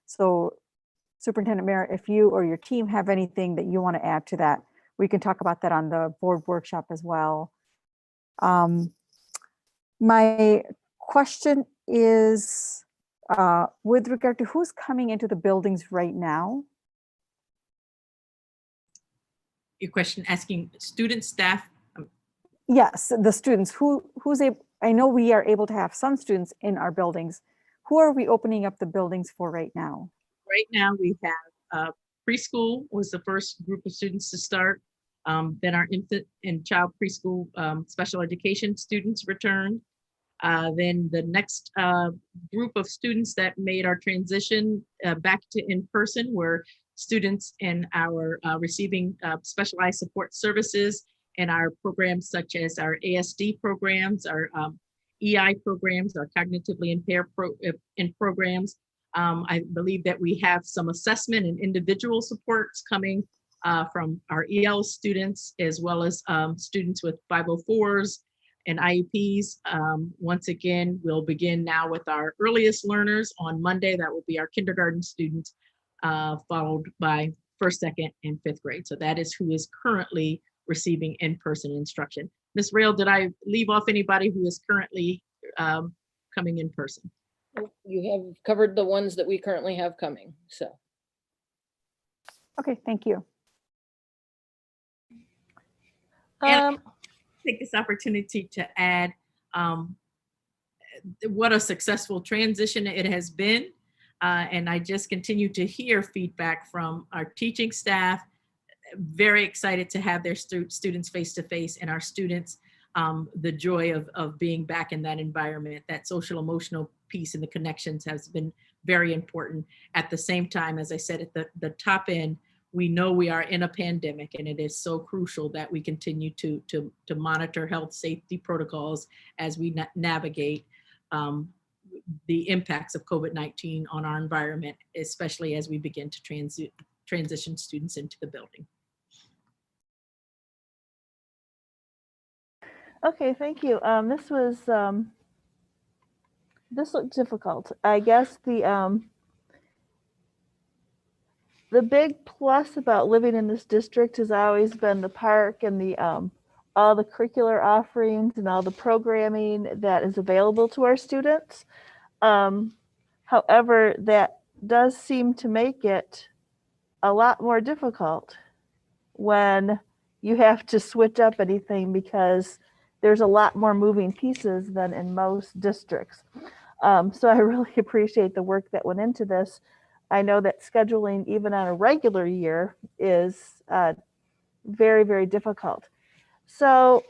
So Superintendent Merritt, if you or your team have anything that you want to add to that, we can talk about that on the board workshop as well. My question is with regard to who's coming into the buildings right now. Your question asking student, staff? Yes, the students. Who's able? I know we are able to have some students in our buildings. Who are we opening up the buildings for right now? Right now we have preschool was the first group of students to start. Then our infant and child preschool special education students returned. Then the next group of students that made our transition back to in-person were students in our receiving specialized support services and our programs such as our ASD programs, our EI programs, our cognitively impaired programs. I believe that we have some assessment and individual supports coming from our EL students, as well as students with 504s and IEPs. Once again, we'll begin now with our earliest learners on Monday. That will be our kindergarten students, followed by first, second, and fifth grade. So that is who is currently receiving in-person instruction. Ms. Rail, did I leave off anybody who is currently coming in person? You have covered the ones that we currently have coming, so. Okay, thank you. Take this opportunity to add what a successful transition it has been. And I just continue to hear feedback from our teaching staff, very excited to have their students face-to-face, and our students, the joy of being back in that environment. That social emotional piece and the connections has been very important. At the same time, as I said at the top end, we know we are in a pandemic, and it is so crucial that we continue to monitor health safety protocols as we navigate the impacts of COVID-19 on our environment, especially as we begin to transition students into the building. Okay, thank you. This looked difficult. I guess the big plus about living in this district has always been the park and the all the curricular offerings and all the programming that is available to our students. However, that does seem to make it a lot more difficult when you have to switch up anything, because there's a lot more moving pieces than in most districts. So I really appreciate the work that went into this. I know that scheduling even on a regular year is very, very difficult. So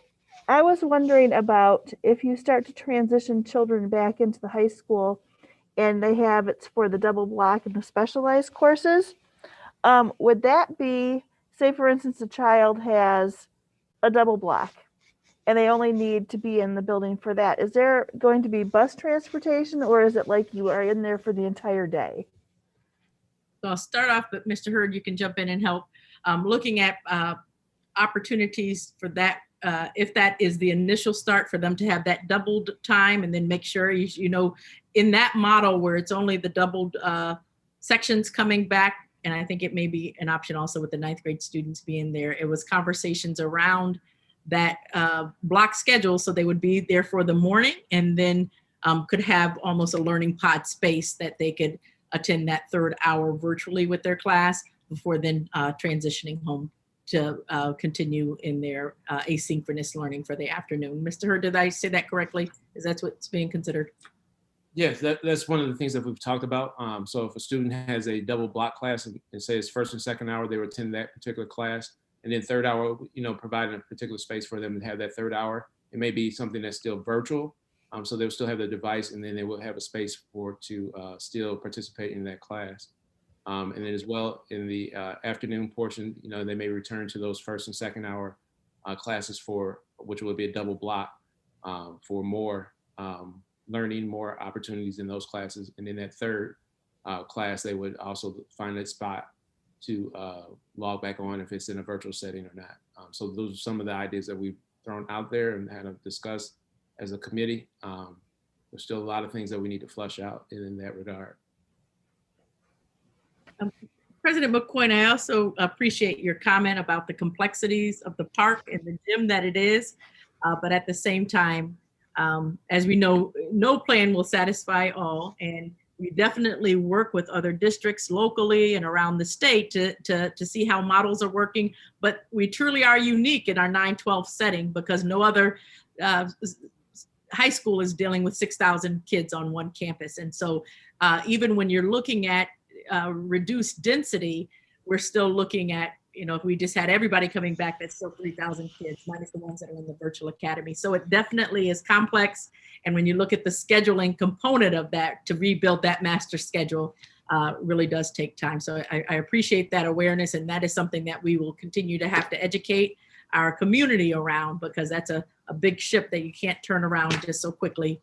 I was wondering about if you start to transition children back into the high school and they have it's for the double block and the specialized courses. Would that be, say for instance, a child has a double block and they only need to be in the building for that? Is there going to be bus transportation, or is it like you are in there for the entire day? So I'll start off, but Mr. Hurd, you can jump in and help. Looking at opportunities for that, if that is the initial start, for them to have that doubled time, and then make sure, you know, in that model where it's only the doubled sections coming back, and I think it may be an option also with the 9th grade students being there. It was conversations around that block schedule, so they would be there for the morning, and then could have almost a learning pod space that they could attend that 3rd hour virtually with their class before then transitioning home to continue in their asynchronous learning for the afternoon. Mr. Hurd, did I say that correctly? Is that what's being considered? Yes, that's one of the things that we've talked about. So if a student has a double block class and say it's 1st and 2nd hour, they would attend that particular class. And then 3rd hour, you know, providing a particular space for them to have that 3rd hour. It may be something that's still virtual. So they'll still have the device, and then they will have a space to still participate in that class. And then as well in the afternoon portion, you know, they may return to those 1st and 2nd hour classes which will be a double block for more learning, more opportunities in those classes. And in that 3rd class, they would also find that spot to log back on if it's in a virtual setting or not. So those are some of the ideas that we've thrown out there and kind of discussed as a committee. There's still a lot of things that we need to flush out in that regard. President McCoyne, I also appreciate your comment about the complexities of the park and the gym that it is. But at the same time, as we know, no plan will satisfy all. And we definitely work with other districts locally and around the state to see how models are working. But we truly are unique in our 9-12 setting, because no other high school is dealing with 6,000 kids on one campus. And so even when you're looking at reduced density, we're still looking at, you know, if we just had everybody coming back, that's still 3,000 kids, minus the ones that are in the virtual academy. So it definitely is complex. And when you look at the scheduling component of that, to rebuild that master schedule really does take time. So I appreciate that awareness. And that is something that we will continue to have to educate our community around, because that's a big ship that you can't turn around just so quickly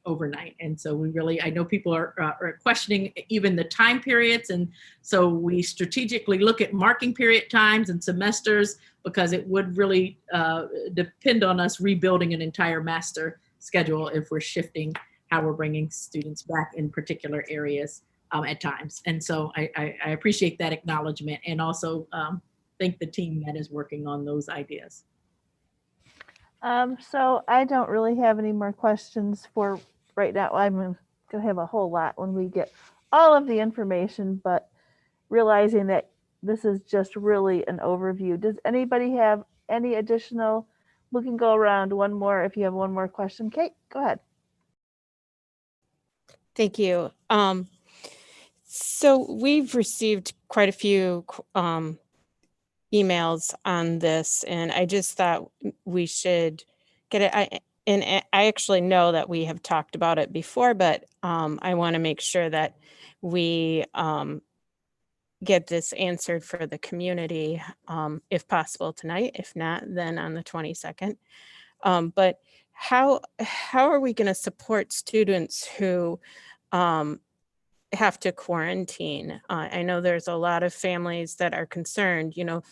overnight. And so we really, I know people are questioning even the time periods. And so we strategically look at marking period times and semesters, because it would really depend on us rebuilding an entire master schedule if we're shifting how we're bringing students back in particular areas at times. And so I appreciate that acknowledgement, and also thank the team that is working on those ideas. So I don't really have any more questions for right now. I'm going to have a whole lot when we get all of the information, but realizing that this is just really an overview. Does anybody have any additional? We can go around one more if you have one more question. Kate, go ahead. Thank you. So we've received quite a few emails on this, and I just thought we should get it. And I actually know that we have talked about it before, but I want to make sure that we get this answered for the community, if possible tonight. If not, then on the 22nd. But how are we going to support students who have to quarantine? I know there's a lot of families that are concerned. You know,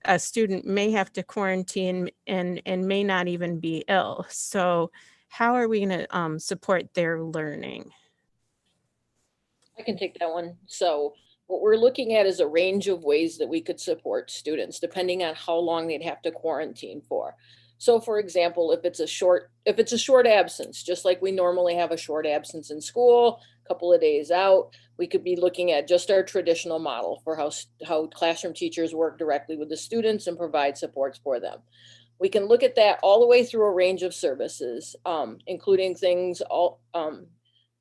a student may have to quarantine and may not even be ill. So how are we going to support their learning? I can take that one. So what we're looking at is a range of ways that we could support students depending on how long they'd have to quarantine for. So for example, if it's a short absence, just like we normally have a short absence in school, a couple of days out, we could be looking at just our traditional model for how classroom teachers work directly with the students and provide supports for them. We can look at that all the way through a range of services, including things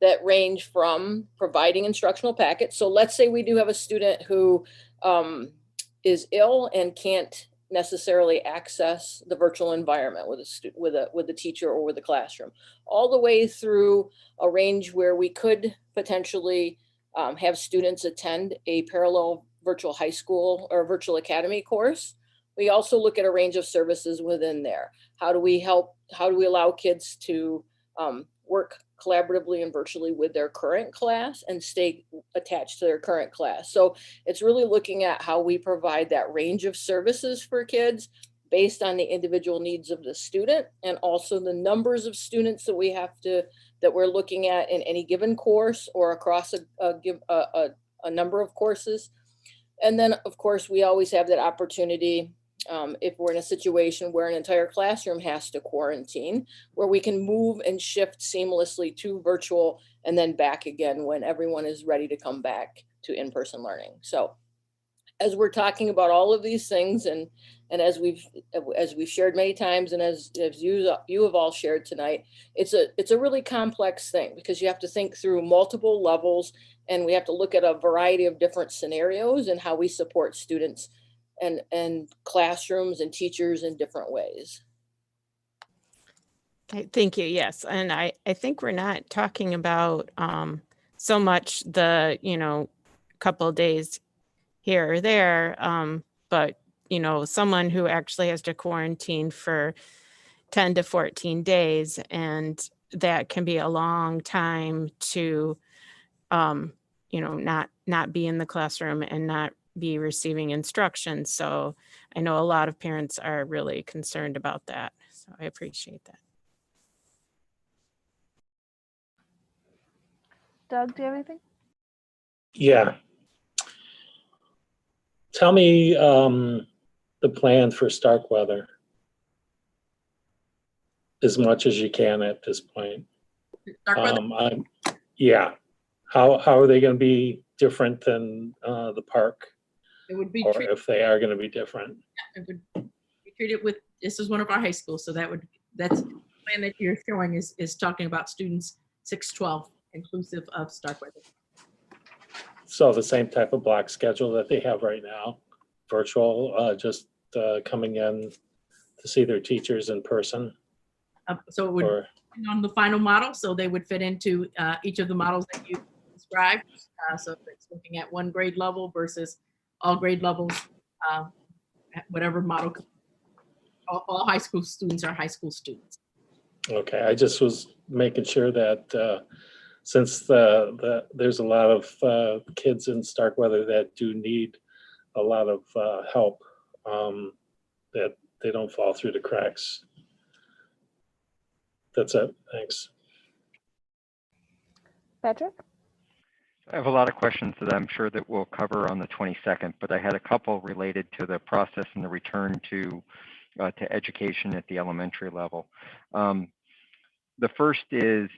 that range from providing instructional packets. So let's say we do have a student who is ill and can't necessarily access the virtual environment with with a teacher or with a classroom, all the way through a range where we could potentially have students attend a parallel virtual high school or virtual academy course. We also look at a range of services within there. How do we allow kids to work collaboratively and virtually with their current class and stay attached to their current class? So it's really looking at how we provide that range of services for kids based on the individual needs of the student, and also the numbers of students that we're looking at in any given course or across a number of courses. And then, of course, we always have that opportunity if we're in a situation where an entire classroom has to quarantine, where we can move and shift seamlessly to virtual and then back again when everyone is ready to come back to in-person learning. So as we're talking about all of these things, and as we've shared many times, and as you have all shared tonight, it's a really complex thing, because you have to think through multiple levels, and we have to look at a variety of different scenarios and how we support students and classrooms and teachers in different ways. Thank you. Yes. And I think we're not talking about so much the, couple of days here or there, but, someone who actually has to quarantine for 10 to 14 days, and that can be a long time to, not be in the classroom and not be receiving instruction. So I know a lot of parents are really concerned about that. So I appreciate that. Doug, do you have anything? Yeah. Tell me the plan for Starkweather as much as you can at this point. Yeah. How are they going to be different than the park? It would be or if they are going to be different. It would be treated with, this is one of our high schools, so that's the plan that you're showing is talking about students 6-12 inclusive of Starkweather. So the same type of block schedule that they have right now, virtual, just coming in to see their teachers in person. So it would be on the final model, so they would fit into each of the models that you described. So it's looking at one grade level versus all grade levels, whatever model. All high school students are high school students. Okay, I just was making sure that since there's a lot of kids in Starkweather that do need a lot of help, that they don't fall through the cracks. That's it. Thanks. Patrick? I have a lot of questions that I'm sure that we'll cover on the 22nd, but I had a couple related to the process and the return to education at the elementary level. The first is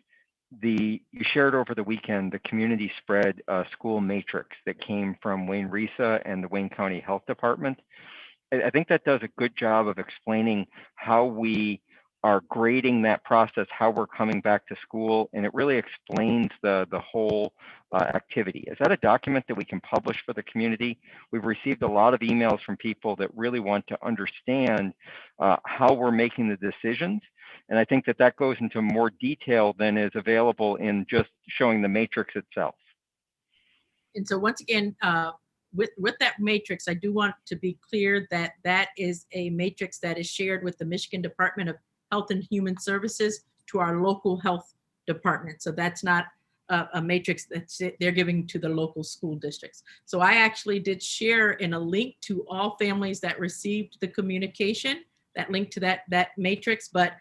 you shared over the weekend the community spread school matrix that came from Wayne Risa and the Wayne County Health Department. I think that does a good job of explaining how we are grading that process, how we're coming back to school, and it really explains the whole activity. Is that a document that we can publish for the community? We've received a lot of emails from people that really want to understand how we're making the decisions, and I think that goes into more detail than is available in just showing the matrix itself. And so once again, with that matrix, I do want to be clear that that is a matrix that is shared with the Michigan Department of Health and Human Services to our local health department. So that's not a matrix that they're giving to the local school districts. So I actually did share in a link to all families that received the communication, that link to that matrix, but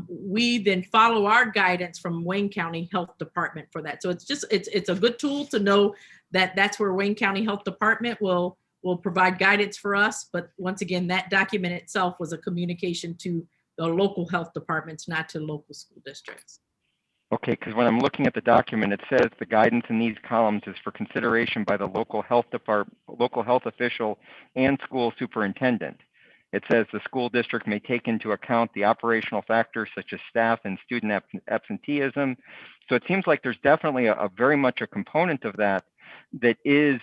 we then follow our guidance from Wayne County Health Department for that. So it's a good tool to know that that's where Wayne County Health Department will provide guidance for us. But once again, that document itself was a communication to the local health departments, not to local school districts. Okay, because when I'm looking at the document, it says the guidance in these columns is for consideration by the local health official and school superintendent. It says the school district may take into account the operational factors such as staff and student absenteeism. So it seems like there's definitely a very much a component of that is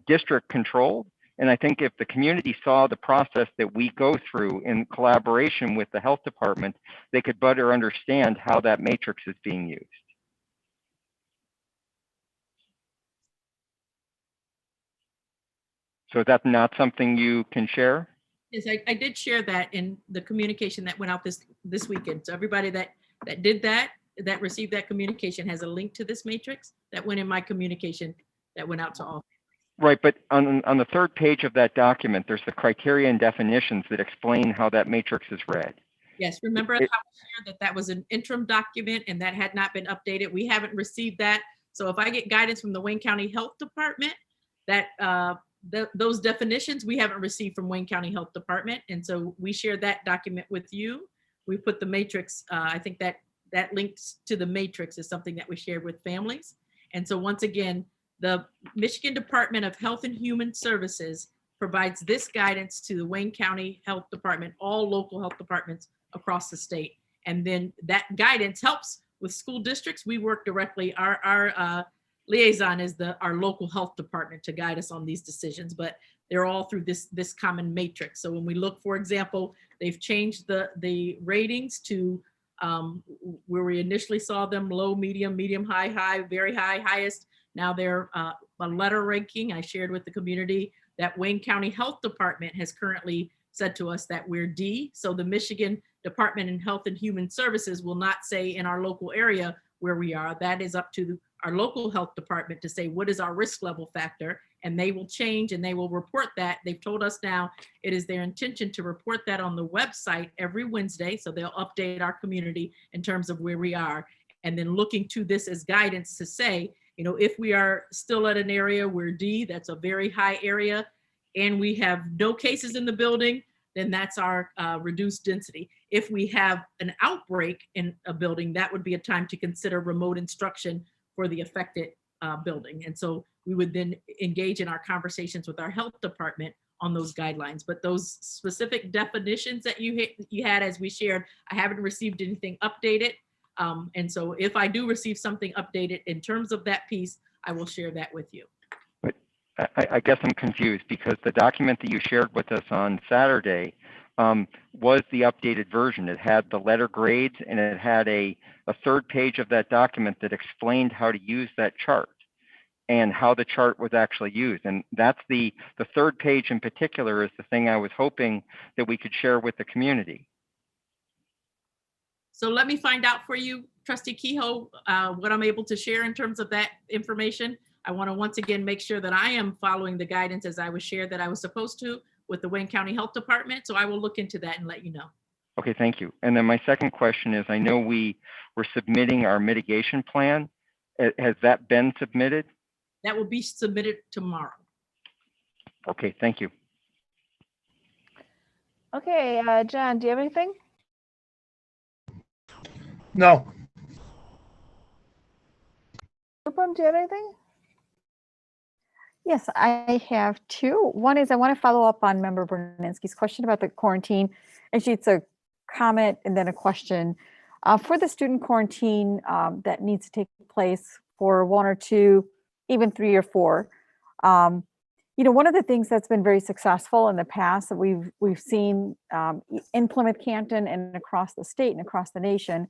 district controlled. And I think if the community saw the process that we go through in collaboration with the health department, they could better understand how that matrix is being used. So that's not something you can share? Yes, I did share that in the communication that went out this weekend. So everybody that did that received that communication has a link to this matrix that went in my communication that went out to all. Right, but on the third page of that document, there's the criteria and definitions that explain how that matrix is read. Yes, remember how we shared that was an interim document and that had not been updated. We haven't received that. So if I get guidance from the Wayne County Health Department, that those definitions we haven't received from Wayne County Health Department. And so we shared that document with you. We put the matrix, I think that links to the matrix is something that we shared with families. And so once again, the Michigan Department of Health and Human Services provides this guidance to the Wayne County Health Department, all local health departments across the state. And then that guidance helps with school districts. We work directly, our liaison is our local health department to guide us on these decisions, but they're all through this common matrix. So when we look, for example, they've changed the ratings to where we initially saw them low, medium, high, very high, highest. Now they're a letter ranking. I shared with the community that Wayne County Health Department has currently said to us that we're D. So the Michigan Department of Health and Human Services will not say in our local area where we are. That is up to our local health department to say what is our risk level factor, and they will change and they will report that. They've told us now it is their intention to report that on the website every Wednesday. So they'll update our community in terms of where we are, and then looking to this as guidance to say, you know, if we are still at an area where D, that's a very high area, and we have no cases in the building, then that's our reduced density. If we have an outbreak in a building, that would be a time to consider remote instruction for the affected building. And so we would then engage in our conversations with our health department on those guidelines. But those specific definitions that you had as we shared, I haven't received anything updated. And so if I do receive something updated in terms of that piece, I will share that with you. But I guess I'm confused because the document that you shared with us on Saturday was the updated version. It had the letter grades and it had a third page of that document that explained how to use that chart and how the chart was actually used. And that's the third page in particular is the thing I was hoping that we could share with the community. So let me find out for you, Trustee Kehoe, what I'm able to share in terms of that information. I want to once again make sure that I am following the guidance as I was shared that I was supposed to with the Wayne County Health Department. So I will look into that and let you know. Okay, thank you. And then my second question is, I know we were submitting our mitigation plan. Has that been submitted? That will be submitted tomorrow. Okay, thank you. Okay, John, do you have anything? No. Upam, do you have anything? Yes, I have two. One is I want to follow up on Member Berninski's question about the quarantine. Actually, it's a comment and then a question. For the student quarantine that needs to take place for 1 or 2, even 3 or 4, you know, one of the things that's been very successful in the past that we've seen in Plymouth Canton and across the state and across the nation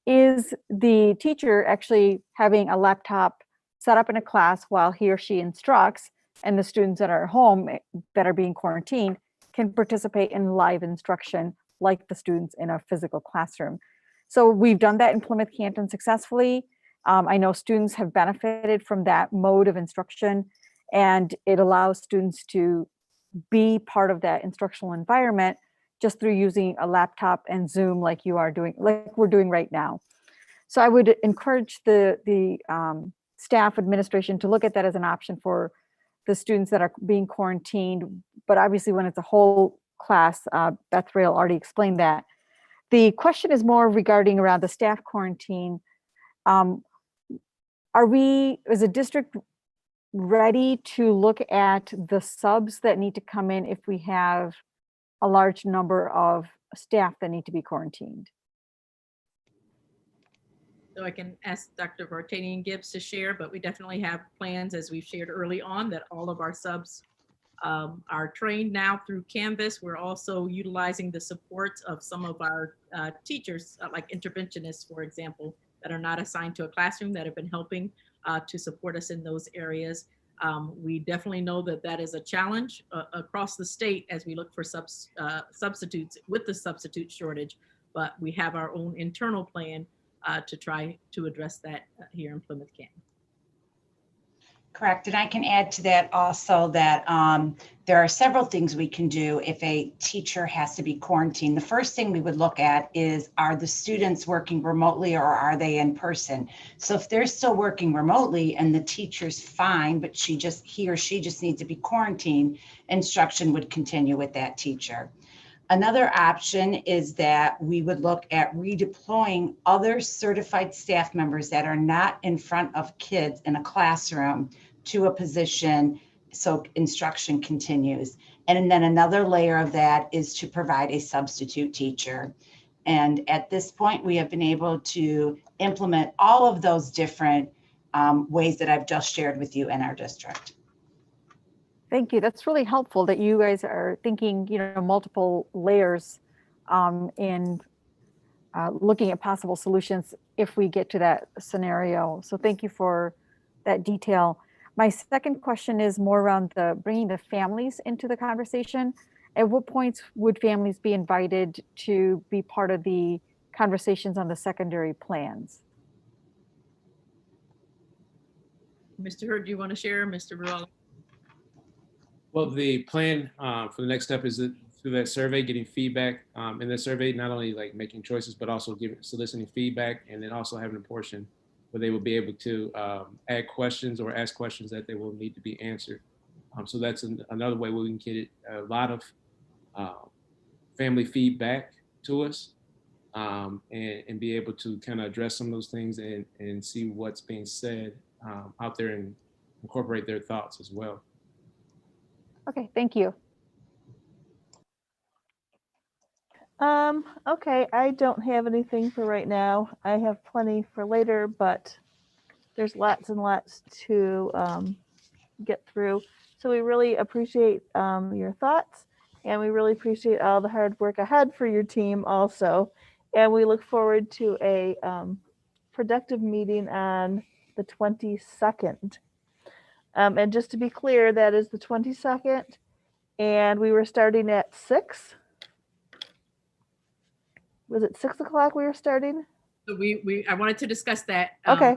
is the teacher actually having a laptop set up in a class while he or she instructs, and the students that are at home that are being quarantined can participate in live instruction like the students in a physical classroom. So we've done that in Plymouth Canton successfully. I know students have benefited from that mode of instruction, and it allows students to be part of that instructional environment just through using a laptop and Zoom like you are doing, like we're doing right now. So I would encourage the staff administration to look at that as an option for the students that are being quarantined. But obviously when it's a whole class, Beth Rail already explained that. The question is more regarding around the staff quarantine. Are we, as a district, ready to look at the subs that need to come in if we have a large number of staff that need to be quarantined? So I can ask Dr. Vartanian Gibbs to share, but we definitely have plans, as we've shared early on, that all of our subs are trained now through Canvas. We're also utilizing the support of some of our teachers, like interventionists, for example, that are not assigned to a classroom, that have been helping to support us in those areas. We definitely know that that is a challenge across the state as we look for substitutes with the substitute shortage, but we have our own internal plan to try to address that here in Plymouth Canton. Correct. And I can add to that also that there are several things we can do if a teacher has to be quarantined. The first thing we would look at is, are the students working remotely or are they in person? So if they're still working remotely and the teacher's fine, but he or she just needs to be quarantined, instruction would continue with that teacher. Another option is that we would look at redeploying other certified staff members that are not in front of kids in a classroom to a position so instruction continues. And then another layer of that is to provide a substitute teacher. And at this point, we have been able to implement all of those different ways that I've just shared with you in our district. Thank you. That's really helpful that you guys are thinking, multiple layers in looking at possible solutions if we get to that scenario. So thank you for that detail. My second question is more around bringing the families into the conversation. At what points would families be invited to be part of the conversations on the secondary plans? Mr. Hurd, do you want to share, Mr. Ruel? Well, the plan for the next step is through that survey, getting feedback in the survey, not only like making choices, but also soliciting feedback, and then also having a portion where they will be able to add questions or ask questions that they will need to be answered. So that's another way where we can get a lot of family feedback to us and be able to kind of address some of those things and see what's being said out there and incorporate their thoughts as well. Okay, thank you. Okay, I don't have anything for right now. I have plenty for later, but there's lots and lots to get through. So we really appreciate your thoughts, and we really appreciate all the hard work ahead for your team also. And we look forward to a productive meeting on the 22nd. And just to be clear, that is the 22nd, and we were starting at 6. Was it 6 o'clock we were starting? So I wanted to discuss that. Okay.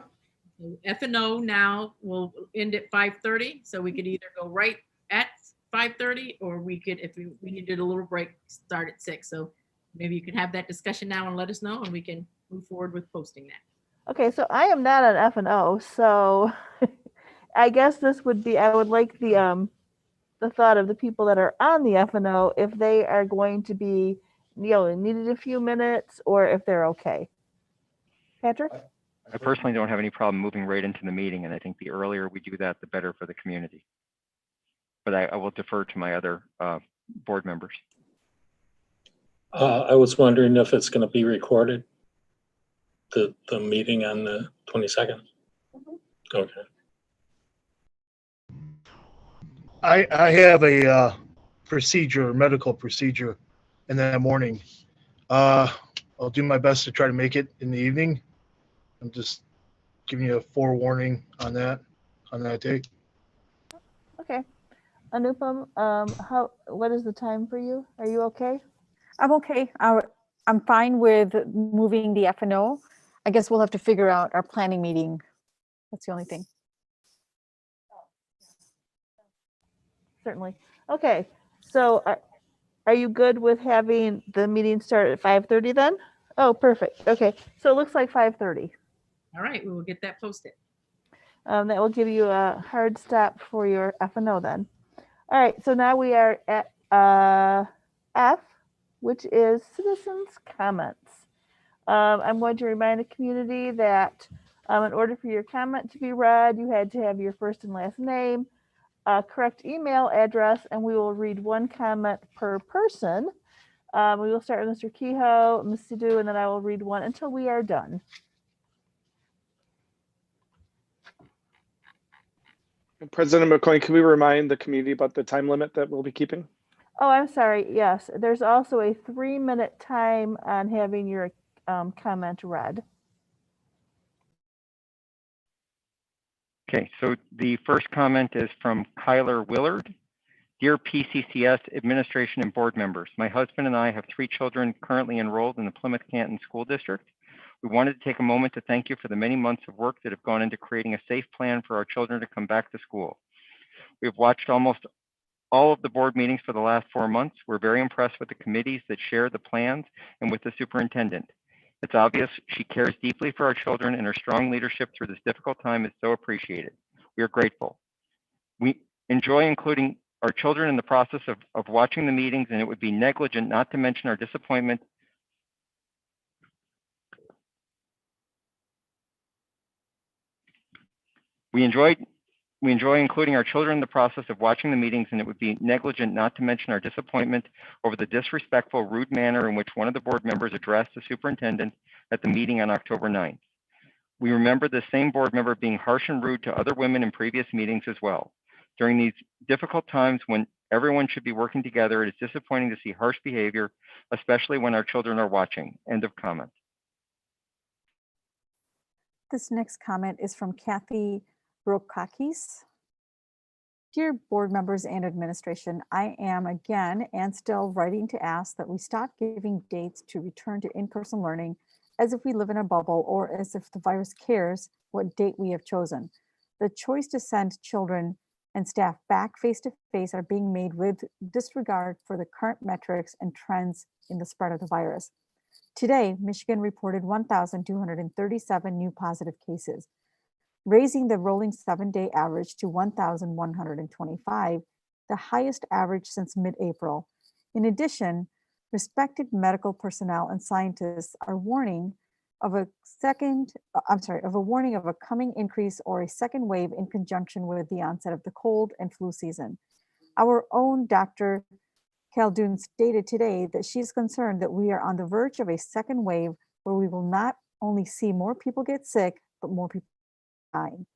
F&O now will end at 5:30, so we could either go right at 5:30, or we could, if we needed a little break, start at 6. So maybe you can have that discussion now and let us know, and we can move forward with posting that. Okay, so I am not on F&O, so I guess this would be, I would like the thought of the people that are on the F&O, if they are going to be, needed a few minutes, or if they're okay. Patrick? I personally don't have any problem moving right into the meeting, and I think the earlier we do that, the better for the community. But I will defer to my other board members. I was wondering if it's going to be recorded, the meeting on the 22nd. Okay. I have a medical procedure in the morning. I'll do my best to try to make it in the evening. I'm just giving you a forewarning on that day. Okay. Anupam, what is the time for you? Are you okay? I'm okay. I'm fine with moving the F&O. I guess we'll have to figure out our planning meeting. That's the only thing. Certainly. Okay. So are you good with having the meeting start at 5:30 then? Oh, perfect. Okay. So it looks like 5:30. All right, we will get that posted. That will give you a hard stop for your F&O then. All right, so now we are at F, which is citizens' comments. I'm going to remind the community that in order for your comment to be read, you had to have your first and last name, correct email address, and we will read one comment per person. We will start with Mr. Kehoe, Ms. Sidhu, and then I will read one until we are done. President McCoy, can we remind the community about the time limit that we'll be keeping? Oh, I'm sorry. Yes, there's also a 3-minute time on having your comment read. Okay, so the first comment is from Kyler Willard. Dear PCCS administration and board members, my husband and I have 3 children currently enrolled in the Plymouth Canton School District. We wanted to take a moment to thank you for the many months of work that have gone into creating a safe plan for our children to come back to school. We have watched almost all of the board meetings for the last 4 months. We're very impressed with the committees that share the plans and with the superintendent. It's obvious she cares deeply for our children, and her strong leadership through this difficult time is so appreciated. We are grateful. We enjoy including our children in the process of watching the meetings, and it would be negligent not to mention our disappointment We enjoy including our children in the process of watching the meetings, and it would be negligent not to mention our disappointment over the disrespectful, rude manner in which one of the board members addressed the superintendent at the meeting on October 9th. We remember the same board member being harsh and rude to other women in previous meetings as well. During these difficult times when everyone should be working together, it is disappointing to see harsh behavior, especially when our children are watching. End of comment. This next comment is from Kathy Brokakis. Dear board members and administration, I am again and still writing to ask that we stop giving dates to return to in-person learning as if we live in a bubble or as if the virus cares what date we have chosen. The choice to send children and staff back face-to-face are being made with disregard for the current metrics and trends in the spread of the virus. Today, Michigan reported 1,237 new positive cases, raising the rolling 7-day average to 1,125, the highest average since mid-April. In addition, respected medical personnel and scientists are warning of a warning of a coming increase or a second wave in conjunction with the onset of the cold and flu season. Our own Dr. Khaldun stated today that she's concerned that we are on the verge of a second wave where we will not only see more people get sick, but more people dying.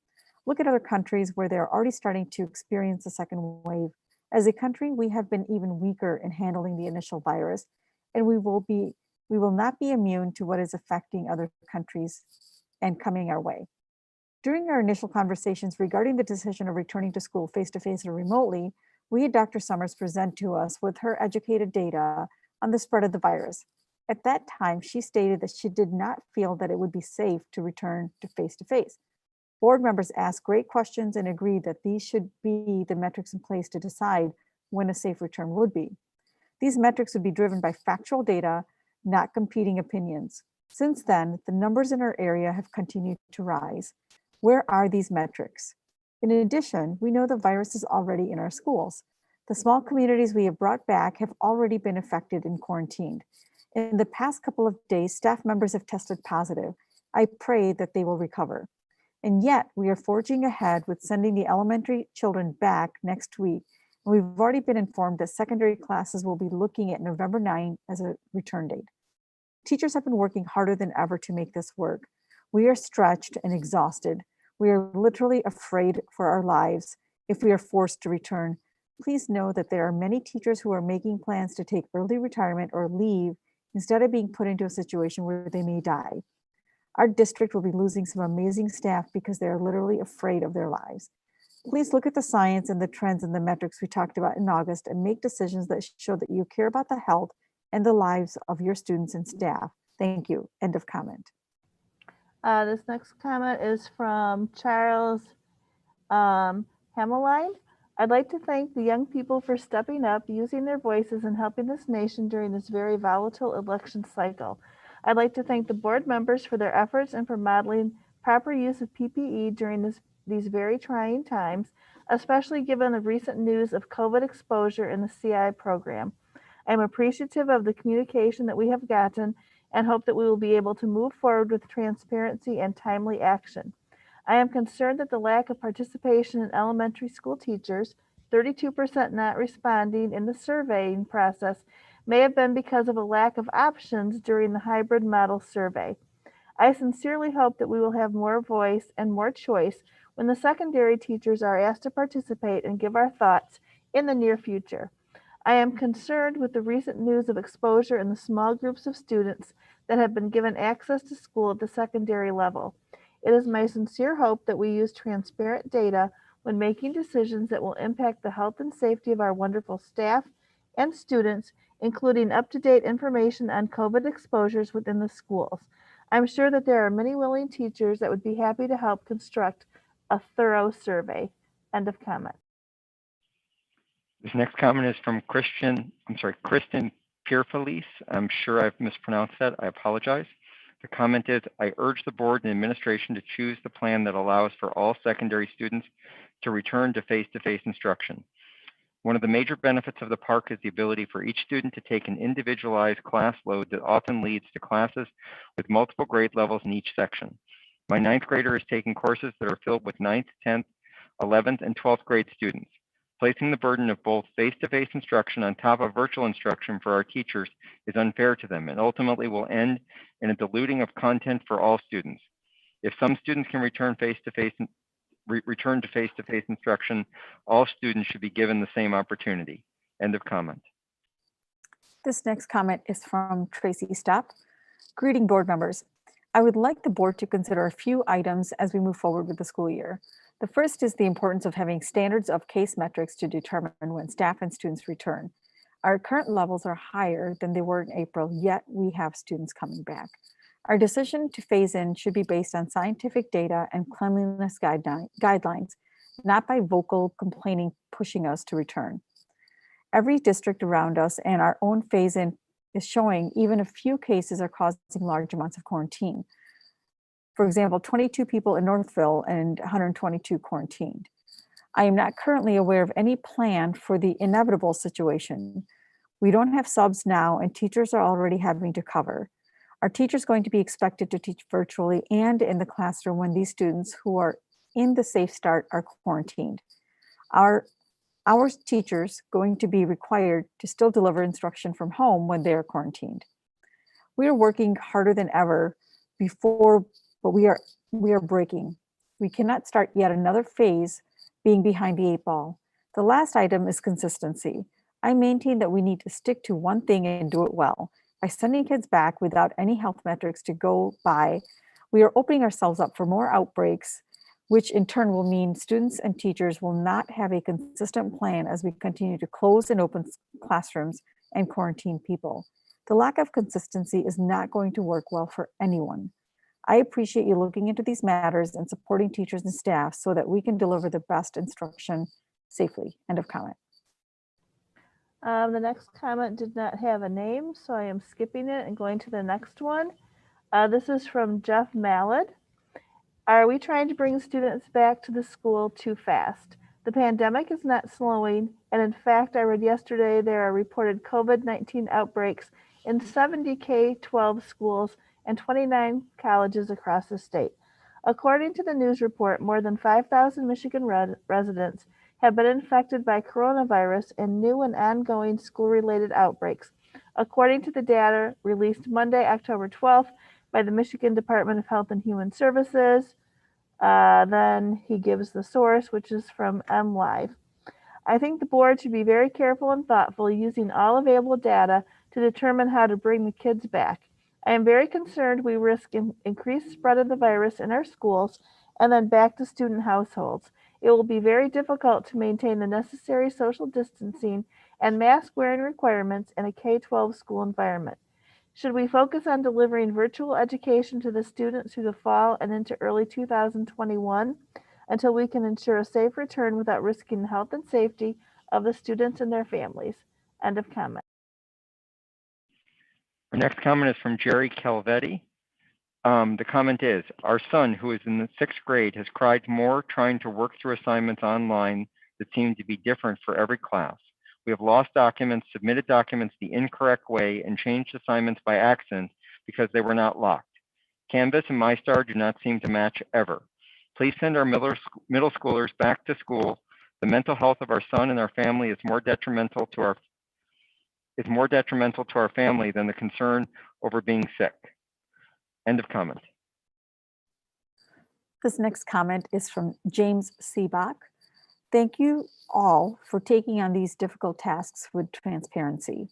Look at other countries where they're already starting to experience a second wave. As a country, we have been even weaker in handling the initial virus, and we will not be immune to what is affecting other countries and coming our way. During our initial conversations regarding the decision of returning to school face-to-face or remotely, we had Dr. Summers present to us with her educated data on the spread of the virus. At that time, she stated that she did not feel that it would be safe to return to face-to-face. Board members asked great questions and agreed that these should be the metrics in place to decide when a safe return would be. These metrics would be driven by factual data, not competing opinions. Since then, the numbers in our area have continued to rise. Where are these metrics? In addition, we know the virus is already in our schools. The small communities we have brought back have already been affected and quarantined. In the past couple of days, staff members have tested positive. I pray that they will recover. And yet we are forging ahead with sending the elementary children back next week. And we've already been informed that secondary classes will be looking at November 9 as a return date. Teachers have been working harder than ever to make this work. We are stretched and exhausted. We are literally afraid for our lives if we are forced to return. Please know that there are many teachers who are making plans to take early retirement or leave instead of being put into a situation where they may die. Our district will be losing some amazing staff because they are literally afraid of their lives. Please look at the science and the trends and the metrics we talked about in August and make decisions that show that you care about the health and the lives of your students and staff. Thank you. End of comment. This next comment is from Charles Hameline. I'd like to thank the young people for stepping up, using their voices, and helping this nation during this very volatile election cycle. I'd like to thank the board members for their efforts and for modeling proper use of PPE during these very trying times, especially given the recent news of COVID exposure in the CI program. I'm appreciative of the communication that we have gotten and hope that we will be able to move forward with transparency and timely action. I am concerned that the lack of participation in elementary school teachers, 32% not responding in the surveying process, may have been because of a lack of options during the hybrid model survey. I sincerely hope that we will have more voice and more choice when the secondary teachers are asked to participate and give our thoughts in the near future. I am concerned with the recent news of exposure in the small groups of students that have been given access to school at the secondary level. It is my sincere hope that we use transparent data when making decisions that will impact the health and safety of our wonderful staff and students, including up-to-date information on COVID exposures within the schools. I'm sure that there are many willing teachers that would be happy to help construct a thorough survey. End of comment. This next comment is from Kristen Pierfelice. I'm sure I've mispronounced that. I apologize. The comment is, I urge the board and administration to choose the plan that allows for all secondary students to return to face-to-face instruction. One of the major benefits of the park is the ability for each student to take an individualized class load that often leads to classes with multiple grade levels in each section. My 9th grader is taking courses that are filled with 9th, 10th, 11th, and 12th grade students. Placing the burden of both face-to-face instruction on top of virtual instruction for our teachers is unfair to them and ultimately will end in a diluting of content for all students. If some students can return to face-to-face instruction, all students should be given the same opportunity. End of comment. This next comment is from Tracy Stopp. Greeting board members. I would like the board to consider a few items as we move forward with the school year. The first is the importance of having standards of case metrics to determine when staff and students return. Our current levels are higher than they were in April, yet we have students coming back. Our decision to phase in should be based on scientific data and cleanliness guidelines, not by vocal complaining pushing us to return. Every district around us and our own phase in is showing even a few cases are causing large amounts of quarantine. For example, 22 people in Northville and 122 quarantined. I am not currently aware of any plan for the inevitable situation. We don't have subs now and teachers are already having to cover. Are teachers going to be expected to teach virtually and in the classroom when these students who are in the Safe Start are quarantined? Are our teachers going to be required to still deliver instruction from home when they are quarantined? We are working harder than ever before, but we are breaking. We cannot start yet another phase being behind the 8 ball. The last item is consistency. I maintain that we need to stick to one thing and do it well. By sending kids back without any health metrics to go by, we are opening ourselves up for more outbreaks, which in turn will mean students and teachers will not have a consistent plan as we continue to close and open classrooms and quarantine people. The lack of consistency is not going to work well for anyone. I appreciate you looking into these matters and supporting teachers and staff so that we can deliver the best instruction safely. End of comment. The next comment did not have a name, so I am skipping it and going to the next one. This is from Jeff Mallard. Are we trying to bring students back to the school too fast? The pandemic is not slowing, and in fact, I read yesterday there are reported COVID-19 outbreaks in 70 K-12 schools and 29 colleges across the state. According to the news report, more than 5,000 Michigan residents have been infected by coronavirus in new and ongoing school-related outbreaks, according to the data released Monday, October 12th by the Michigan Department of Health and Human Services. Then he gives the source, which is from MLive. I think the board should be very careful and thoughtful using all available data to determine how to bring the kids back. I am very concerned we risk increased spread of the virus in our schools and then back to student households. It will be very difficult to maintain the necessary social distancing and mask wearing requirements in a K-12 school environment. Should we focus on delivering virtual education to the students through the fall and into early 2021 until we can ensure a safe return without risking the health and safety of the students and their families? End of comment. Our next comment is from Jerry Calvetti. The comment is, our son, who is in the 6th grade, has cried more trying to work through assignments online that seem to be different for every class. We have lost documents, submitted documents the incorrect way, and changed assignments by accident because they were not locked. Canvas and MyStar do not seem to match ever. Please send our middle schoolers back to school. The mental health of our son and our family is more detrimental to our family than the concern over being sick. End of comment. This next comment is from James Seabach. Thank you all for taking on these difficult tasks with transparency.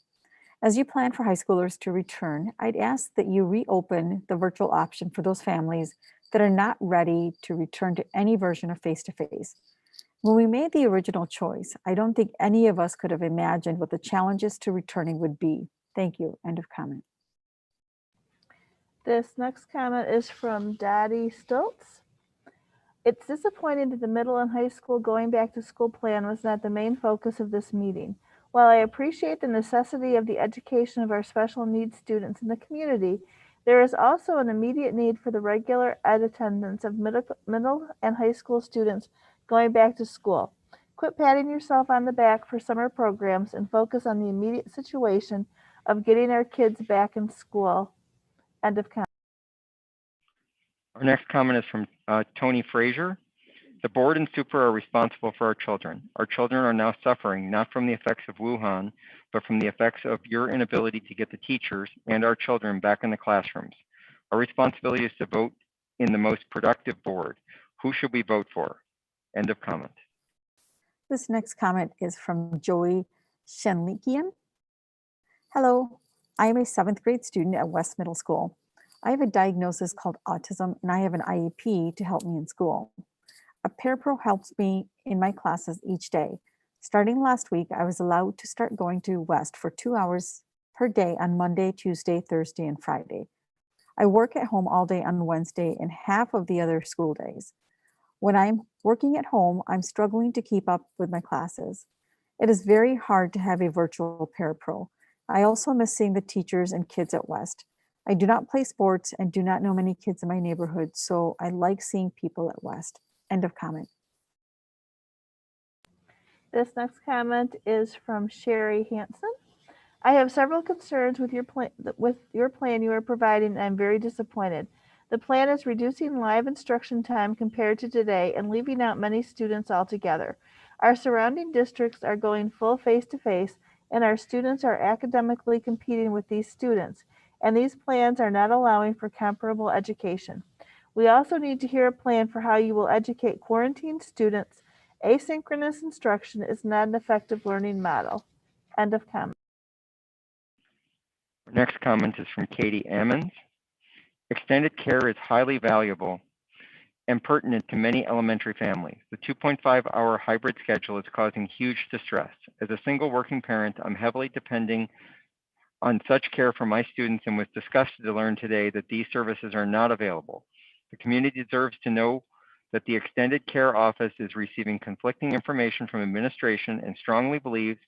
As you plan for high schoolers to return, I'd ask that you reopen the virtual option for those families that are not ready to return to any version of face-to-face. When we made the original choice, I don't think any of us could have imagined what the challenges to returning would be. Thank you. End of comment. This next comment is from Dottie Stoltz. It's disappointing that the middle and high school going back to school plan was not the main focus of this meeting. While I appreciate the necessity of the education of our special needs students in the community, there is also an immediate need for the regular ed attendance of middle and high school students going back to school. Quit patting yourself on the back for summer programs and focus on the immediate situation of getting our kids back in school. End of comment. Our next comment is from Tony Frazier. The board and super are responsible for our children. Our children are now suffering not from the effects of Wuhan, but from the effects of your inability to get the teachers and our children back in the classrooms. Our responsibility is to vote in the most productive board. Who should we vote for? End of comment. This next comment is from Joey Shenlikian. Hello, I am a 7th grade student at West Middle School. I have a diagnosis called autism and I have an IEP to help me in school. A parapro helps me in my classes each day. Starting last week, I was allowed to start going to West for 2 hours per day on Monday, Tuesday, Thursday, and Friday. I work at home all day on Wednesday and half of the other school days. When I'm working at home, I'm struggling to keep up with my classes. It is very hard to have a virtual parapro. I also miss seeing the teachers and kids at West. I do not play sports and do not know many kids in my neighborhood, so I like seeing people at West. End of comment. This next comment is from Sherry Hansen. I have several concerns with your plan you are providing, and I'm very disappointed. The plan is reducing live instruction time compared to today and leaving out many students altogether. Our surrounding districts are going full face-to-face, and our students are academically competing with these students, and these plans are not allowing for comparable education. We also need to hear a plan for how you will educate quarantined students. Asynchronous instruction is not an effective learning model. End of comment. Our next comment is from Katie Ammons. Extended care is highly valuable and pertinent to many elementary families. The 2.5-hour hybrid schedule is causing huge distress. As a single working parent, I'm heavily depending on such care for my students and was disgusted to learn today that these services are not available. The community deserves to know that the extended care office is receiving conflicting information from administration and strongly believes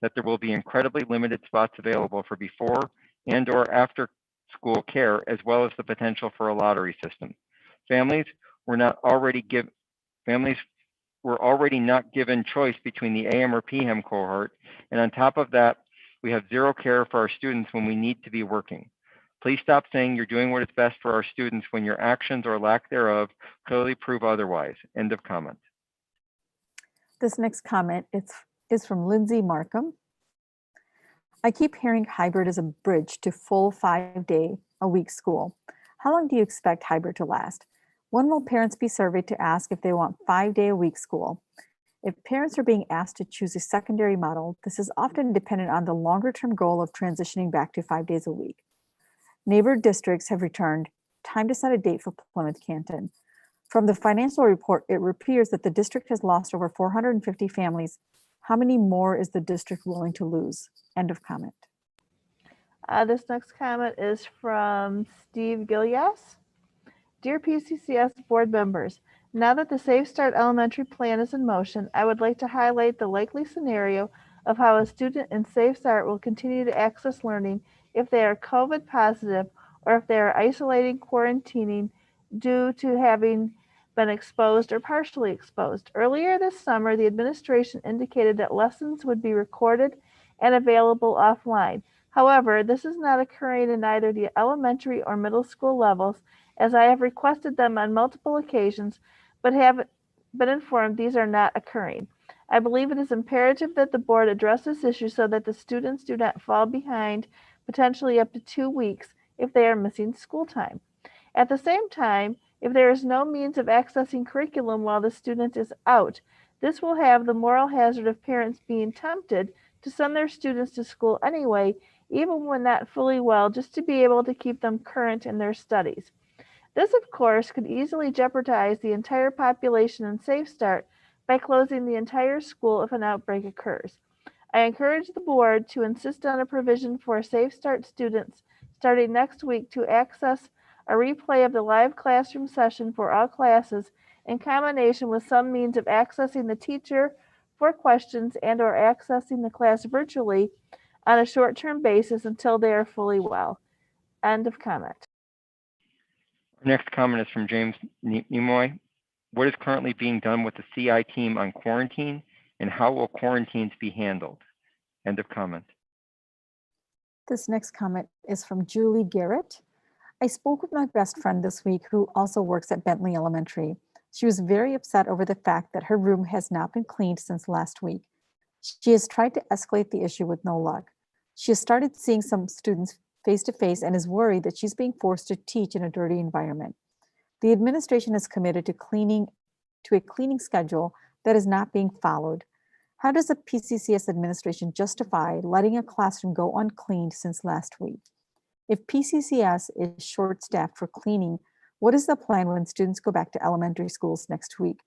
that there will be incredibly limited spots available for before and or after school care, as well as the potential for a lottery system. Families were already not given choice between the AM or PM cohort, and on top of that, we have zero care for our students when we need to be working. Please stop saying you're doing what is best for our students when your actions or lack thereof clearly prove otherwise. End of comment. This next comment is from Lindsay Markham. I keep hearing hybrid is a bridge to full 5-day-a-week school. How long do you expect hybrid to last? When will parents be surveyed to ask if they want 5-day-a-week school? If parents are being asked to choose a secondary model, this is often dependent on the longer-term goal of transitioning back to 5 days a week. Neighbor districts have returned. Time to set a date for Plymouth Canton. From the financial report, it appears that the district has lost over 450 families. How many more is the district willing to lose? End of comment. This next comment is from Steve Gilias. Dear PCCS board members, now that the Safe Start Elementary plan is in motion, I would like to highlight the likely scenario of how a student in Safe Start will continue to access learning if they are COVID positive or if they are isolating, quarantining due to having been exposed or partially exposed. Earlier this summer, the administration indicated that lessons would be recorded and available offline. However, this is not occurring in either the elementary or middle school levels, as I have requested them on multiple occasions, but have been informed these are not occurring. I believe it is imperative that the board address this issue so that the students do not fall behind potentially up to 2 weeks if they are missing school time. At the same time, If there is no means of accessing curriculum while the student is out, this will have the moral hazard of parents being tempted to send their students to school anyway, even when not fully well, just to be able to keep them current in their studies. This, of course, could easily jeopardize the entire population in Safe Start by closing the entire school if an outbreak occurs. I encourage the board to insist on a provision for Safe Start students starting next week to access a replay of the live classroom session for all classes in combination with some means of accessing the teacher for questions and/or accessing the class virtually on a short-term basis until they are fully well. End of comment. Our next comment is from James Nimoy. What is currently being done with the CI team on quarantine, and how will quarantines be handled? End of comment. This next comment is from Julie Garrett. I spoke with my best friend this week who also works at Bentley Elementary. She was very upset over the fact that her room has not been cleaned since last week. She has tried to escalate the issue with no luck. She has started seeing some students face to face and is worried that she's being forced to teach in a dirty environment. The administration is committed to a cleaning schedule that is not being followed. How does the PCCS administration justify letting a classroom go uncleaned since last week? If PCCS is short-staffed for cleaning, what is the plan when students go back to elementary schools next week?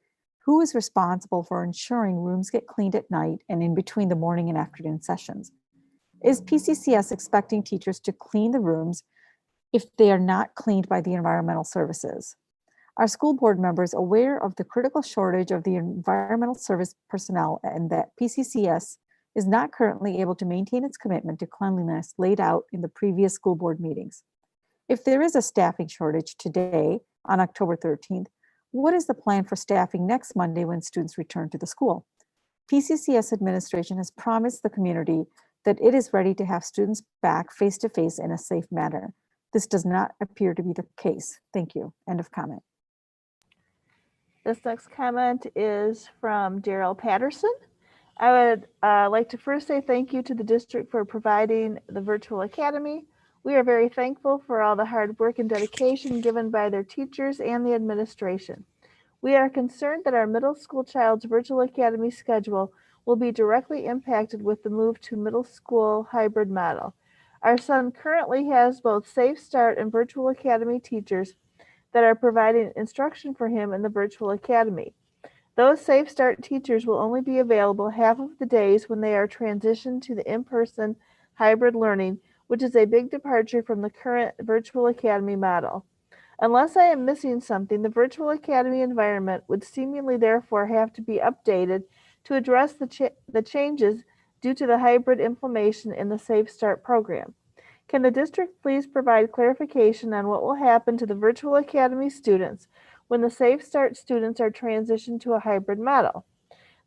Who is responsible for ensuring rooms get cleaned at night and in between the morning and afternoon sessions? Is PCCS expecting teachers to clean the rooms if they are not cleaned by the environmental services? Are school board members aware of the critical shortage of the environmental service personnel and that PCCS is not currently able to maintain its commitment to cleanliness laid out in the previous school board meetings? If there is a staffing shortage today on October 13th, what is the plan for staffing next Monday when students return to the school? PCCS administration has promised the community that it is ready to have students back face-to-face in a safe manner. This does not appear to be the case. Thank you. End of comment. This next comment is from Daryl Patterson. I would like to first say thank you to the district for providing the virtual academy. We are very thankful for all the hard work and dedication given by their teachers and the administration. We are concerned that our middle school child's virtual academy schedule will be directly impacted with the move to middle school hybrid model. Our son currently has both Safe Start and virtual academy teachers that are providing instruction for him in the virtual academy. Those Safe Start teachers will only be available half of the days when they are transitioned to the in-person hybrid learning, which is a big departure from the current virtual academy model. Unless I am missing something, the virtual academy environment would seemingly therefore have to be updated to address the changes due to the hybrid implementation in the Safe Start program. Can the district please provide clarification on what will happen to the virtual academy students when the Safe Start students are transitioned to a hybrid model?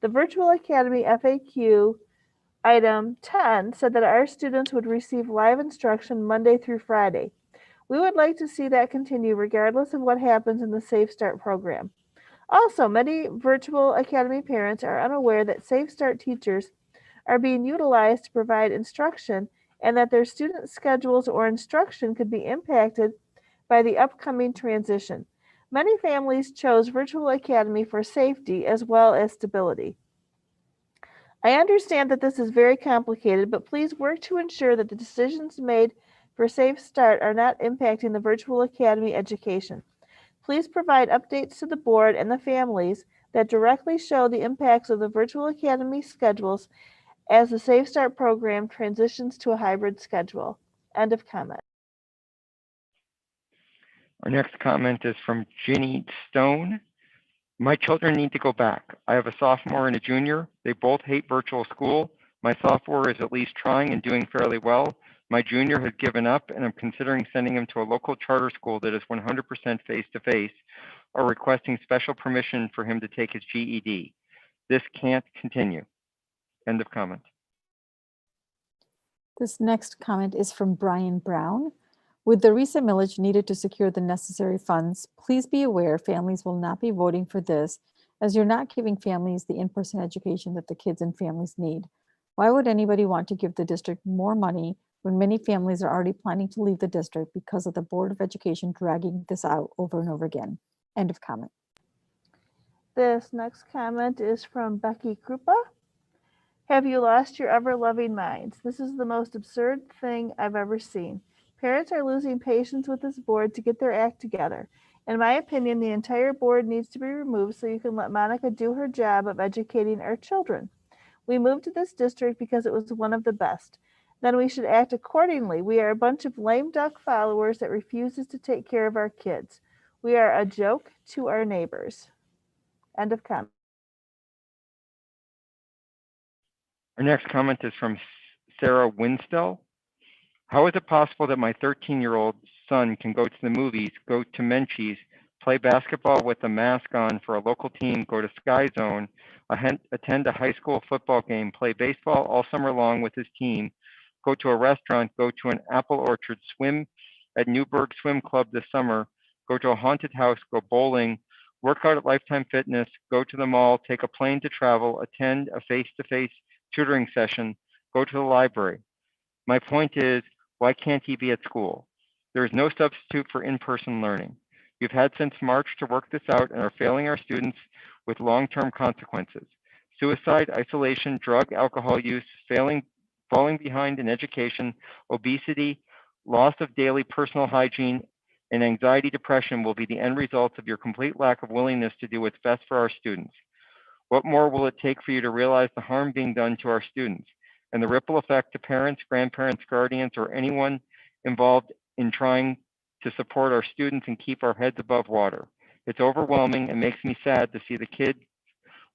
The virtual academy FAQ item 10 said that our students would receive live instruction Monday through Friday. We would like to see that continue regardless of what happens in the Safe Start program. Also, many virtual academy parents are unaware that Safe Start teachers are being utilized to provide instruction and that their student schedules or instruction could be impacted by the upcoming transition. Many families chose virtual academy for safety as well as stability. I understand that this is very complicated, but please work to ensure that the decisions made for Safe Start are not impacting the virtual academy education. Please provide updates to the board and the families that directly show the impacts of the virtual academy schedules as the Safe Start program transitions to a hybrid schedule. End of comment. Our next comment is from Ginny Stone. My children need to go back. I have a sophomore and a junior. They both hate virtual school. My sophomore is at least trying and doing fairly well. My junior has given up, and I'm considering sending him to a local charter school that is 100% face-to-face or requesting special permission for him to take his GED. This can't continue. End of comment. This next comment is from Brian Brown. With the recent millage needed to secure the necessary funds, please be aware families will not be voting for this as you're not giving families the in-person education that the kids and families need. Why would anybody want to give the district more money when many families are already planning to leave the district because of the Board of Education dragging this out over and over again? End of comment. This next comment is from Becky Krupa. Have you lost your ever-loving minds? This is the most absurd thing I've ever seen. Parents are losing patience with this board to get their act together. In my opinion, the entire board needs to be removed so you can let Monica do her job of educating our children. We moved to this district because it was one of the best. Then we should act accordingly. We are a bunch of lame duck followers that refuses to take care of our kids. We are a joke to our neighbors. End of comment. Our next comment is from Sarah Winstell. How is it possible that my 13-year-old son can go to the movies, go to Menchie's, play basketball with a mask on for a local team, go to Sky Zone, attend a high school football game, play baseball all summer long with his team, go to a restaurant, go to an apple orchard, swim at Newburgh Swim Club this summer, go to a haunted house, go bowling, work out at Lifetime Fitness, go to the mall, take a plane to travel, attend a face-to-face tutoring session, go to the library. My point is, why can't he be at school? There is no substitute for in-person learning. You've had since March to work this out and are failing our students with long-term consequences. Suicide, isolation, drug, alcohol use, falling behind in education, obesity, loss of daily personal hygiene, and anxiety, depression will be the end results of your complete lack of willingness to do what's best for our students. What more will it take for you to realize the harm being done to our students and the ripple effect to parents, grandparents, guardians, or anyone involved in trying to support our students and keep our heads above water? It's overwhelming and makes me sad to see the kids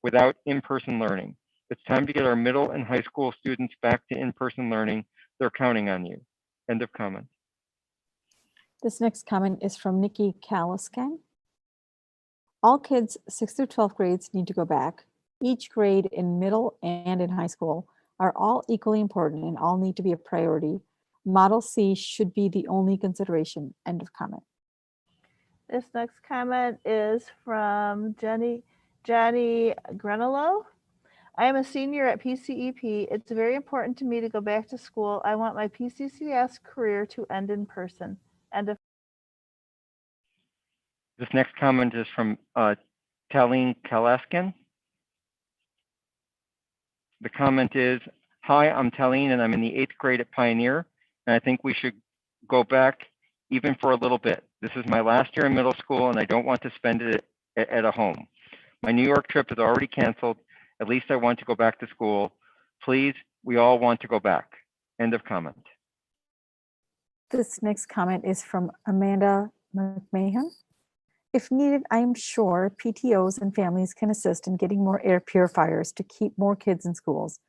without in-person learning. It's time to get our middle and high school students back to in-person learning. They're counting on you. End of comment. This next comment is from Nikki Kaliskan. All kids 6th through 12th grades need to go back. Each grade in middle and in high school are all equally important and all need to be a priority. Model C should be the only consideration. End of comment. This next comment is from Johnny Granolo. I am a senior at PCEP. It's very important to me to go back to school. I want my PCCS career to end in person. End of. This next comment is from Talene Kalaskin. The comment is, hi, I'm Talene and I'm in the 8th grade at Pioneer, and I think we should go back even for a little bit. This is my last year in middle school and I don't want to spend it at a home. My New York trip is already canceled. At least I want to go back to school. Please, we all want to go back. End of comment. This next comment is from Amanda McMahon. If needed, I am sure PTOs and families can assist in getting more air purifiers to keep more kids in schools.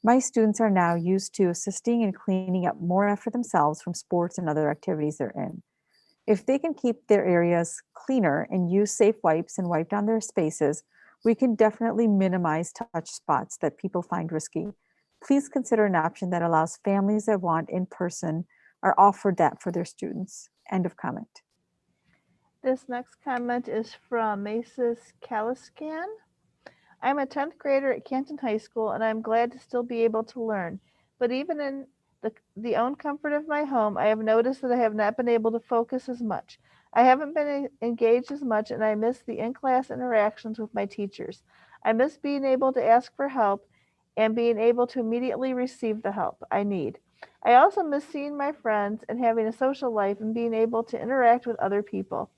My students are now used to assisting and cleaning up more after themselves from sports and other activities they're in. If they can keep their areas cleaner and use safe wipes and wipe down their spaces, we can definitely minimize touch spots that people find risky. Please consider an option that allows families that want in-person are offered that for their students. End of comment. This next comment is from Maces Kaliskan. I'm a 10th grader at Canton High School and I'm glad to still be able to learn. But even in the own comfort of my home, I have noticed that I have not been able to focus as much. I haven't been engaged as much and I miss the in-class interactions with my teachers. I miss being able to ask for help and being able to immediately receive the help I need. I also miss seeing my friends and having a social life and being able to interact with other people.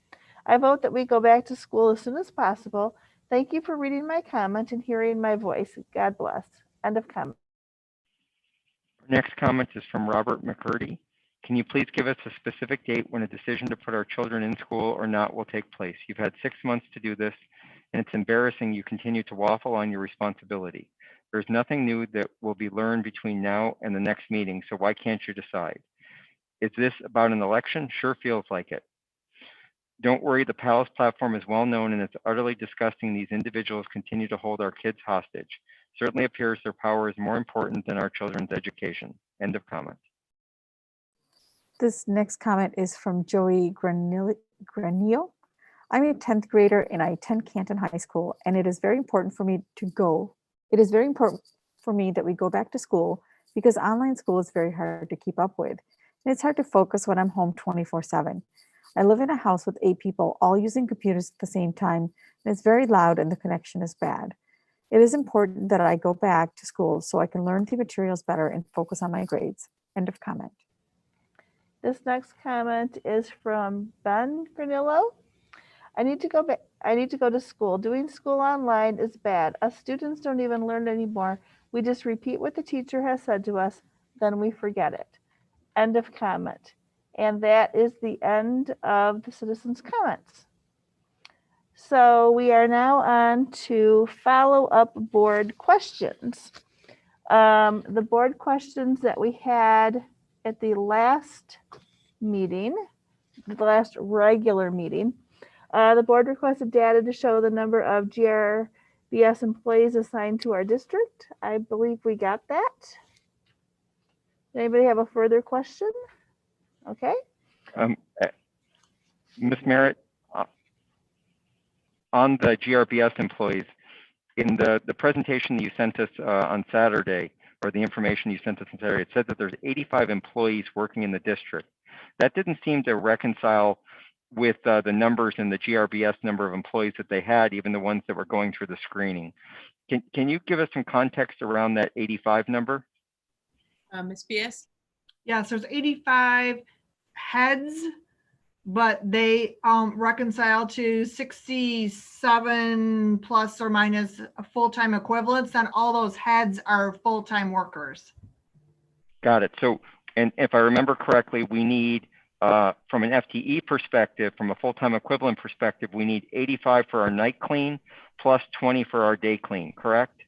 I vote that we go back to school as soon as possible. Thank you for reading my comment and hearing my voice. God bless. End of comment. Next comment is from Robert McCurdy. Can you please give us a specific date when a decision to put our children in school or not will take place? You've had 6 months to do this, and it's embarrassing you continue to waffle on your responsibility. There's nothing new that will be learned between now and the next meeting, so why can't you decide? Is this about an election? Sure feels like it. Don't worry, the Palace platform is well known and it's utterly disgusting these individuals continue to hold our kids hostage. Certainly appears their power is more important than our children's education. End of comment. This next comment is from Joey Granillo. I'm a 10th grader and I attend Canton High School, and it is very important for me to go. It is very important for me that we go back to school because online school is very hard to keep up with. And it's hard to focus when I'm home 24/7. I live in a house with 8 people, all using computers at the same time, and it's very loud and the connection is bad. It is important that I go back to school so I can learn the materials better and focus on my grades. End of comment. This next comment is from Ben Granillo. I need to go back. I need to go to school. Doing school online is bad. Us students don't even learn anymore. We just repeat what the teacher has said to us, then we forget it. End of comment. And that is the end of the citizens' comments. So we are now on to follow-up board questions. The board questions that we had at the last meeting, the last regular meeting, the board requested data to show the number of GRBS employees assigned to our district. I believe we got that. Anybody have a further question? Okay. Ms. Merritt, on the GRBS employees, in the presentation that you sent us on Saturday, or the information you sent us on Saturday, it said that there's 85 employees working in the district. That didn't seem to reconcile with the numbers in the GRBS number of employees that they had, even the ones that were going through the screening. Can you give us some context around that 85 number? Ms. P.S.? Yes, there's 85 heads, but they reconcile to 67 plus or minus full-time equivalents, and all those heads are full-time workers. Got it. So, and if I remember correctly, we need, from an FTE perspective, from a full-time equivalent perspective, we need 85 for our night clean plus 20 for our day clean, correct?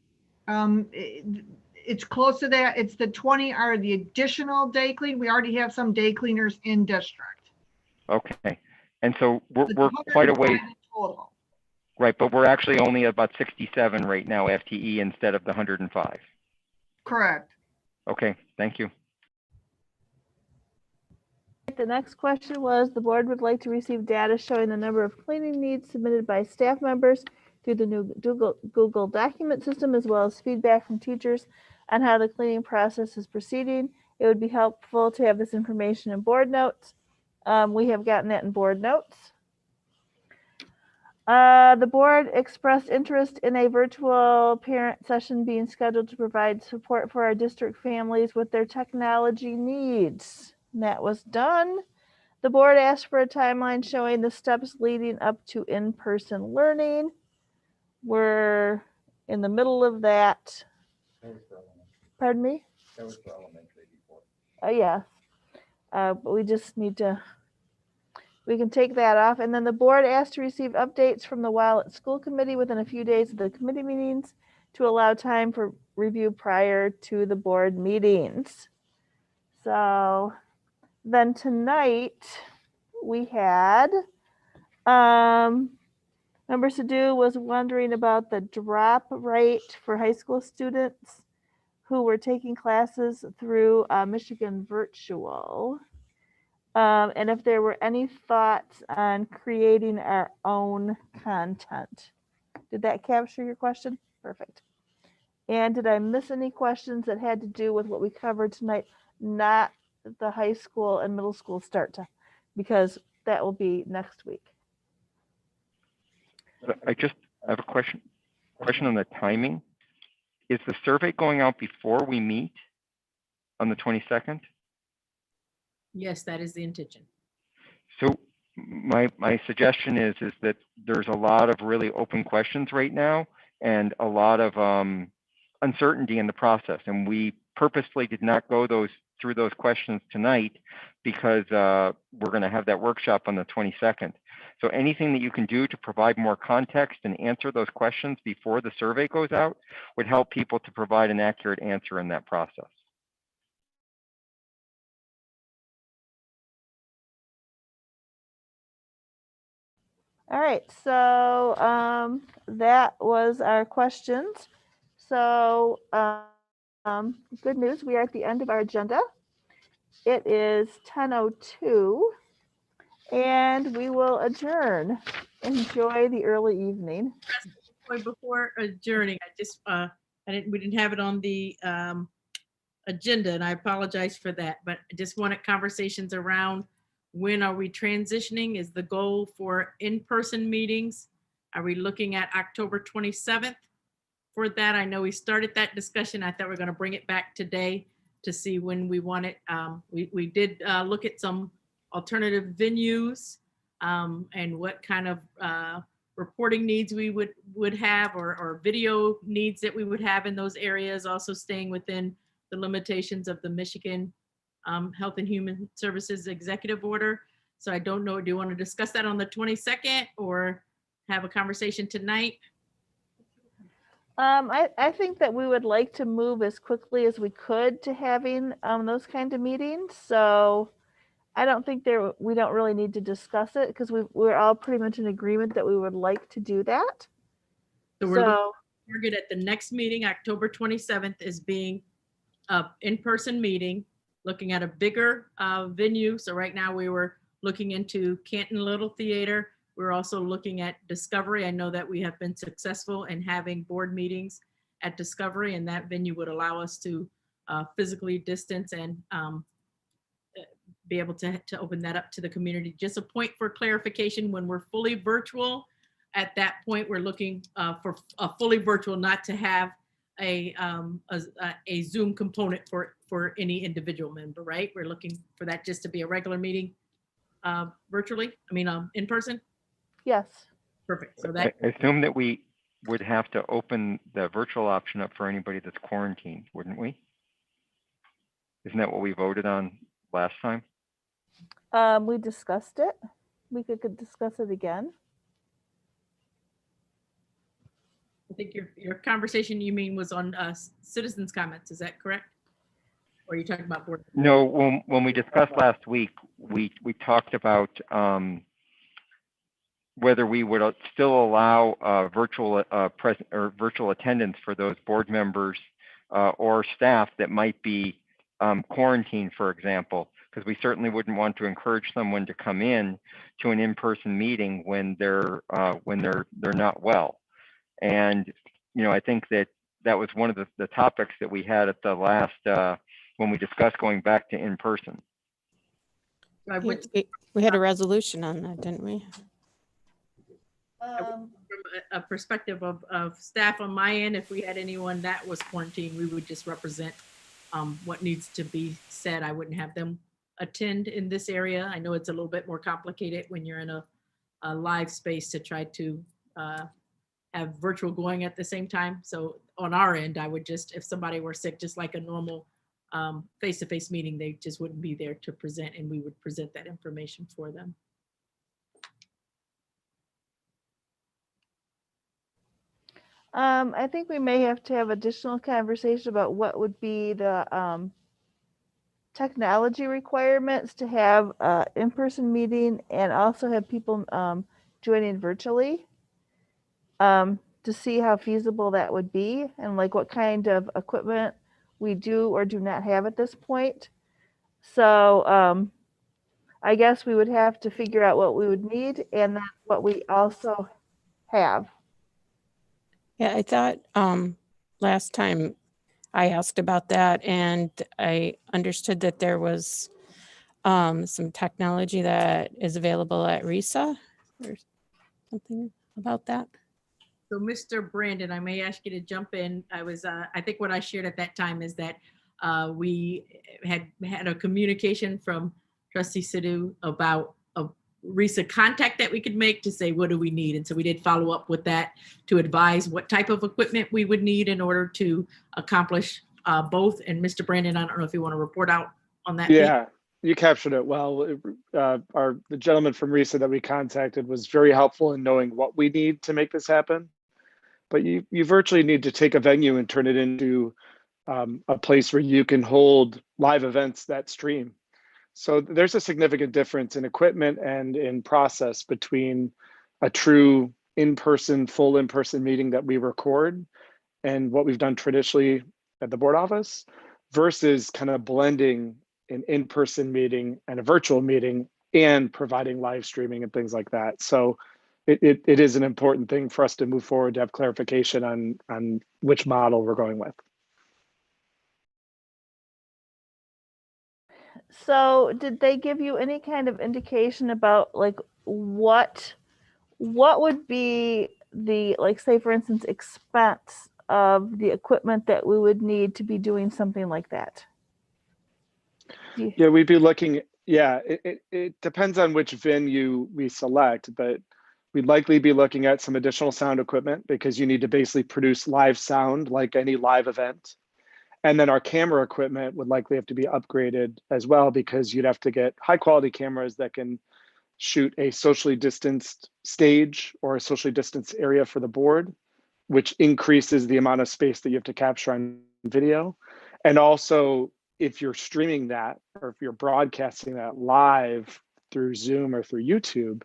It's close to that. It's the 20 are the additional day clean. We already have some day cleaners in district. Okay. And so we're quite a ways. Total. Right, but we're actually only about 67 right now FTE instead of the 105. Correct. Okay, thank you. The next question was, the board would like to receive data showing the number of cleaning needs submitted by staff members through the new Google document system, as well as feedback from teachers on how the cleaning process is proceeding. It would be helpful to have this information in board notes. We have gotten that in board notes. The board expressed interest in a virtual parent session being scheduled to provide support for our district families with their technology needs. And that was done. The board asked for a timeline showing the steps leading up to in-person learning. We're in the middle of that. Pardon me? That was for elementary before. Yeah. But we just need to, we can take that off. And then the board asked to receive updates from the Wildwood School Committee within a few days of the committee meetings to allow time for review prior to the board meetings. So then tonight we had, Member Sadhu was wondering about the drop rate for high school students who were taking classes through Michigan Virtual. And if there were any thoughts on creating our own content. Did that capture your question? Perfect. And did I miss any questions that had to do with what we covered tonight? Not the high school and middle school start time, because that will be next week. I have a question on the timing. Is the survey going out before we meet on the 22nd? Yes, that is the intention. So my suggestion is that there's a lot of really open questions right now and a lot of uncertainty in the process. And we purposely did not go through those questions tonight because we're going to have that workshop on the 22nd. So anything that you can do to provide more context and answer those questions before the survey goes out would help people to provide an accurate answer in that process. All right, so that was our questions. So good news, we are at the end of our agenda. It is 10:02 and we will adjourn. Enjoy the early evening. Before adjourning, I just we didn't have it on the agenda, and I apologize for that, but I just wanted conversations around When are we transitioning? Is the goal for in-person meetings? Are we looking at October 27th for that? I know we started that discussion. I thought we were going to bring it back today to see when we want it. We did look at some alternative venues and what kind of reporting needs we would have or video needs that we would have in those areas, also staying within the limitations of the Michigan Health and Human Services Executive Order. So I don't know, do you want to discuss that on the 22nd or have a conversation tonight? I think that we would like to move as quickly as we could to having those kind of meetings. So I don't think we don't really need to discuss it because we're all pretty much in agreement that we would like to do that. So we're looking to target at the next meeting, October 27th, is being an in-person meeting, looking at a bigger venue. So right now we were looking into Canton Little Theater. We're also looking at Discovery. I know that we have been successful in having board meetings at Discovery, and that venue would allow us to physically distance and be able to open that up to the community. Just a point for clarification, when we're fully virtual, at that point, we're looking for a fully virtual, not to have a Zoom component for any individual member, right? We're looking for that just to be a regular meeting virtually, in person? Yes. Perfect. So that I assume that we would have to open the virtual option up for anybody that's quarantined, wouldn't we? Isn't that what we voted on last time? We discussed it. We could discuss it again. I think your conversation, you mean, was on citizens' comments. Is that correct? Or are you talking about board? No, when we discussed last week, we talked about whether we would still allow virtual virtual attendance for those board members or staff that might be quarantined, for example, because we certainly wouldn't want to encourage someone to come in to an in-person meeting when they're not well. And I think that was one of the topics that we had at the last when we discussed going back to in-person. We had a resolution on that, didn't we? From a perspective of staff on my end, if we had anyone that was quarantined, we would just represent what needs to be said. I wouldn't have them attend in this area. I know it's a little bit more complicated when you're in a live space to try to have virtual going at the same time. So on our end, I would just, if somebody were sick, just like a normal face-to-face meeting, they just wouldn't be there to present, and we would present that information for them. I think we may have to have additional conversation about what would be the technology requirements to have an in-person meeting and also have people joining virtually to see how feasible that would be and like what kind of equipment we do or do not have at this point. So I guess we would have to figure out what we would need and then what we also have. Yeah, I thought last time I asked about that, and I understood that there was some technology that is available at RISA or something about that. So Mr. Brandon, I may ask you to jump in. I think what I shared at that time is that we had a communication from Trustee Sidhu about a RISA contact that we could make to say, what do we need? And so we did follow up with that to advise what type of equipment we would need in order to accomplish both. And Mr. Brandon, I don't know if you want to report out on that. Yeah, you captured it well. The gentleman from RISA that we contacted was very helpful in knowing what we need to make this happen. But you virtually need to take a venue and turn it into a place where you can hold live events that stream. So there's a significant difference in equipment and in process between a true full in-person meeting that we record and what we've done traditionally at the board office versus kind of blending an in-person meeting and a virtual meeting and providing live streaming and things like that. So it is an important thing for us to move forward to have clarification on which model we're going with. So did they give you any kind of indication about like what would be the, like, say for instance, expense of the equipment that we would need to be doing something like that? Yeah, we'd be looking, yeah, it depends on which venue we select, but we'd likely be looking at some additional sound equipment because you need to basically produce live sound like any live event. And then our camera equipment would likely have to be upgraded as well because you'd have to get high quality cameras that can shoot a socially distanced stage or a socially distanced area for the board, which increases the amount of space that you have to capture on video. And also, if you're streaming that or if you're broadcasting that live through Zoom or through YouTube,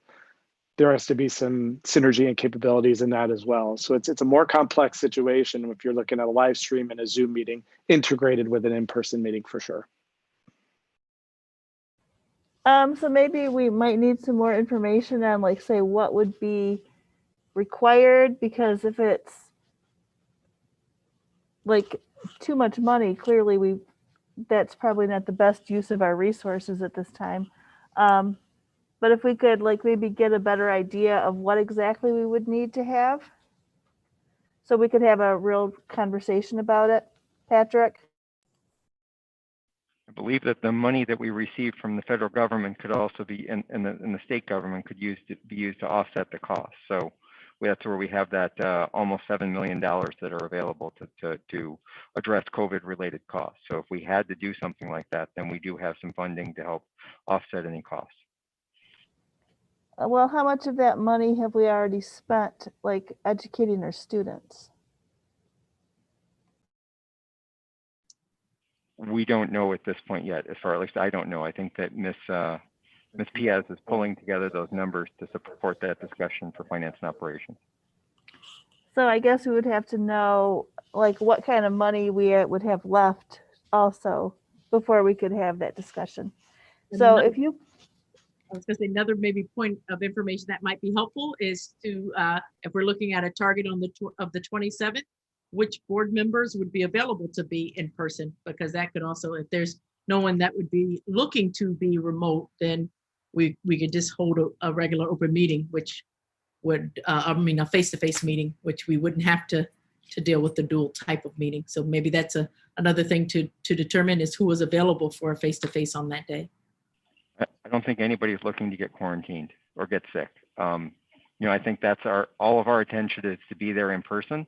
there has to be some synergy and capabilities in that as well. So it's a more complex situation if you're looking at a live stream and a Zoom meeting integrated with an in-person meeting for sure. So maybe we might need some more information on, like, say, what would be required, because if it's like too much money, clearly that's probably not the best use of our resources at this time. But if we could, like, maybe get a better idea of what exactly we would need to have, so we could have a real conversation about it, Patrick. I believe that the money that we received from the federal government could also be, and the state government could be used to offset the cost. So that's where we have that almost $7 million that are available to address COVID-related costs. So if we had to do something like that, then we do have some funding to help offset any costs. Well, how much of that money have we already spent, like, educating our students? We don't know at this point yet, as far, at least I don't know. I think that Ms. Piaz is pulling together those numbers to support that discussion for finance and operations. So I guess we would have to know, like, what kind of money we would have left also before we could have that discussion. So if you, I was going to say another maybe point of information that might be helpful is to, if we're looking at a target on the 27th, which board members would be available to be in person, because that could also, if there's no one that would be looking to be remote, then we could just hold a regular open meeting, which would, I mean, a face-to-face meeting, which we wouldn't have to deal with the dual type of meeting. So maybe that's another thing to determine is who is available for a face-to-face on that day. I don't think anybody's looking to get quarantined or get sick. You know, I think that's all of our attention is to be there in person.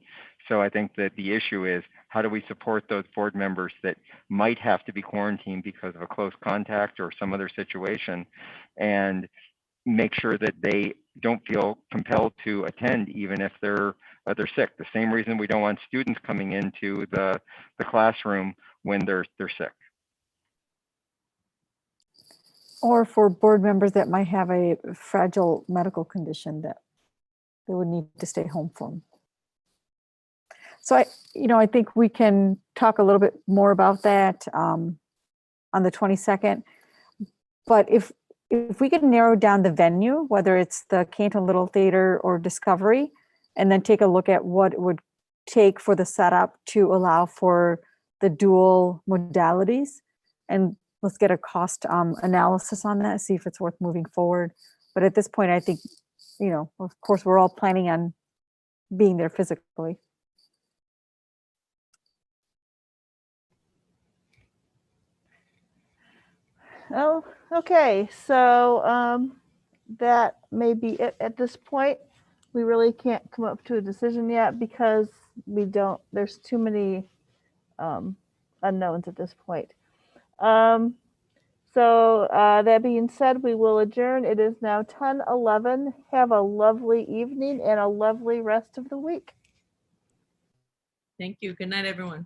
So I think that the issue is, how do we support those board members that might have to be quarantined because of a close contact or some other situation, and make sure that they don't feel compelled to attend even if they're sick. The same reason we don't want students coming into the classroom when they're sick. Or for board members that might have a fragile medical condition that they would need to stay home from. So I think we can talk a little bit more about that on the 22nd. But if we could narrow down the venue, whether it's the Canton Little Theater or Discovery, and then take a look at what it would take for the setup to allow for the dual modalities, and let's get a cost analysis on that, see if it's worth moving forward. But at this point, I think, of course, we're all planning on being there physically. oh, okay. So that may be it at this point. We really can't come up to a decision yet because there's too many unknowns at this point. So that being said, we will adjourn. It is now 10:11. Have a lovely evening and a lovely rest of the week. Thank you. Good night, everyone.